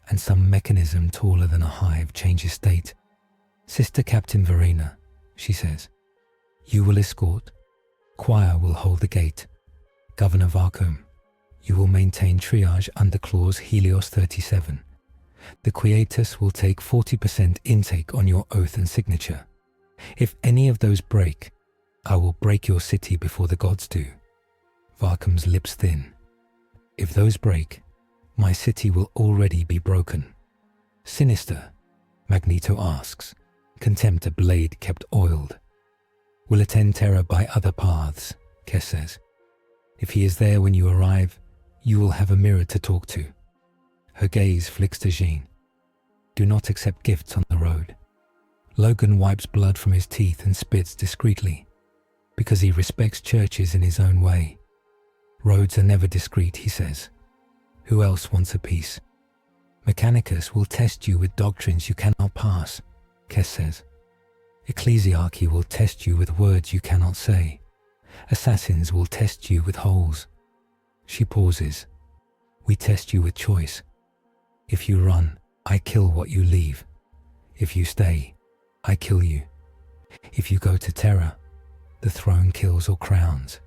and some mechanism taller than a hive changes state. "Sister Captain Verena," she says. "You will escort. Choir will hold the gate. Governor Varcom, you will maintain triage under clause Helios 37. The Quietus will take 40% intake on your oath and signature. If any of those break, I will break your city before the gods do." Varcom's lips thin. "If those break, my city will already be broken." "Sinister?" Magneto asks, contempt a blade kept oiled. "Will attend Terra by other paths," Kes says. "If he is there when you arrive, you will have a mirror to talk to." Her gaze flicks to Jean. "Do not accept gifts on the road." Logan wipes blood from his teeth and spits discreetly, because he respects churches in his own way. "Roads are never discreet," he says. "Who else wants a peace?" "Mechanicus will test you with doctrines you cannot pass," Kes says. "Ecclesiarchy will test you with words you cannot say. Assassins will test you with holes." She pauses. "We test you with choice. If you run, I kill what you leave. If you stay, I kill you. If you go to Terra, the throne kills or crowns.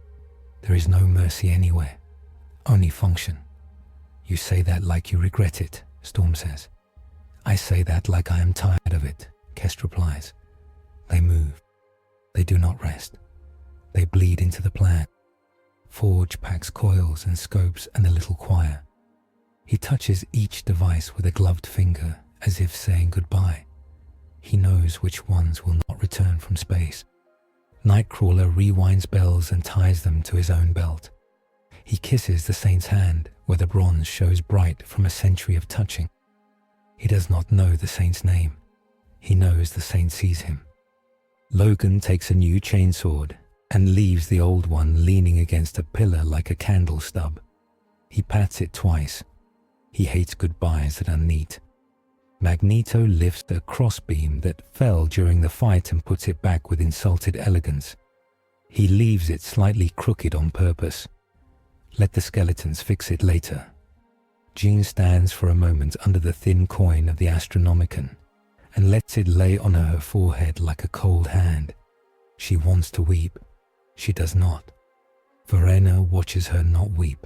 There is no mercy anywhere, only function." "You say that like you regret it," Storm says. "I say that like I am tired of it," Kest replies. They move. They do not rest. They bleed into the plan. Forge packs coils and scopes and a little choir. He touches each device with a gloved finger as if saying goodbye. He knows which ones will not return from space. Nightcrawler rewinds bells and ties them to his own belt. He kisses the saint's hand where the bronze shows bright from a century of touching. He does not know the saint's name. He knows the saint sees him. Logan takes a new chainsword and leaves the old one leaning against a pillar like a candle stub. He pats it twice. He hates goodbyes that are neat. Magneto lifts a crossbeam that fell during the fight and puts it back with insulted elegance. He leaves it slightly crooked on purpose. Let the skeletons fix it later. Jean stands for a moment under the thin coin of the Astronomicon and lets it lay on her forehead like a cold hand. She wants to weep. She does not. Verena watches her not weep.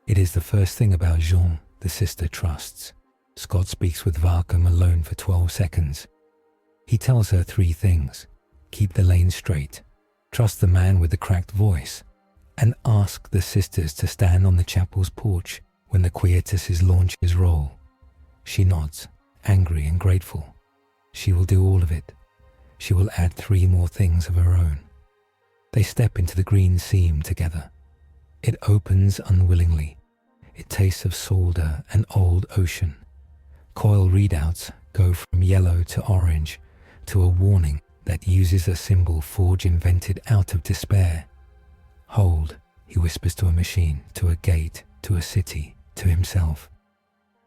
It is the first thing about Jean the sister trusts. Scott speaks with Varcom alone for 12 seconds. He tells her 3 things. Keep the lane straight, trust the man with the cracked voice, and ask the sisters to stand on the chapel's porch when the Quietuses launch his roll. She nods, angry and grateful. She will do all of it. She will add 3 more things of her own. They step into the green seam together. It opens unwillingly. It tastes of solder and old ocean. Coil readouts go from yellow to orange to a warning that uses a symbol Forge invented out of despair. Hold, he whispers to a machine, to a gate, to a city, to himself.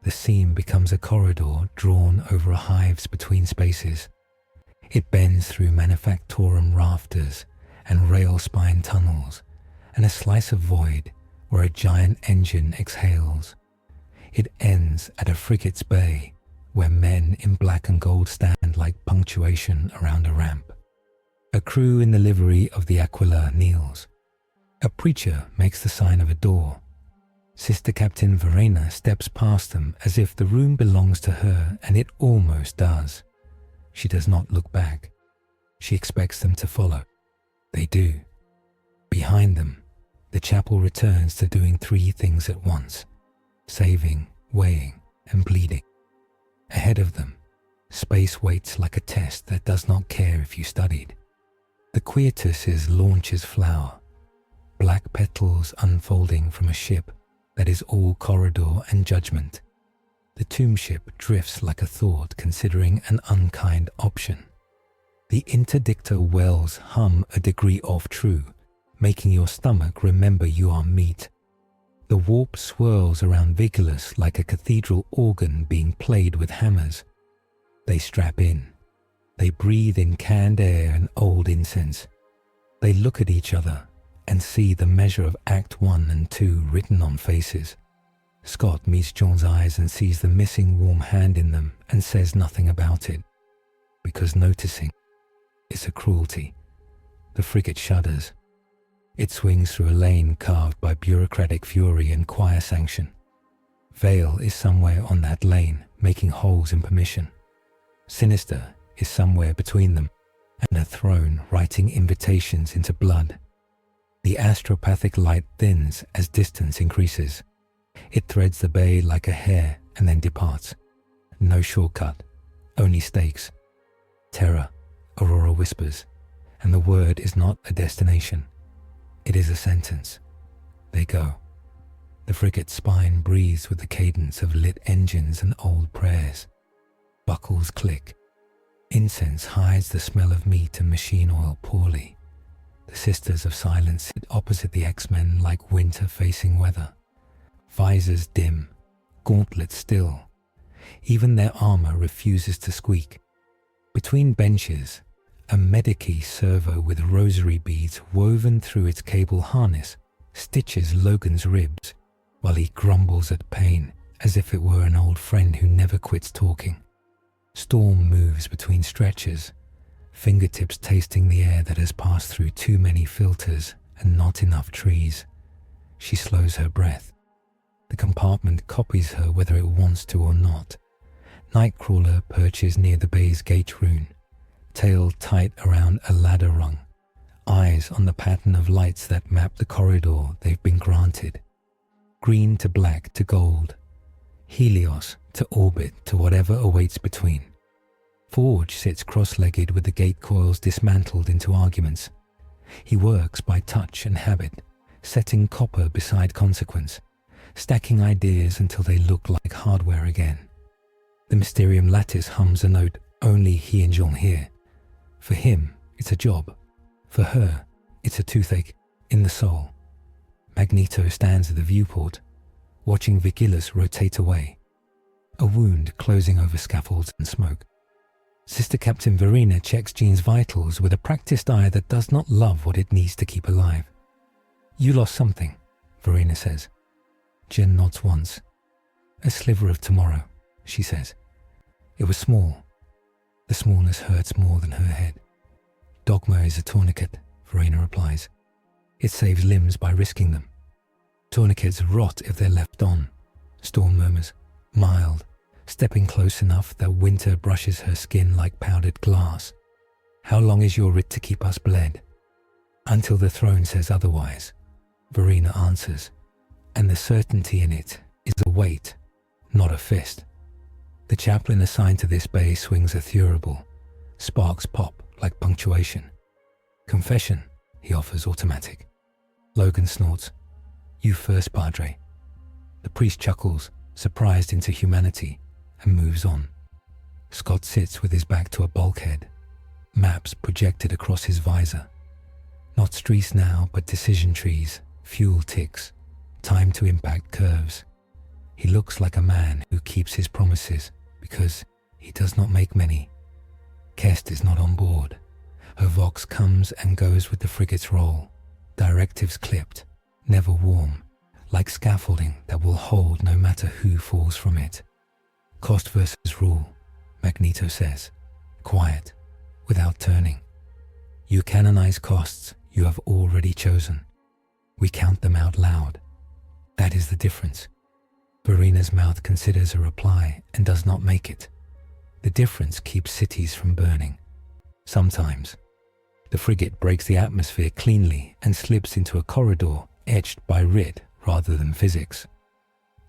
The seam becomes a corridor drawn over a hive's between spaces. It bends through manufactorum rafters and rail spine tunnels and a slice of void where a giant engine exhales. It ends at a frigate's bay where men in black and gold stand like punctuation around a ramp. A crew in the livery of the Aquila kneels. A preacher makes the sign of a door. Sister Captain Verena steps past them as if the room belongs to her, and it almost does. She does not look back. She expects them to follow. They do. Behind them, the chapel returns to doing 3 things at once: saving, weighing, and bleeding. Ahead of them, space waits like a test that does not care if you studied. The Quietuses launches flower, black petals unfolding from a ship that is all corridor and judgment. The tomb ship drifts like a thought considering an unkind option. The interdictor wells hum a degree off true, making your stomach remember you are meat. The warp swirls around Vigilus like a cathedral organ being played with hammers. They strap in. They breathe in canned air and old incense. They look at each other and see the measure of Act 1 and 2 written on faces. Scott meets John's eyes and sees the missing warm hand in them and says nothing about it, because noticing is a cruelty. The frigate shudders. It swings through a lane carved by bureaucratic fury and choir sanction. Vale is somewhere on that lane, making holes in permission. Sinister is somewhere between them, and a throne writing invitations into blood. The astropathic light thins as distance increases. It threads the bay like a hair and then departs. No shortcut, only stakes. Terra, Aurora whispers, and the word is not a destination. It is a sentence. They go. The frigate's spine breathes with the cadence of lit engines and old prayers. Buckles click. Incense hides the smell of meat and machine oil poorly. The Sisters of Silence sit opposite the X-Men like winter facing weather. Visors dim, gauntlets still. Even their armor refuses to squeak. Between benches, a Medici servo with rosary beads woven through its cable harness stitches Logan's ribs while he grumbles at pain as if it were an old friend who never quits talking. Storm moves between stretchers, fingertips tasting the air that has passed through too many filters and not enough trees. She slows her breath. The compartment copies her whether it wants to or not. Nightcrawler perches near the bay's gate rune, tail tight around a ladder rung, eyes on the pattern of lights that map the corridor they've been granted. Green to black to gold, Helios to orbit to whatever awaits between. Forge sits cross-legged with the gate coils dismantled into arguments. He works by touch and habit, setting copper beside consequence, stacking ideas until they look like hardware again. The Mysterium lattice hums a note only he and John hear. For him, it's a job. For her, it's a toothache in the soul. Magneto stands at the viewport, watching Vigilus rotate away. a wound closing over scaffolds and smoke. Sister Captain Verena checks Jean's vitals with a practiced eye that does not love what it needs to keep alive. "You lost something," Verena says. Jen nods once. "A sliver of tomorrow," she says. "It was small. The smallness hurts more than her head." "Dogma is a tourniquet," Verena replies. "It saves limbs by risking them." "Tourniquets rot if they're left on," Storm murmurs, mild, stepping close enough that winter brushes her skin like powdered glass. "How long is your writ to keep us bled?" "Until the throne says otherwise," Verena answers, "and the certainty in it is a weight, not a fist." The chaplain assigned to this bay swings a thurible. Sparks pop like punctuation. "Confession," he offers, automatic. Logan snorts. "You first, Padre." The priest chuckles, surprised into humanity, and moves on. Scott sits with his back to a bulkhead, maps projected across his visor. Not streets now, but decision trees, fuel ticks, time to impact curves. He looks like a man who keeps his promises because he does not make many. Kest is not on board. Her Vox comes and goes with the frigate's roll. Directives clipped, never warm, like scaffolding that will hold no matter who falls from it. "Cost versus rule," Magneto says, quiet, without turning. "You canonize costs you have already chosen. We count them out loud. That is the difference." Verena's mouth considers a reply and does not make it. The difference keeps cities from burning. Sometimes. The frigate breaks the atmosphere cleanly and slips into a corridor etched by writ rather than physics.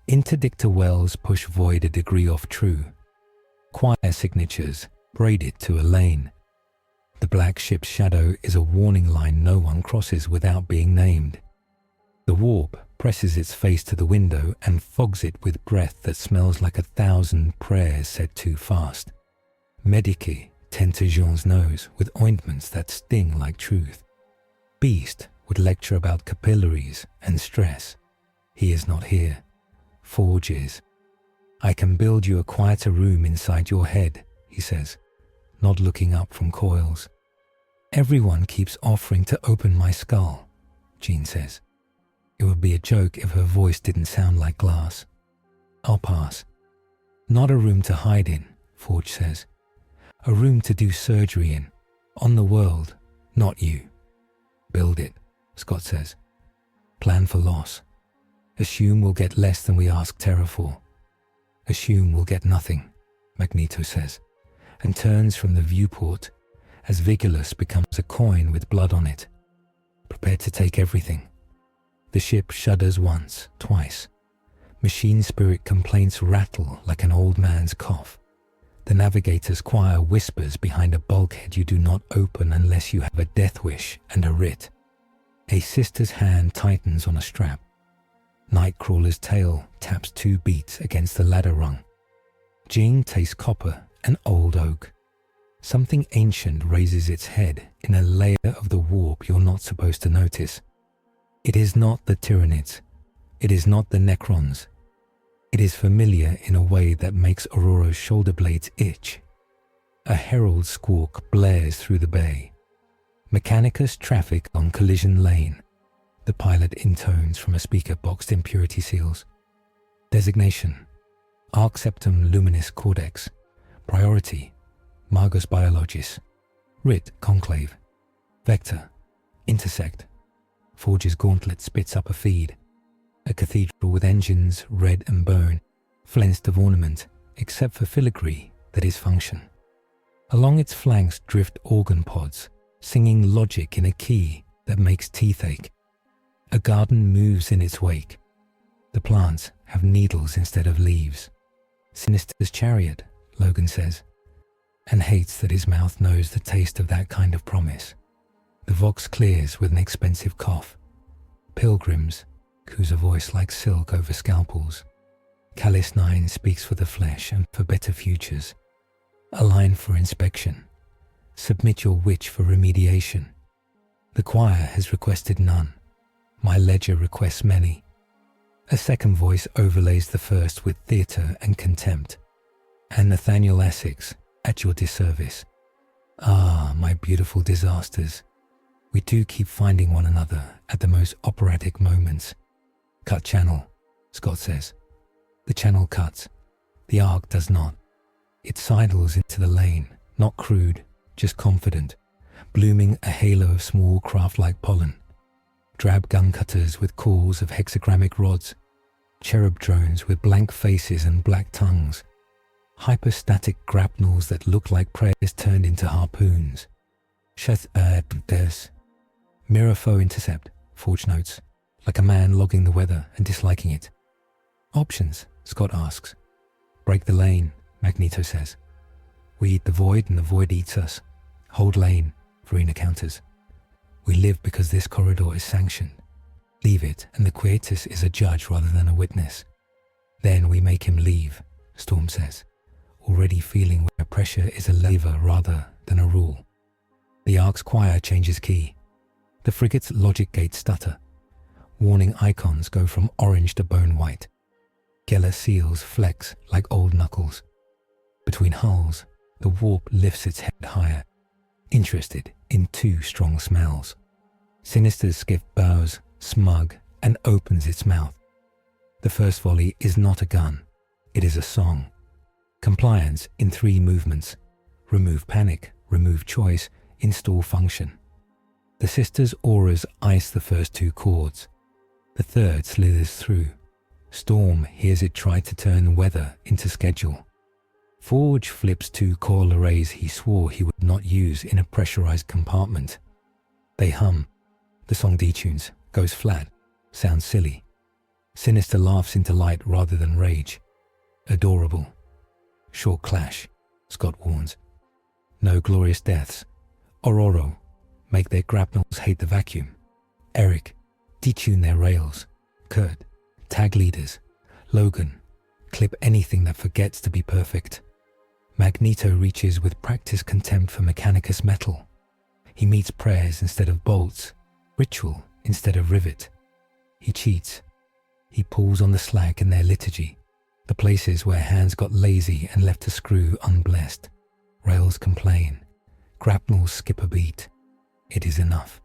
Interdictor wells push void a degree off true. Choir signatures braid it to a lane. The black ship's shadow is a warning line no one crosses without being named. The warp presses its face to the window and fogs it with breath that smells like 1,000 prayers said too fast. Medici tend to Jean's nose with ointments that sting like truth. Beast would lecture about capillaries and stress. He is not here. Forge is. "I can build you a quieter room inside your head," he says, not looking up from coils. "Everyone keeps offering to open my skull," Jean says. It would be a joke if her voice didn't sound like glass. "I'll pass." "Not a room to hide in," Forge says. "A room to do surgery in. On the world, not you." "Build it," Scott says. "Plan for loss. Assume we'll get less than we ask Terra for." "Assume we'll get nothing," Magneto says, and turns from the viewport as Vigilus becomes a coin with blood on it. Prepared to take everything. The ship shudders once, twice. Machine spirit complaints rattle like an old man's cough. The navigator's choir whispers behind a bulkhead you do not open unless you have a death wish and a writ. A sister's hand tightens on a strap. Nightcrawler's tail taps 2 beats against the ladder rung. Jean tastes copper and old oak. Something ancient raises its head in a layer of the warp you're not supposed to notice. It is not the Tyranids. It is not the Necrons. It is familiar in a way that makes Aurora's shoulder blades itch. A herald squawk blares through the bay. "Mechanicus traffic on collision lane," the pilot intones from a speaker boxed in purity seals. Designation: Arc Septum Luminis Codex. Priority: Magos Biologis. Writ: Conclave. Vector: Intersect. Forge's gauntlet spits up a feed. A cathedral with engines, red and bone, flensed of ornament, except for filigree that is function. Along its flanks drift organ pods, singing logic in a key that makes teeth ache. A garden moves in its wake. The plants have needles instead of leaves. Sinister's chariot, Logan says, and hates that his mouth knows the taste of that kind of promise. The Vox clears with an expensive cough. "Pilgrims," coos a voice like silk over scalpels. Callus 9 speaks for the flesh and for better futures. A line for inspection. "Submit your witch for remediation." The choir has requested none. My ledger requests many. A second voice overlays the first with theatre and contempt. And Nathaniel Essex, at your disservice. Ah, my beautiful disasters. We do keep finding one another at the most operatic moments. Cut channel, Scott says. The channel cuts. The arc does not. It sidles into the lane, not crude, just confident, blooming a halo of small craft-like pollen. Drab gun cutters with calls of hexagrammic rods, cherub drones with blank faces and black tongues, hyperstatic grapnels that look like prayers turned into harpoons. Mirror foe intercept, Forge notes, like a man logging the weather and disliking it. Options, Scott asks. Break the lane, Magneto says. We eat the void and the void eats us. Hold lane, Verena counters. We live because this corridor is sanctioned. Leave it and the Quietus is a judge rather than a witness. Then we make him leave, Storm says, already feeling where pressure is a lever rather than a rule. The Ark's choir changes key. The frigate's logic gates stutter. Warning icons go from orange to bone white. Geller seals flex like old knuckles. Between hulls, the warp lifts its head higher, interested in two strong smells. Sinister's skiff bows, smug, and opens its mouth. The first volley is not a gun. It is a song. Compliance in 3 movements. Remove panic, remove choice, install function. The sister's auras ice the first 2 chords. The third slithers through. Storm hears it try to turn weather into schedule. Forge flips 2 coil arrays he swore he would not use in a pressurized compartment. They hum. The song detunes, goes flat, sounds silly. Sinister laughs into light rather than rage. Adorable. Short clash, Scott warns. No glorious deaths. Ororo, make their grapnels hate the vacuum. Eric, detune their rails. Kurt, tag leaders. Logan, clip anything that forgets to be perfect. Magneto reaches with practiced contempt for Mechanicus metal. He meets prayers instead of bolts, ritual instead of rivet. He cheats. He pulls on the slack in their liturgy, the places where hands got lazy and left a screw unblessed. Rails complain. Grapnels skip a beat. It is enough.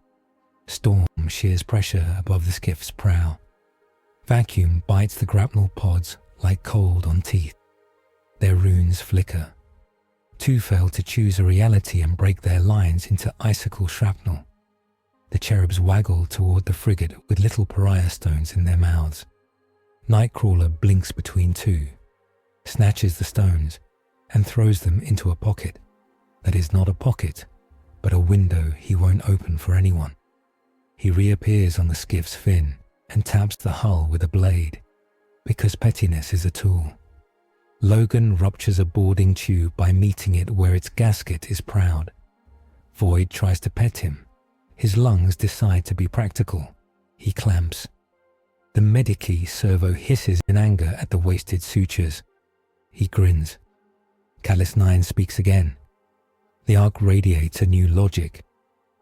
Storm shears pressure above the skiff's prow. Vacuum bites the grapnel pods like cold on teeth. Their runes flicker. 2 fail to choose a reality and break their lines into icicle shrapnel. The cherubs waggle toward the frigate with little pariah stones in their mouths. Nightcrawler blinks between 2, snatches the stones, and throws them into a pocket that is not a pocket, but a window he won't open for anyone. He reappears on the skiff's fin and taps the hull with a blade, because pettiness is a tool. Logan ruptures a boarding tube by meeting it where its gasket is proud. Void tries to pet him. His lungs decide to be practical. He clamps. The Medici servo hisses in anger at the wasted sutures. He grins. Callus 9 speaks again. The arc radiates a new logic.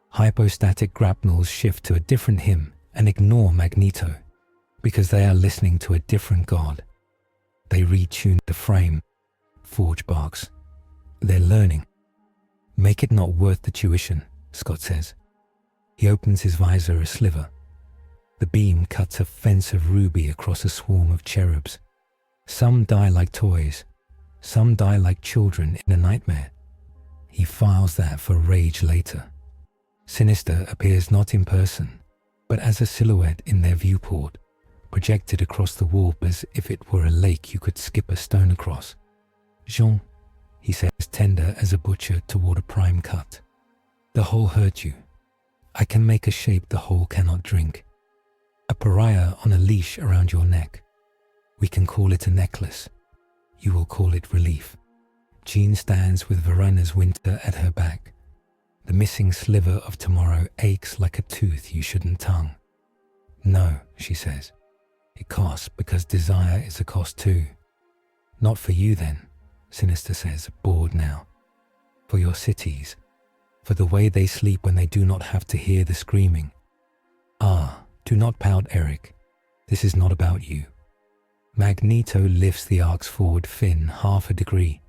Hypostatic grapnels shift to a different hymn and ignore Magneto, because they are listening to a different god. They retune the frame. Forge barks. They're learning. Make it not worth the tuition, Scott says. He opens his visor a sliver. The beam cuts a fence of ruby across a swarm of cherubs. Some die like toys. Some die like children in a nightmare. He files that for rage later. Sinister appears not in person, but as a silhouette in their viewport, projected across the warp as if it were a lake you could skip a stone across. Jean, he says, tender as a butcher toward a prime cut. The whole hurt you. I can make a shape the whole cannot drink. A pariah on a leash around your neck. We can call it a necklace. You will call it relief. Jean stands with Verena's winter at her back. The missing sliver of tomorrow aches like a tooth you shouldn't tongue. No, she says. It costs because desire is a cost too. Not for you then, Sinister says, bored now. For your cities. For the way they sleep when they do not have to hear the screaming. Ah, do not pout, Eric. This is not about you. Magneto lifts the Ark's forward fin half a degree.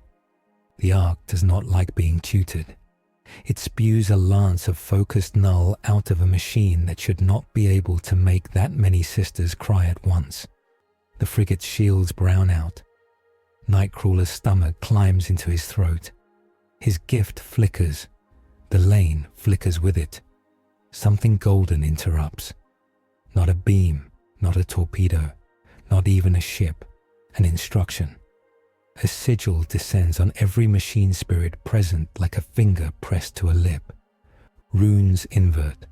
The Ark does not like being tutored. It spews a lance of focused null out of a machine that should not be able to make that many sisters cry at once. The frigate's shields brown out. Nightcrawler's stomach climbs into his throat. His gift flickers. The lane flickers with it. Something golden interrupts. Not a beam, not a torpedo, not even a ship, an instruction. A sigil descends on every machine spirit present like a finger pressed to a lip. Runes invert.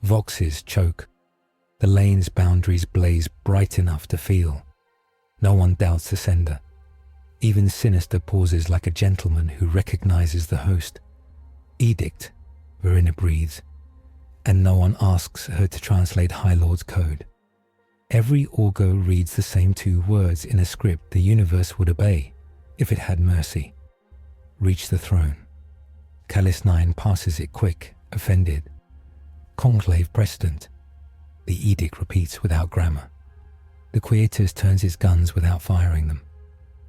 Voxes choke. The lane's boundaries blaze bright enough to feel. No one doubts the sender. Even Sinister pauses like a gentleman who recognizes the host. Edict, Verena breathes, and no one asks her to translate High Lord's code. Every Orgo reads the same 2 words in a script the universe would obey if it had mercy. Reach the throne. Callus 9 passes it quick, offended. Conclave precedent. The edict repeats without grammar. The Quietus turns its guns without firing them.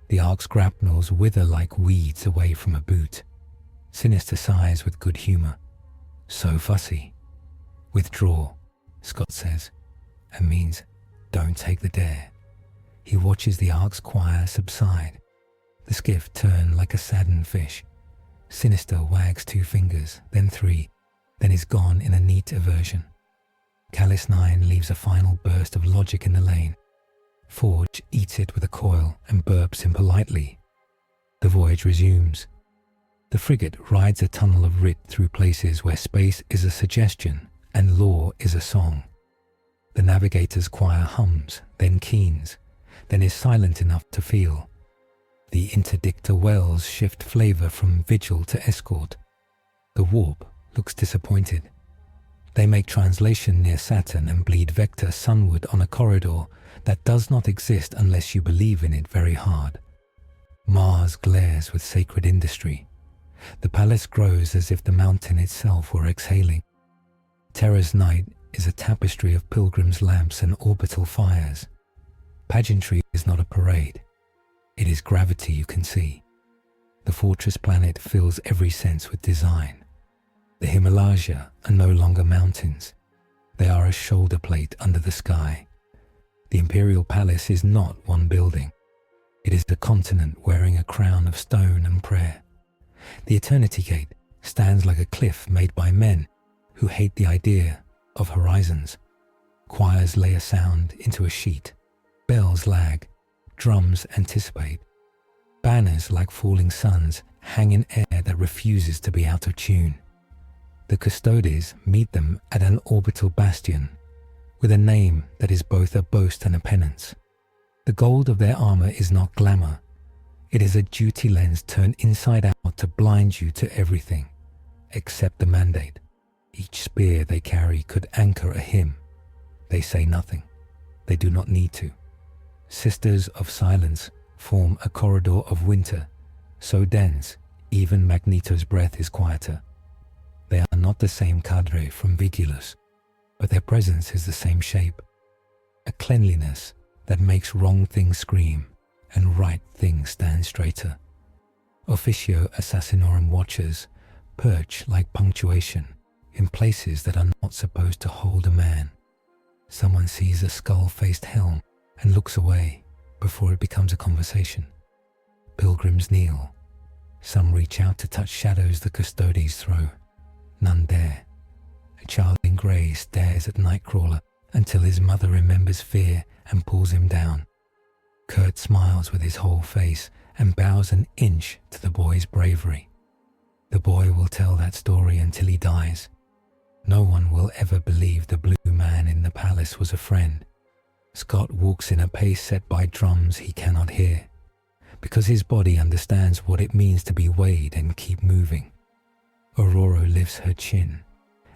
The Ark's grapnels wither like weeds away from a boot. Sinister sighs with good humor. So fussy. Withdraw, Scott says, and means don't take the dare. He watches the Ark's choir subside. The skiff turn like a saddened fish. Sinister wags 2 fingers, then 3, then is gone in a neat aversion. Callus 9 leaves a final burst of logic in the lane. Forge eats it with a coil and burps impolitely. The voyage resumes. The frigate rides a tunnel of writ through places where space is a suggestion and law is a song. The navigator's choir hums, then keens, then is silent enough to feel. The interdictor wells shift flavor from vigil to escort. The warp looks disappointed. They make translation near Saturn and bleed vector sunward on a corridor that does not exist unless you believe in it very hard. Mars glares with sacred industry. The palace grows as if the mountain itself were exhaling. Terra's night is a tapestry of pilgrims' lamps and orbital fires. Pageantry is not a parade. It is gravity you can see. The fortress planet fills every sense with design. The Himalaya are no longer mountains. They are a shoulder plate under the sky. The Imperial Palace is not one building. It is a continent wearing a crown of stone and prayer. The Eternity Gate stands like a cliff made by men who hate the idea of horizons. Choirs lay a sound into a sheet. Bells lag. Drums anticipate. Banners like falling suns hang in air that refuses to be out of tune. The Custodes meet them at an orbital bastion with a name that is both a boast and a penance. The gold of their armor is not glamour. It is a duty lens turned inside out to blind you to everything, except the mandate. Each spear they carry could anchor a hymn. They say nothing. They do not need to. Sisters of silence form a corridor of winter, so dense even Magneto's breath is quieter. They are not the same cadre from Vigilus, but their presence is the same shape. A cleanliness that makes wrong things scream and right things stand straighter. Officio Assassinorum watchers perch like punctuation in places that are not supposed to hold a man. Someone sees a skull-faced helm and looks away before it becomes a conversation. Pilgrims kneel. Some reach out to touch shadows the Custodes throw. None dare. A child in grey stares at Nightcrawler until his mother remembers fear and pulls him down. Kurt smiles with his whole face and bows an inch to the boy's bravery. The boy will tell that story until he dies. No one will ever believe the blue man in the palace was a friend. Scott walks in a pace set by drums he cannot hear, because his body understands what it means to be weighed and keep moving. Aurora lifts her chin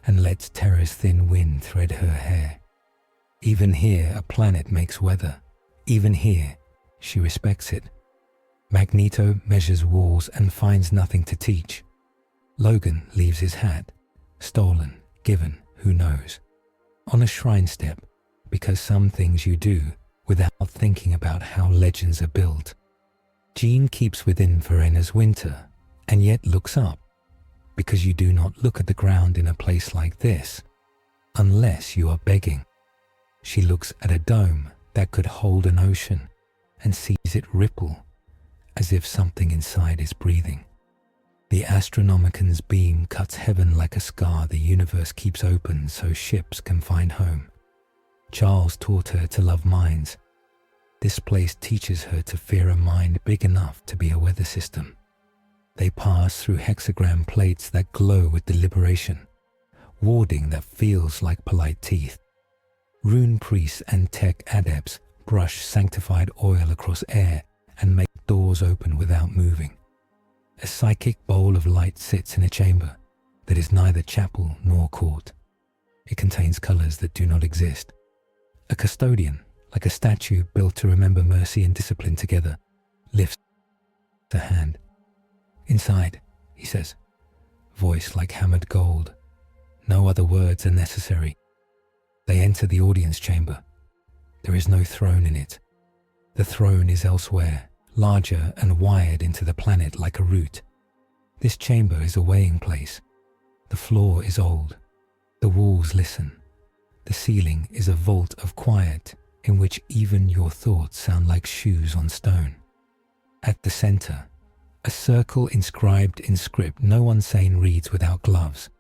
and lets Terra's thin wind thread her hair. Even here a planet makes weather. Even here she respects it. Magneto measures walls and finds nothing to teach. Logan leaves his hat, stolen, given, who knows. On a shrine step, because some things you do without thinking about how legends are built. Jean keeps within Verena's winter, and yet looks up, because you do not look at the ground in a place like this, unless you are begging. She looks at a dome that could hold an ocean, and sees it ripple, as if something inside is breathing. The Astronomican's beam cuts heaven like a scar the universe keeps open so ships can find home. Charles taught her to love mines. This place teaches her to fear a mind big enough to be a weather system. They pass through hexagram plates that glow with deliberation, warding that feels like polite teeth. Rune priests and tech adepts brush sanctified oil across air and make doors open without moving. A psychic bowl of light sits in a chamber that is neither chapel nor court. It contains colors that do not exist. A custodian, like a statue built to remember mercy and discipline together, lifts a hand. "Inside," he says, voice like hammered gold. No other words are necessary. They enter the audience chamber. There is no throne in it. The throne is elsewhere, larger and wired into the planet like a root. This chamber is a weighing place. The floor is old. The walls listen. The ceiling is a vault of quiet in which even your thoughts sound like shoes on stone. At the center, a circle inscribed in script no one sane reads without gloves.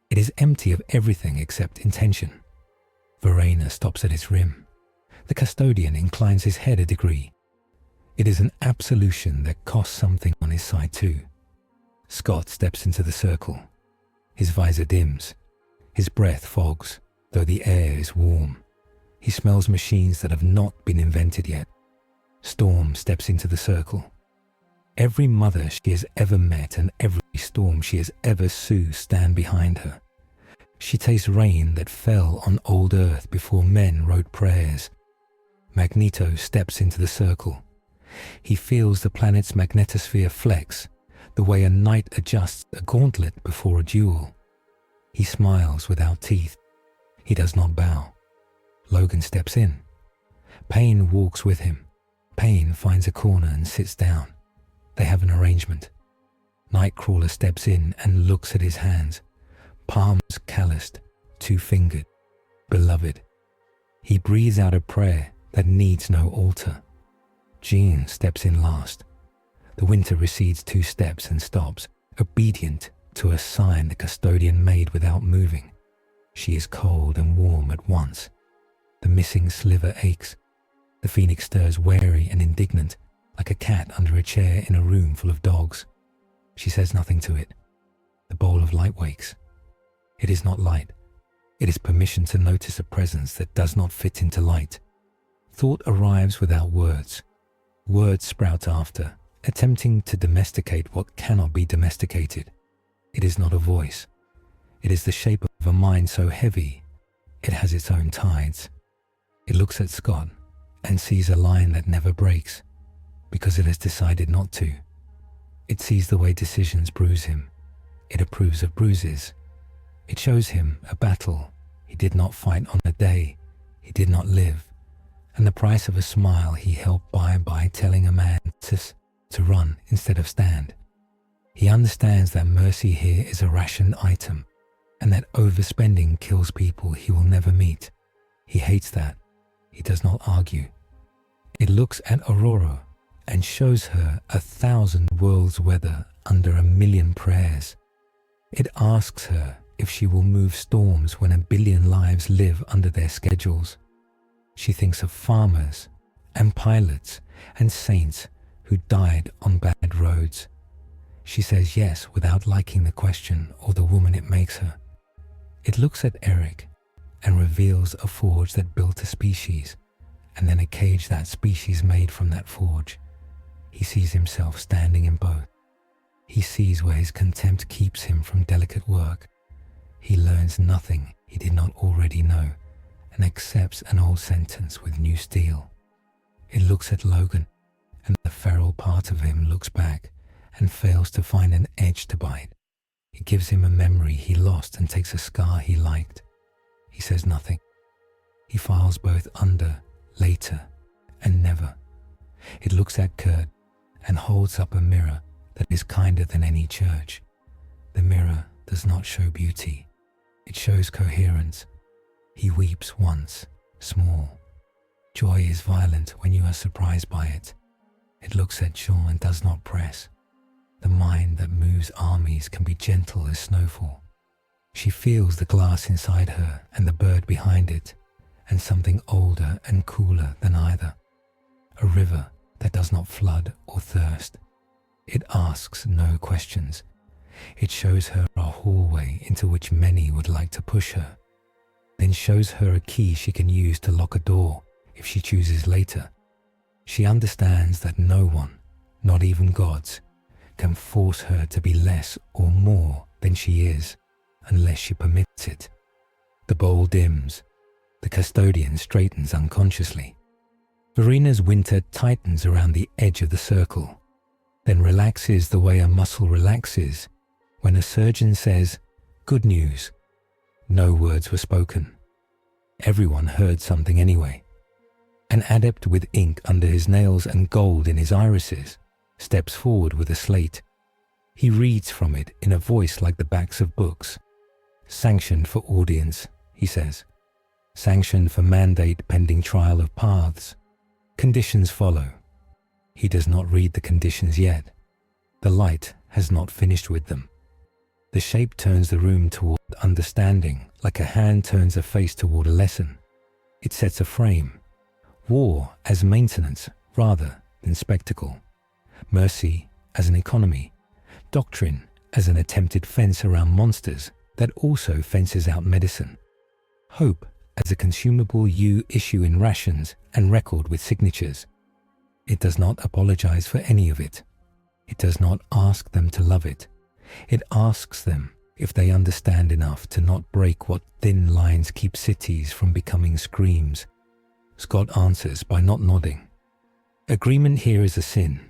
It is empty of everything except intention. Verena stops at its rim. The custodian inclines his head a degree. It is an absolution that costs something on his side too. Scott steps into the circle. His visor dims. His breath fogs, though the air is warm. He smells machines that have not been invented yet. Storm steps into the circle. Every mother she has ever met and every storm she has ever soothed stand behind her. She tastes rain that fell on old earth before men wrote prayers. Magneto steps into the circle. He feels the planet's magnetosphere flex, the way a knight adjusts a gauntlet before a duel. He smiles without teeth. He does not bow. Logan steps in. Payne walks with him. Payne finds a corner and sits down. They have an arrangement. Nightcrawler steps in and looks at his hands. Palms calloused, two-fingered, beloved. He breathes out a prayer that needs no altar. Jean steps in last. The winter recedes 2 steps and stops, obedient to a sign the custodian made without moving. She is cold and warm at once. The missing sliver aches. The phoenix stirs wary and indignant, like a cat under a chair in a room full of dogs. She says nothing to it. The bowl of light wakes. It is not light. It is permission to notice a presence that does not fit into light. Thought arrives without words. Words sprout after, attempting to domesticate what cannot be domesticated. It is not a voice. It is the shape of a mind so heavy, it has its own tides. It looks at Scott and sees a line that never breaks, because it has decided not to. It sees the way decisions bruise him. It approves of bruises. It shows him a battle he did not fight on a day he did not live, and the price of a smile he helped buy by telling a man to run instead of stand. He understands that mercy here is a rationed item, and that overspending kills people he will never meet. He hates that. He does not argue. It looks at Aurora and shows her 1,000 worlds' weather under 1,000,000 prayers. It asks her if she will move storms when 1,000,000,000 lives live under their schedules. She thinks of farmers and pilots and saints who died on bad roads. She says yes without liking the question or the woman it makes her. It looks at Eric and reveals a forge that built a species, and then a cage that species made from that forge. He sees himself standing in both. He sees where his contempt keeps him from delicate work. He learns nothing he did not already know, and accepts an old sentence with new steel. It looks at Logan, and the feral part of him looks back and fails to find an edge to bite. It gives him a memory he lost and takes a scar he liked. He says nothing. He files both under, later, and never. It looks at Kurt and holds up a mirror that is kinder than any church. The mirror does not show beauty. It shows coherence. He weeps once, small. Joy is violent when you are surprised by it. It looks at Shaw and does not press. The mind that moves armies can be gentle as snowfall. She feels the glass inside her and the bird behind it, and something older and cooler than either. A river that does not flood or thirst. It asks no questions. It shows her a hallway into which many would like to push her, then shows her a key she can use to lock a door if she chooses later. She understands that no one, not even gods, can force her to be less or more than she is unless she permits it. The bowl dims. The custodian straightens unconsciously. Verena's winter tightens around the edge of the circle, then relaxes the way a muscle relaxes when a surgeon says, "Good news." No words were spoken. Everyone heard something anyway. An adept with ink under his nails and gold in his irises steps forward with a slate. He reads from it in a voice like the backs of books. "Sanctioned for audience," he says. "Sanctioned for mandate pending trial of paths. Conditions follow." He does not read the conditions yet. The light has not finished with them. The shape turns the room toward understanding, like a hand turns a face toward a lesson. It sets a frame. War as maintenance rather than spectacle. Mercy as an economy. Doctrine as an attempted fence around monsters that also fences out medicine. Hope as a consumable you issue in rations and record with signatures. It does not apologize for any of it. It does not ask them to love it. It asks them if they understand enough to not break what thin lines keep cities from becoming screams. Scott answers by not nodding. Agreement here is a sin.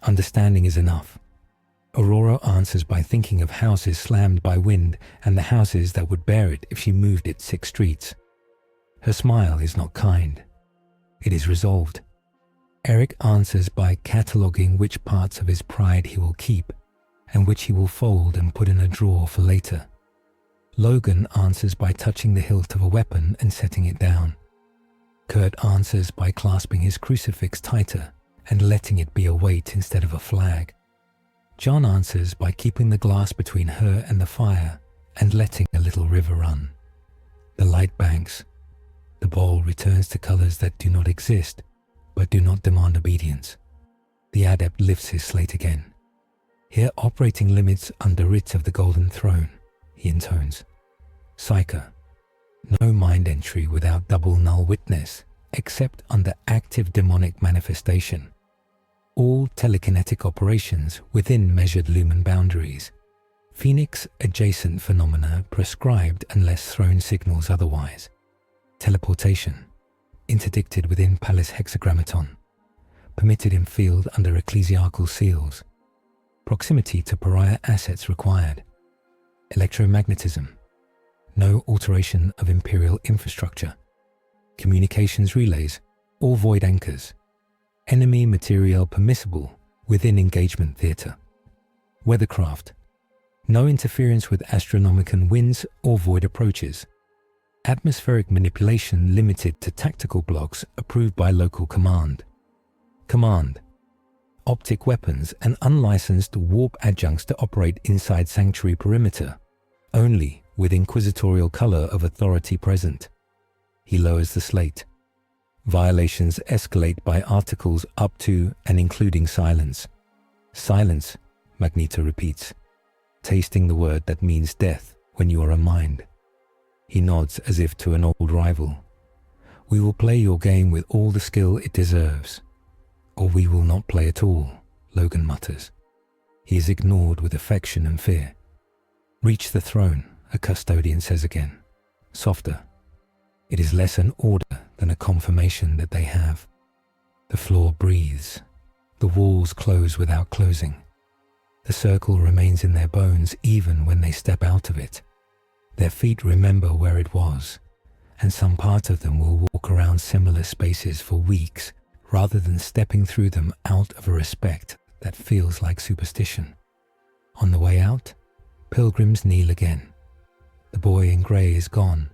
Understanding is enough. Aurora answers by thinking of houses slammed by wind and the houses that would bear it if she moved it 6 streets. Her smile is not kind. It is resolved. Eric answers by cataloguing which parts of his pride he will keep and which he will fold and put in a drawer for later. Logan answers by touching the hilt of a weapon and setting it down. Kurt answers by clasping his crucifix tighter and letting it be a weight instead of a flag. John answers by keeping the glass between her and the fire and letting a little river run. The light banks. The bowl returns to colors that do not exist, but do not demand obedience. The adept lifts his slate again. "Here operating limits under writ of the Golden Throne," he intones. Psyker. No mind entry without double null witness, except under active demonic manifestation. All telekinetic operations within measured lumen boundaries. Phoenix adjacent phenomena prescribed unless throne signals otherwise. Teleportation. Interdicted within palace hexagrammaton. Permitted in field under ecclesiarchal seals. Proximity to pariah assets required. Electromagnetism. No alteration of Imperial infrastructure. Communications relays or void anchors. Enemy material permissible within engagement theatre. Weathercraft. No interference with astronomican winds or void approaches. Atmospheric manipulation limited to tactical blocks approved by local command. Command. Optic weapons and unlicensed warp adjuncts to operate inside sanctuary perimeter, only with inquisitorial color of authority present. He lowers the slate. Violations escalate by articles up to and including silence. Silence, Magneto repeats, tasting the word that means death when you are a mind. He nods as if to an old rival. "We will play your game with all the skill it deserves. Or we will not play at all," Logan mutters. He is ignored with affection and fear. "Reach the throne," a custodian says again, softer. It is less an order than a confirmation that they have. The floor breathes. The walls close without closing. The circle remains in their bones even when they step out of it. Their feet remember where it was, and some part of them will walk around similar spaces for weeks rather than stepping through them out of a respect that feels like superstition. On the way out, pilgrims kneel again. The boy in grey is gone.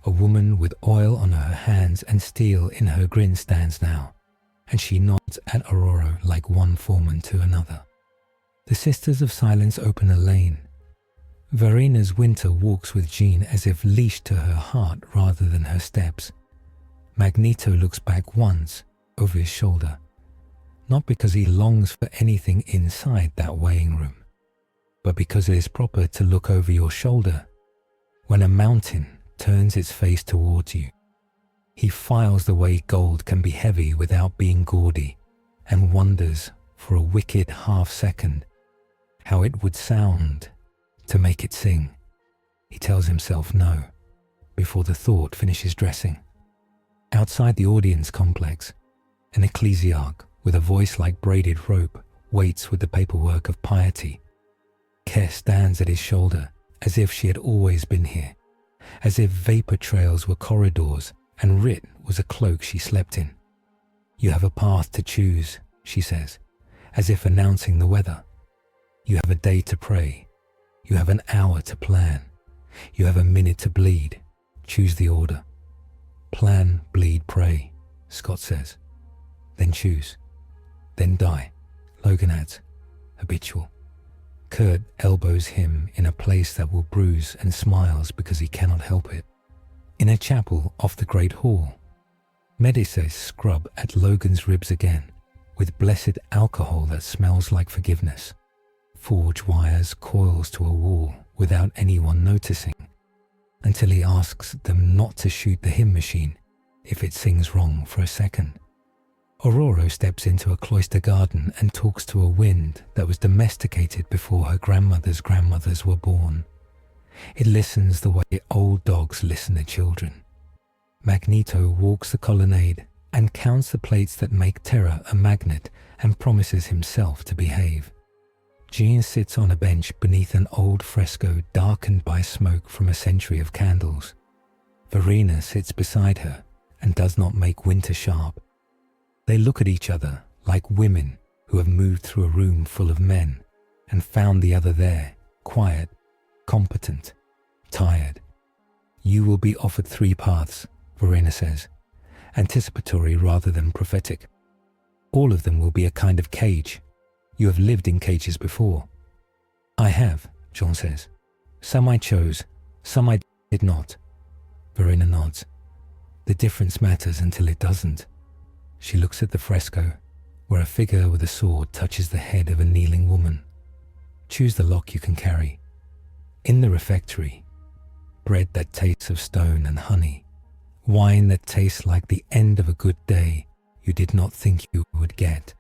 A woman with oil on her hands and steel in her grin stands now, and she nods at Aurora like one foreman to another. The Sisters of Silence open a lane. Verena's Winter walks with Jean as if leashed to her heart rather than her steps. Magneto looks back once, over his shoulder, not because he longs for anything inside that weighing room, but because it is proper to look over your shoulder when a mountain turns its face towards you. He files the way gold can be heavy without being gaudy, and wonders for a wicked half-second how it would sound to make it sing. He tells himself no, before the thought finishes dressing. Outside the audience complex, an ecclesiarch with a voice like braided rope waits with the paperwork of piety. Care stands at his shoulder as if she had always been here, as if vapor trails were corridors and writ was a cloak she slept in. You have a path to choose, she says, as if announcing the weather. You have a day to pray. You have an hour to plan. You have a minute to bleed. Choose the order. Plan, bleed, pray, Scott says. Then choose. Then die, Logan adds. Habitual. Kurt elbows him in a place that will bruise and smiles because he cannot help it. In a chapel off the Great Hall, Medicis scrub at Logan's ribs again, with blessed alcohol that smells like forgiveness. Forge wires coils to a wall without anyone noticing, until he asks them not to shoot the hymn machine if it sings wrong for a second. Aurora steps into a cloister garden and talks to a wind that was domesticated before her grandmother's grandmothers were born. It listens the way old dogs listen to children. Magneto walks the colonnade and counts the plates that make Terra a magnet and promises himself to behave. Jean sits on a bench beneath an old fresco darkened by smoke from a century of candles. Verena sits beside her and does not make Winter sharp. They look at each other like women who have moved through a room full of men and found the other there, quiet, competent, tired. You will be offered 3 paths, Verena says, anticipatory rather than prophetic. All of them will be a kind of cage. You have lived in cages before. I have, John says. Some I chose, some I did not. Verena nods. The difference matters until it doesn't. She looks at the fresco, where a figure with a sword touches the head of a kneeling woman. Choose the lock you can carry. In the refectory, bread that tastes of stone and honey, wine that tastes like the end of a good day you did not think you would get.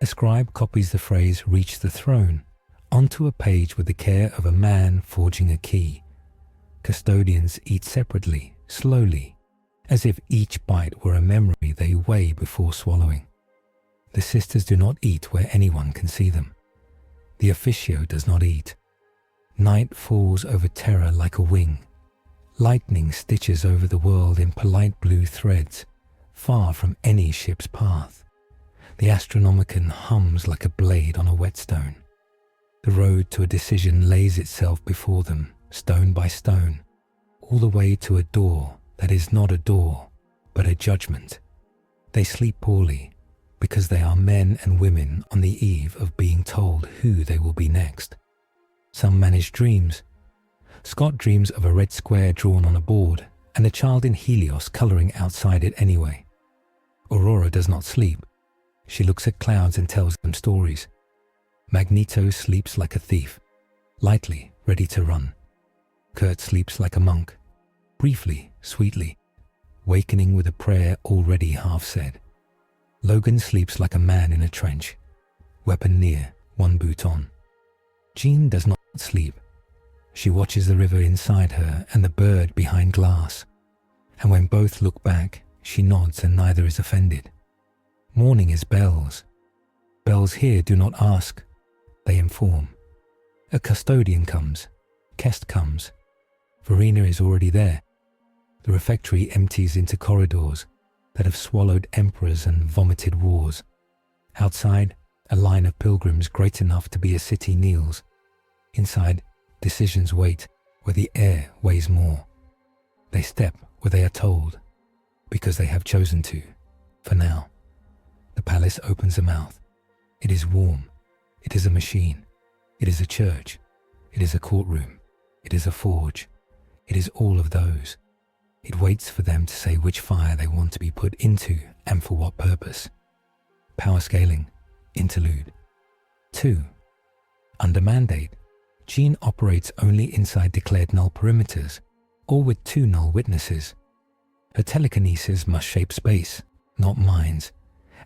A scribe copies the phrase "reach the throne" onto a page with the care of a man forging a key. Custodians eat separately, slowly, as if each bite were a memory they weigh before swallowing. The sisters do not eat where anyone can see them. The officio does not eat. Night falls over Terra like a wing. Lightning stitches over the world in polite blue threads, far from any ship's path. The Astronomicon hums like a blade on a whetstone. The road to a decision lays itself before them, stone by stone, all the way to a door that is not a door, but a judgment. They sleep poorly, because they are men and women on the eve of being told who they will be next. Some manage dreams. Scott dreams of a red square drawn on a board, and a child in Helios colouring outside it anyway. Aurora does not sleep. She looks at clouds and tells them stories. Magneto sleeps like a thief, lightly, ready to run. Kurt sleeps like a monk, briefly, sweetly, wakening with a prayer already half said. Logan sleeps like a man in a trench, weapon near, one boot on. Jean does not sleep. She watches the river inside her and the bird behind glass. And when both look back, she nods and neither is offended. Morning is bells. Bells here do not ask, they inform. A custodian comes. Kest comes. Verena is already there. The refectory empties into corridors that have swallowed emperors and vomited wars. Outside, a line of pilgrims great enough to be a city kneels. Inside, decisions wait where the air weighs more. They step where they are told, because they have chosen to, for now. The palace opens a mouth. It is warm. It is a machine. It is a church. It is a courtroom. It is a forge. It is all of those. It waits for them to say which fire they want to be put into and for what purpose. Power scaling. Interlude. 2. Under mandate, Jean operates only inside declared null perimeters, or with 2 null witnesses. Her telekinesis must shape space, not minds,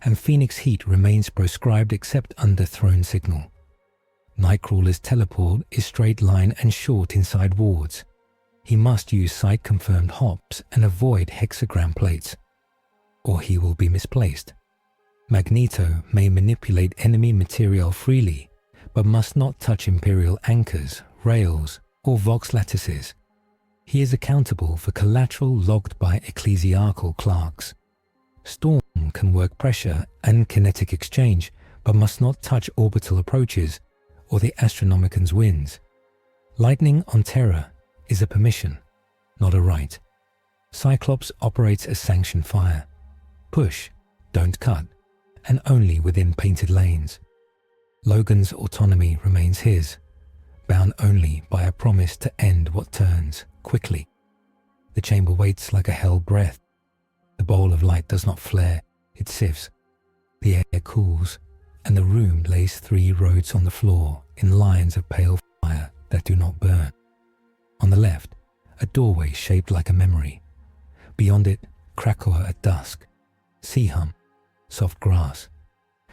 and Phoenix heat remains proscribed except under throne signal. Nightcrawler's teleport is straight line and short inside wards. He must use site-confirmed hops and avoid hexagram plates, or he will be misplaced. Magneto may manipulate enemy material freely, but must not touch Imperial anchors, rails, or Vox lattices. He is accountable for collateral logged by ecclesiarchal clerks. Storm can work pressure and kinetic exchange, but must not touch orbital approaches or the Astronomican's winds. Lightning on Terra is a permission, not a right. Cyclops operates as sanctioned fire. Push, don't cut, and only within painted lanes. Logan's autonomy remains his, bound only by a promise to end what turns quickly. The chamber waits like a hell breath. The bowl of light does not flare, it sifts. The air cools, and the room lays 3 roads on the floor in lines of pale fire that do not burn. On the left, a doorway shaped like a memory. Beyond it, Krakoa at dusk. Sea hum, soft grass.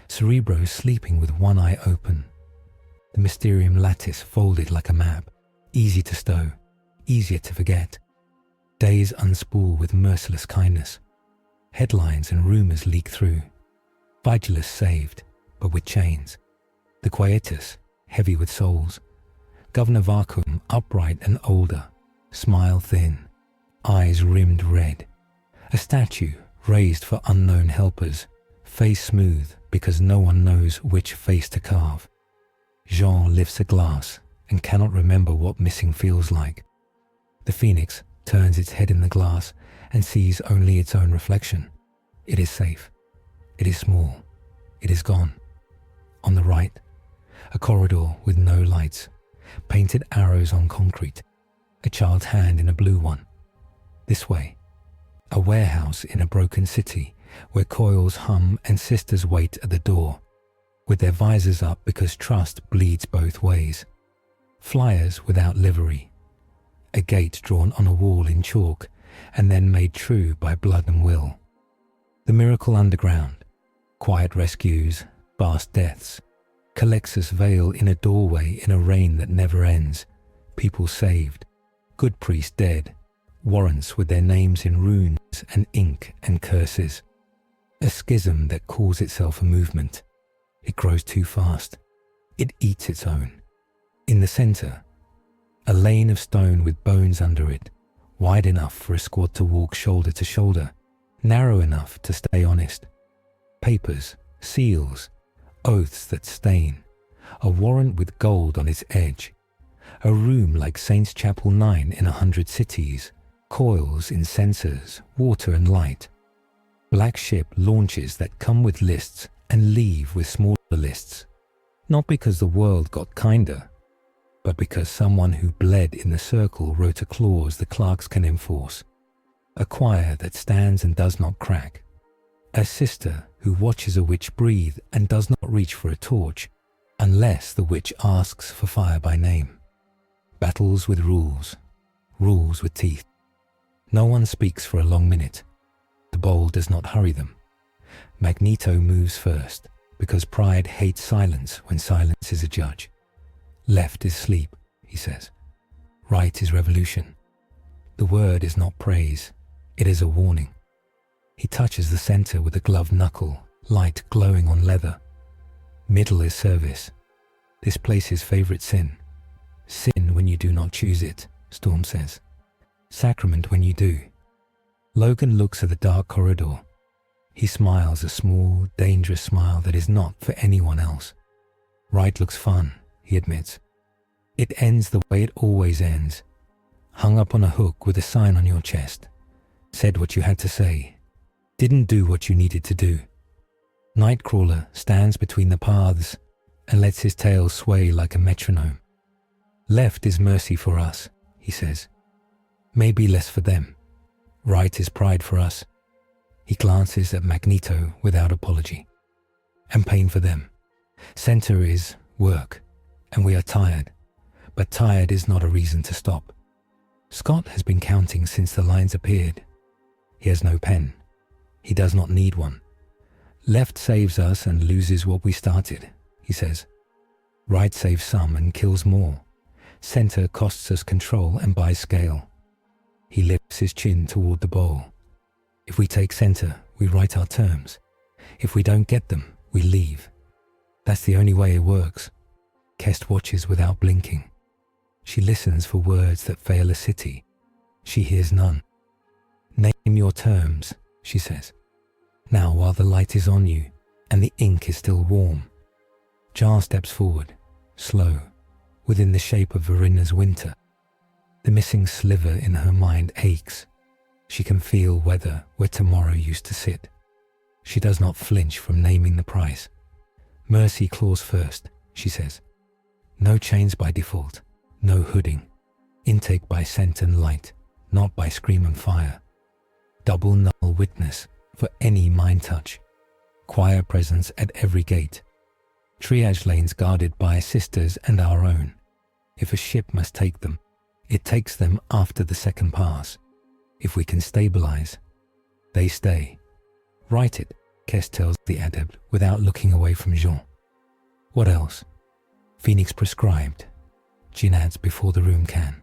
Cerebro sleeping with one eye open. The Mysterium lattice folded like a map, easy to stow, easier to forget. Days unspool with merciless kindness. Headlines and rumors leak through. Vigilus saved, but with chains. The Quietus, heavy with souls. Governor Vacuum, upright and older, smile thin, eyes rimmed red. A statue raised for unknown helpers, face smooth because no one knows which face to carve. Jean lifts a glass and cannot remember what missing feels like. The Phoenix turns its head in the glass and sees only its own reflection. It is safe. It is small. It is gone. On the right, a corridor with no lights, painted arrows on concrete, a child's hand in a blue one. This way, a warehouse in a broken city where coils hum and sisters wait at the door, with their visors up because trust bleeds both ways. Flyers without livery. A gate drawn on a wall in chalk and then made true by blood and will. The miracle underground. Quiet rescues, vast deaths. Culexus veil in a doorway in a rain that never ends. People saved. Good priest dead. Warrants with their names in runes and ink and curses. A schism that calls itself a movement. It grows too fast. It eats its own. In the center, a lane of stone with bones under it, wide enough for a squad to walk shoulder to shoulder, narrow enough to stay honest. Papers, seals, oaths that stain, a warrant with gold on its edge, a room like Saints' Chapel 9 in 100 cities, coils in sensors, water and light. Black ship launches that come with lists and leave with smaller lists, not because the world got kinder, but because someone who bled in the circle wrote a clause the clerks can enforce. A choir that stands and does not crack. A sister who watches a witch breathe and does not reach for a torch, unless the witch asks for fire by name. Battles with rules, rules with teeth. No one speaks for a long minute. The bowl does not hurry them. Magneto moves first, because pride hates silence when silence is a judge. Left is sleep, he says. Right is revolution. The word is not praise, it is a warning. He touches the center with a gloved knuckle, light glowing on leather. Middle is service. This place's favorite sin. Sin when you do not choose it, Storm says. Sacrament when you do. Logan looks at the dark corridor. He smiles, a small, dangerous smile that is not for anyone else. Right looks fun, he admits. It ends the way it always ends. Hung up on a hook with a sign on your chest. Said what you had to say. Didn't do what you needed to do. Nightcrawler stands between the paths and lets his tail sway like a metronome. Left is mercy for us, he says. Maybe less for them. Right is pride for us. He glances at Magneto without apology. And pain for them. Center is work, and we are tired. But tired is not a reason to stop. Scott has been counting since the lines appeared. He has no pen. He does not need one. Left saves us and loses what we started, he says. Right saves some and kills more. Center costs us control and buys scale. He lifts his chin toward the bowl. If we take center, we write our terms. If we don't get them, we leave. That's the only way it works. Kest watches without blinking. She listens for words that fail a city. She hears none. Name your terms, she says. Now while the light is on you and the ink is still warm. Jar steps forward, slow, within the shape of Verina's winter. The missing sliver in her mind aches. She can feel weather where tomorrow used to sit. She does not flinch from naming the price. Mercy claws first, she says. No chains by default, no hooding. Intake by scent and light, not by scream and fire. Double null witness for any mind touch. Choir presence at every gate. Triage lanes guarded by sisters and our own. If a ship must take them, it takes them after the second pass. If we can stabilize, they stay. Write it, Kest tells the adept without looking away from Jean. What else? Phoenix prescribed. Jin adds before the room can.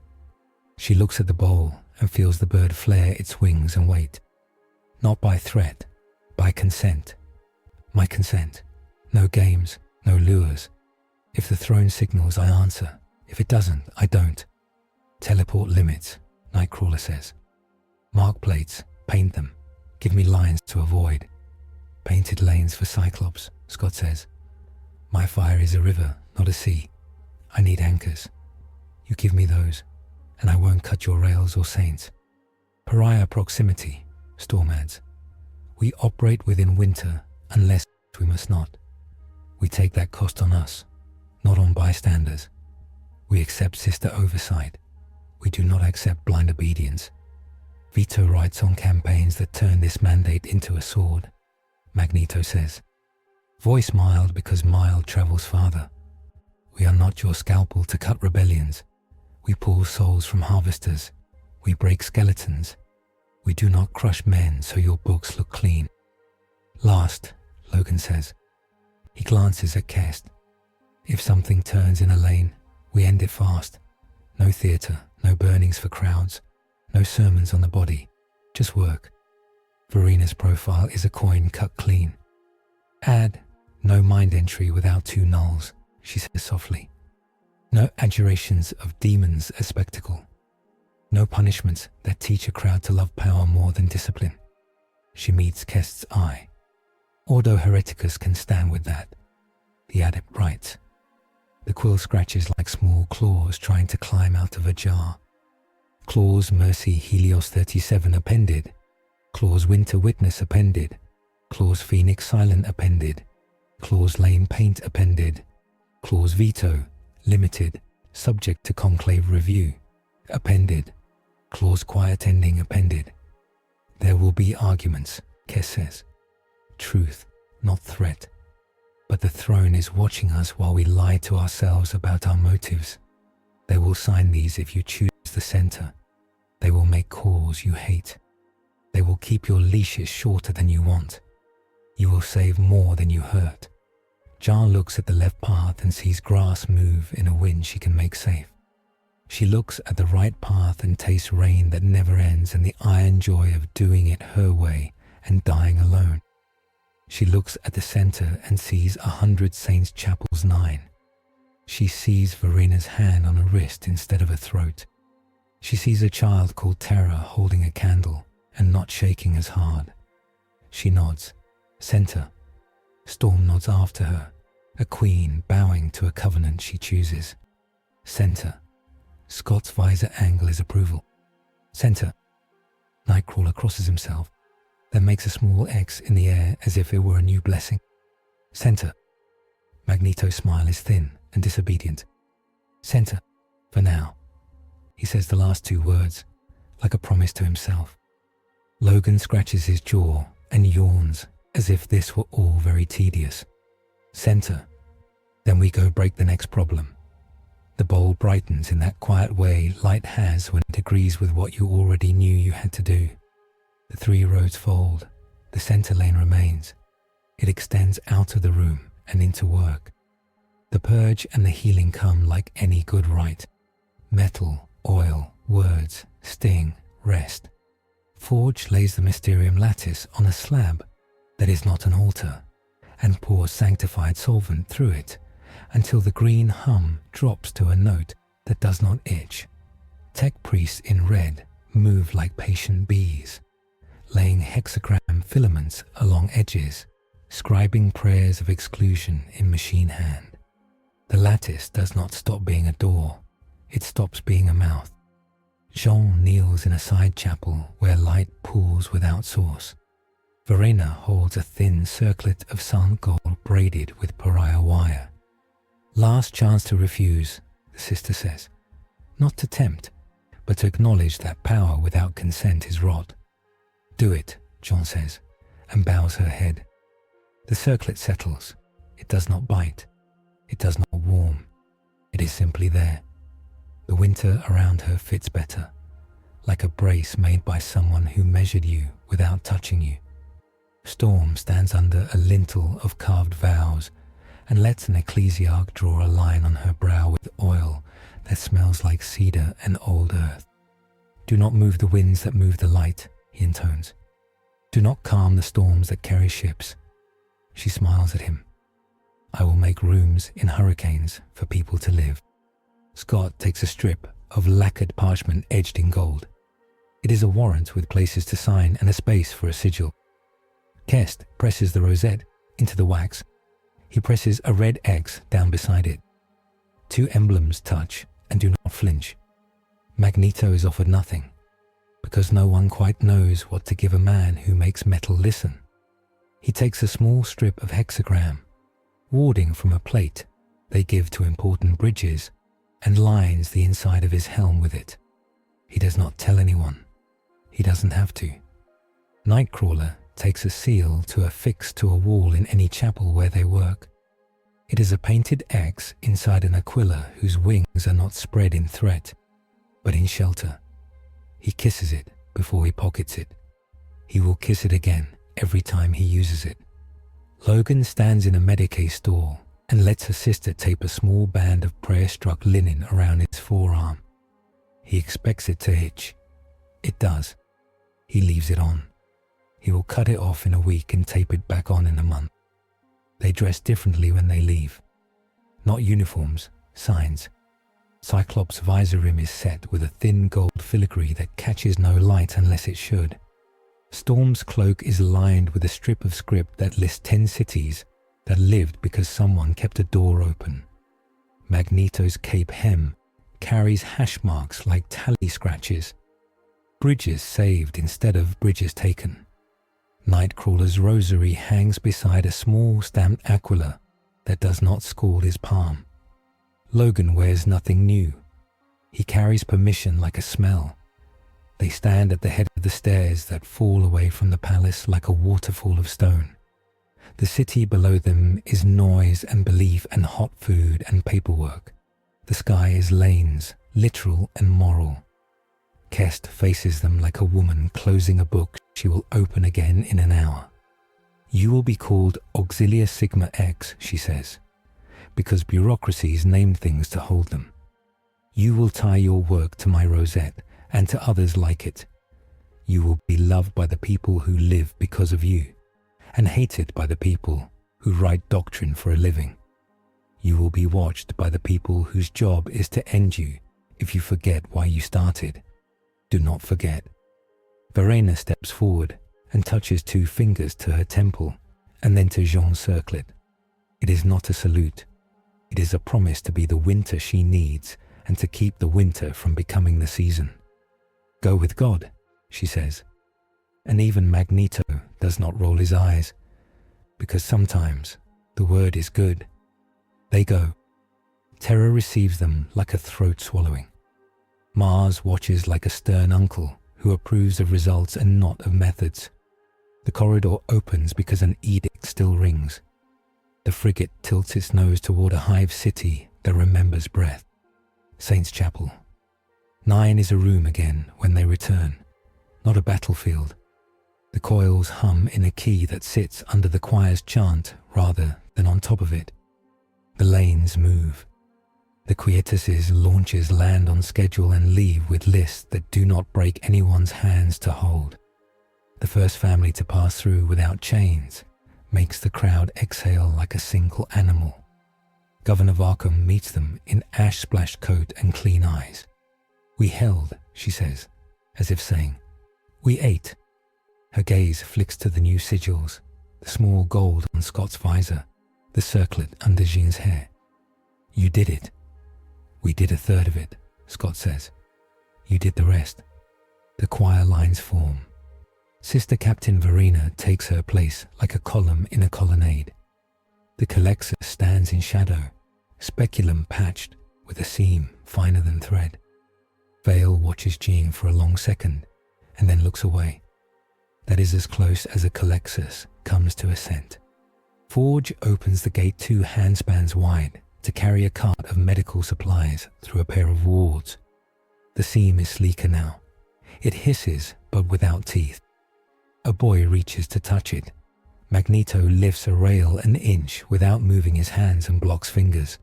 She looks at the bowl and feels the bird flare its wings and wait. Not by threat, by consent. My consent. No games, no lures. If the throne signals, I answer. If it doesn't, I don't. Teleport limits, Nightcrawler says. Mark plates, paint them. Give me lines to avoid. Painted lanes for Cyclops, Scott says. My fire is a river, not a sea. I need anchors. You give me those, and I won't cut your rails or saints. Pariah proximity, Storm adds. We operate within winter unless we must not. We take that cost on us, not on bystanders. We accept sister oversight. We do not accept blind obedience. Veto rights on campaigns that turn this mandate into a sword, Magneto says. Voice mild because mild travels farther. We are not your scalpel to cut rebellions. We pull souls from harvesters. We break skeletons. We do not crush men so your books look clean. Last, Logan says. He glances at Kest. If something turns in a lane, we end it fast. No theatre, no burnings for crowds, no sermons on the body, just work. Verina's profile is a coin cut clean. Add, no mind entry without two nulls, she says softly. No adjurations of demons as spectacle. No punishments that teach a crowd to love power more than discipline. She meets Kest's eye. Ordo Hereticus can stand with that. The adept writes. The quill scratches like small claws trying to climb out of a jar. Claws Mercy Helios 37 appended. Claws Winter Witness appended. Claws Phoenix Silent appended. Claws Lane Paint appended. Clause Veto, limited, subject to conclave review, appended. Clause Quiet Ending appended. There will be arguments, Kess says. Truth, not threat. But the throne is watching us while we lie to ourselves about our motives. They will sign these if you choose the center. They will make calls you hate. They will keep your leashes shorter than you want. You will save more than you hurt. Jar looks at the left path and sees grass move in a wind she can make safe. She looks at the right path and tastes rain that never ends and the iron joy of doing it her way and dying alone. She looks at the center and sees 100 Saints' Chapels 9. She sees Verina's hand on a wrist instead of a throat. She sees a child called Terra holding a candle and not shaking as hard. She nods. Center. Storm nods after her, a queen bowing to a covenant she chooses. Center. Scott's visor angle is approval. Center. Nightcrawler crosses himself, then makes a small X in the air as if it were a new blessing. Center. Magneto's smile is thin and disobedient. Center. For now. He says the last two words, like a promise to himself. Logan scratches his jaw and yawns as if this were all very tedious. Center. Then we go break the next problem. The bowl brightens in that quiet way light has when it agrees with what you already knew you had to do. The three roads fold. The center lane remains. It extends out of the room and into work. The purge and the healing come like any good rite. Metal, oil, words, sting, rest. Forge lays the Mysterium lattice on a slab that is not an altar and pours sanctified solvent through it until the green hum drops to a note that does not itch. Tech priests in red move like patient bees, laying hexagram filaments along edges, scribing prayers of exclusion in machine hand. The lattice does not stop being a door, it stops being a mouth. Jean kneels in a side chapel where light pools without source. Verena holds a thin circlet of sun gold braided with pariah wire. Last chance to refuse, the sister says. Not to tempt, but to acknowledge that power without consent is rot. Do it, Jean says, and bows her head. The circlet settles. It does not bite. It does not warm. It is simply there. The winter around her fits better, like a brace made by someone who measured you without touching you. Storm stands under a lintel of carved vows and lets an ecclesiarch draw a line on her brow with oil that smells like cedar and old earth. Do not move the winds that move the light, he intones. Do not calm the storms that carry ships. She smiles at him. I will make rooms in hurricanes for people to live. Scott takes a strip of lacquered parchment edged in gold. It is a warrant with places to sign and a space for a sigil. Kest presses the rosette into the wax. He presses a red X down beside it. Two emblems touch and do not flinch. Magneto is offered nothing, because no one quite knows what to give a man who makes metal listen. He takes a small strip of hexagram, warding from a plate they give to important bridges, and lines the inside of his helm with it. He does not tell anyone. He doesn't have to. Nightcrawler takes a seal to affix to a wall in any chapel where they work. It is a painted X inside an aquila whose wings are not spread in threat, but in shelter. He kisses it before he pockets it. He will kiss it again every time he uses it. Logan stands in a Medicae store and lets her sister tape a small band of prayer-struck linen around his forearm. He expects it to itch. It does. He leaves it on. He will cut it off in a week and tape it back on in a month. They dress differently when they leave. Not uniforms, signs. Cyclops' visor rim is set with a thin gold filigree that catches no light unless it should. Storm's cloak is lined with a strip of script that lists 10 cities that lived because someone kept a door open. Magneto's cape hem carries hash marks like tally scratches. Bridges saved instead of bridges taken. Nightcrawler's rosary hangs beside a small stamped aquila that does not scald his palm. Logan wears nothing new. He carries permission like a smell. They stand at the head of the stairs that fall away from the palace like a waterfall of stone. The city below them is noise and belief and hot food and paperwork. The sky is lanes, literal and moral. Kest faces them like a woman closing a book she will open again in an hour. You will be called Auxilia Sigma X, she says, because bureaucracies name things to hold them. You will tie your work to my rosette and to others like it. You will be loved by the people who live because of you, and hated by the people who write doctrine for a living. You will be watched by the people whose job is to end you if you forget why you started. Do not forget. Verena steps forward and touches 2 fingers to her temple and then to Jean's circlet. It is not a salute. It is a promise to be the winter she needs and to keep the winter from becoming the season. Go with God, she says. And even Magneto does not roll his eyes, because sometimes the word is good. They go. Terra receives them like a throat swallowing. Mars watches like a stern uncle who approves of results and not of methods. The corridor opens because an edict still rings. The frigate tilts its nose toward a hive city that remembers breath. Saint's Chapel. 9 is a room again when they return, not a battlefield. The coils hum in a key that sits under the choir's chant rather than on top of it. The lanes move. The Quietus's launches land on schedule and leave with lists that do not break anyone's hands to hold. The first family to pass through without chains makes the crowd exhale like a single animal. Governor Varcom meets them in ash-splashed coat and clean eyes. We held, she says, as if saying, we ate. Her gaze flicks to the new sigils, the small gold on Scott's visor, the circlet under Jean's hair. You did it. We did 1/3 of it, Scott says. You did the rest. The choir lines form. Sister Captain Verena takes her place like a column in a colonnade. The Culexus stands in shadow, speculum patched with a seam finer than thread. Vale watches Jean for a long second and then looks away. That is as close as a Culexus comes to a scent. Forge opens the gate 2 handspans wide to carry a cart of medical supplies through a pair of wards. The seam is sleeker now. It hisses, but without teeth. A boy reaches to touch it. Magneto lifts a rail an inch without moving his hands and blocks fingers.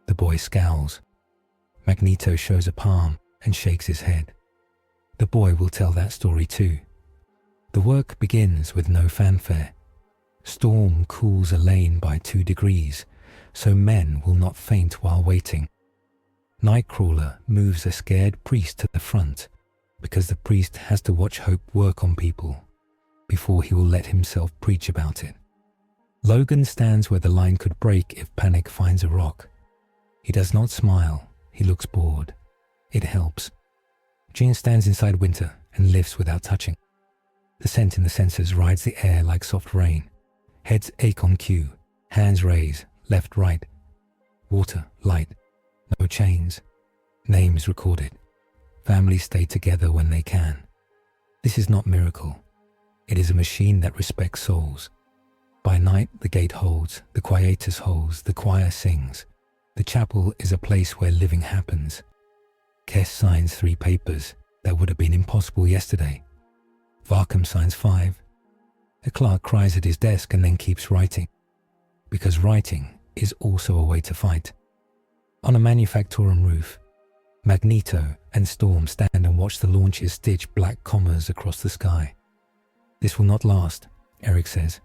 The boy scowls. Magneto shows a palm and shakes his head. The boy will tell that story too. The work begins with no fanfare. Storm cools a lane by 2 degrees, so men will not faint while waiting. Nightcrawler moves a scared priest to the front, because the priest has to watch hope work on people before he will let himself preach about it. Logan stands where the line could break if panic finds a rock. He does not smile, he looks bored. It helps. Jean stands inside Winter and lifts without touching. The scent in the sensors rides the air like soft rain. Heads ache on cue, hands raise, left, right. Water, light, no chains. Names recorded. Families stay together when they can. This is not miracle. It is a machine that respects souls. By night the gate holds, the quietus holds, the choir sings. The chapel is a place where living happens. Kess signs 3 papers that would have been impossible yesterday. Varcom signs 5. The clerk cries at his desk and then keeps writing. Because writing is also a way to fight. On a manufactorum roof, Magneto and Storm stand and watch the launches stitch black commas across the sky. This will not last, Eric says.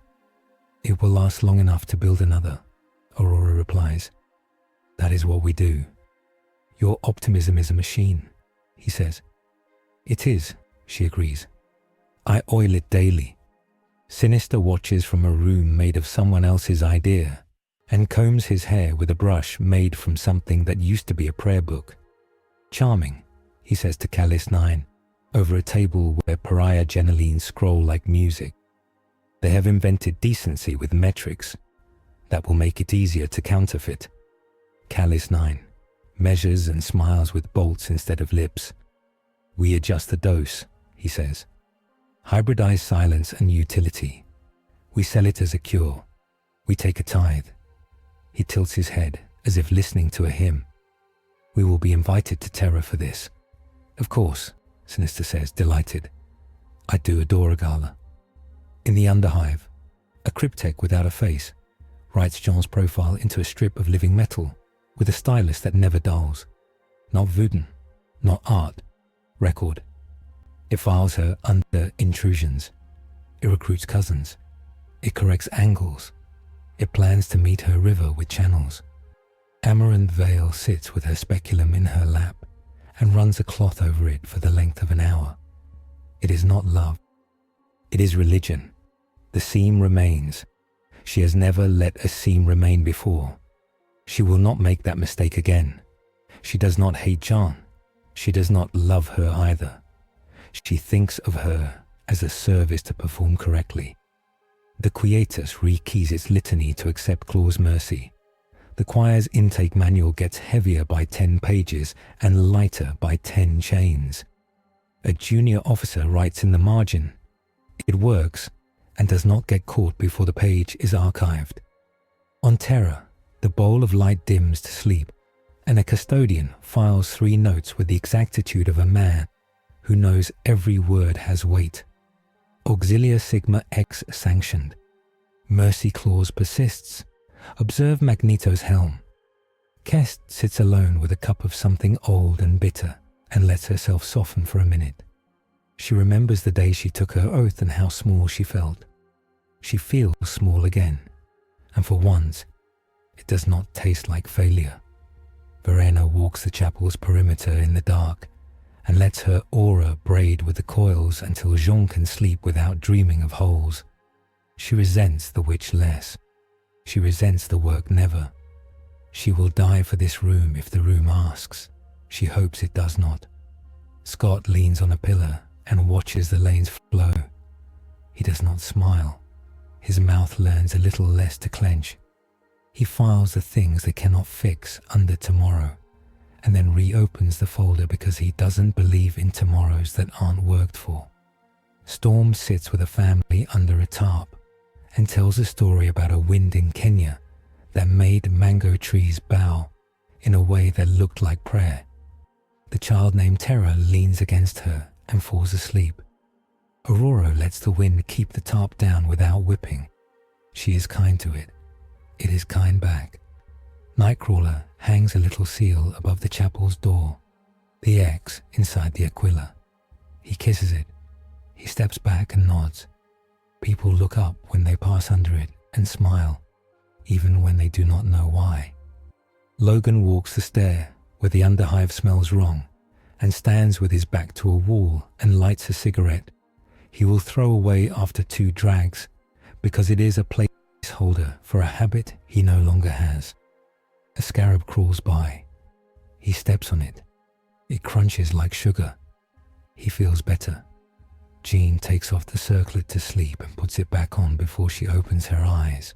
It will last long enough to build another, Aurora replies. That is what we do. Your optimism is a machine, he says. It is, she agrees. I oil it daily. Sinister watches from a room made of someone else's idea and combs his hair with a brush made from something that used to be a prayer book. Charming, he says to Callis 9, over a table where pariah Genelines scroll like music. They have invented decency with metrics. That will make it easier to counterfeit. Callis 9 measures and smiles with bolts instead of lips. We adjust the dose, he says. Hybridize silence and utility. We sell it as a cure. We take a tithe. He tilts his head as if listening to a hymn. We will be invited to Terra for this. Of course, Sinister says, delighted. I do adore a gala. In the underhive, a cryptech without a face writes Jean's profile into a strip of living metal with a stylus that never dulls. Not Vuden, not art, record. It files her under intrusions. It recruits cousins. It corrects angles. It plans to meet her river with channels. Amaranth Vale sits with her speculum in her lap and runs a cloth over it for the length of an hour. It is not love. It is religion. The seam remains. She has never let a seam remain before. She will not make that mistake again. She does not hate John. She does not love her either. She thinks of her as a service to perform correctly. The Quietus rekeys its litany to accept Claw's mercy. The choir's intake manual gets heavier by 10 pages and lighter by 10 chains. A junior officer writes in the margin, "It works," and does not get caught before the page is archived. On Terra, the bowl of light dims to sleep, and a custodian files 3 notes with the exactitude of a man who knows every word has weight. Auxilia Sigma X sanctioned. Mercy clause persists. Observe Magneto's helm. Kest sits alone with a cup of something old and bitter and lets herself soften for a minute. She remembers the day she took her oath and how small she felt. She feels small again, and for once, it does not taste like failure. Verena walks the chapel's perimeter in the dark and lets her aura braid with the coils until Jean can sleep without dreaming of holes. She resents the witch less. She resents the work never. She will die for this room if the room asks. She hopes it does not. Scott leans on a pillar and watches the lanes flow. He does not smile. His mouth learns a little less to clench. He files the things they cannot fix under tomorrow, and then reopens the folder because he doesn't believe in tomorrows that aren't worked for. Storm sits with a family under a tarp and tells a story about a wind in Kenya that made mango trees bow in a way that looked like prayer. The child named Terra leans against her and falls asleep. Aurora lets the wind keep the tarp down without whipping. She is kind to it. It is kind back. Nightcrawler hangs a little seal above the chapel's door, the X inside the Aquila. He kisses it. He steps back and nods. People look up when they pass under it and smile, even when they do not know why. Logan walks the stair where the underhive smells wrong and stands with his back to a wall and lights a cigarette. He will throw away after 2 drags because it is a placeholder for a habit he no longer has. A scarab crawls by. He steps on it. It crunches like sugar. He feels better. Jean takes off the circlet to sleep and puts it back on before she opens her eyes.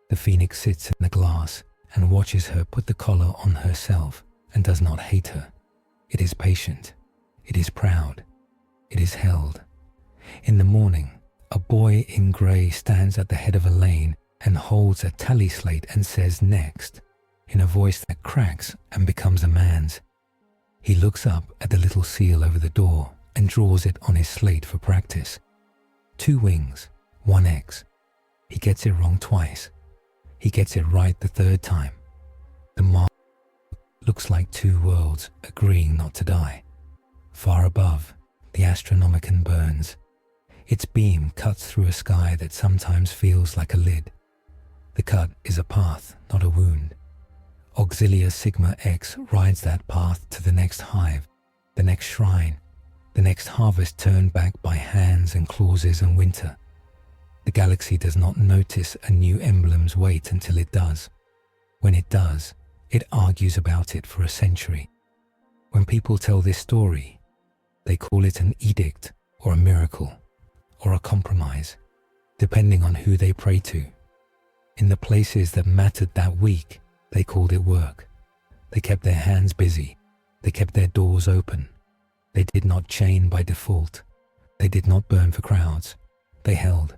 The phoenix sits in the glass and watches her put the collar on herself and does not hate her. It is patient. It is proud. It is held. In the morning, a boy in grey stands at the head of a lane and holds a tally slate and says next, in a voice that cracks and becomes a man's. He looks up at the little seal over the door and draws it on his slate for practice. 2 wings, 1 X. He gets it wrong twice. He gets it right the 3rd time. The mark looks like 2 worlds agreeing not to die. Far above, the Astronomicon burns. Its beam cuts through a sky that sometimes feels like a lid. The cut is a path, not a wound. Auxilia Sigma X rides that path to the next hive, the next shrine, the next harvest turned back by hands and clauses and winter. The galaxy does not notice a new emblem's weight until it does. When it does, it argues about it for a century. When people tell this story, they call it an edict or a miracle or a compromise, depending on who they pray to. In the places that mattered that week, they called it work. They kept their hands busy. They kept their doors open. They did not chain by default. They did not burn for crowds. They held.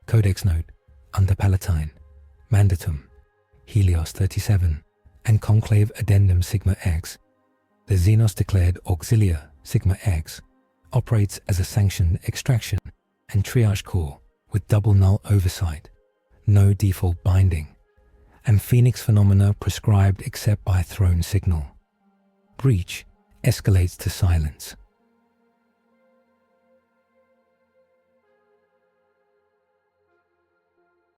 Codex note, under Palatine, Mandatum, Helios 37, and Conclave Addendum Sigma X. The Xenos declared Auxilia Sigma X operates as a sanctioned extraction and triage core with double null oversight, no default binding, and Phoenix phenomena prescribed except by throne signal. Breach escalates to silence.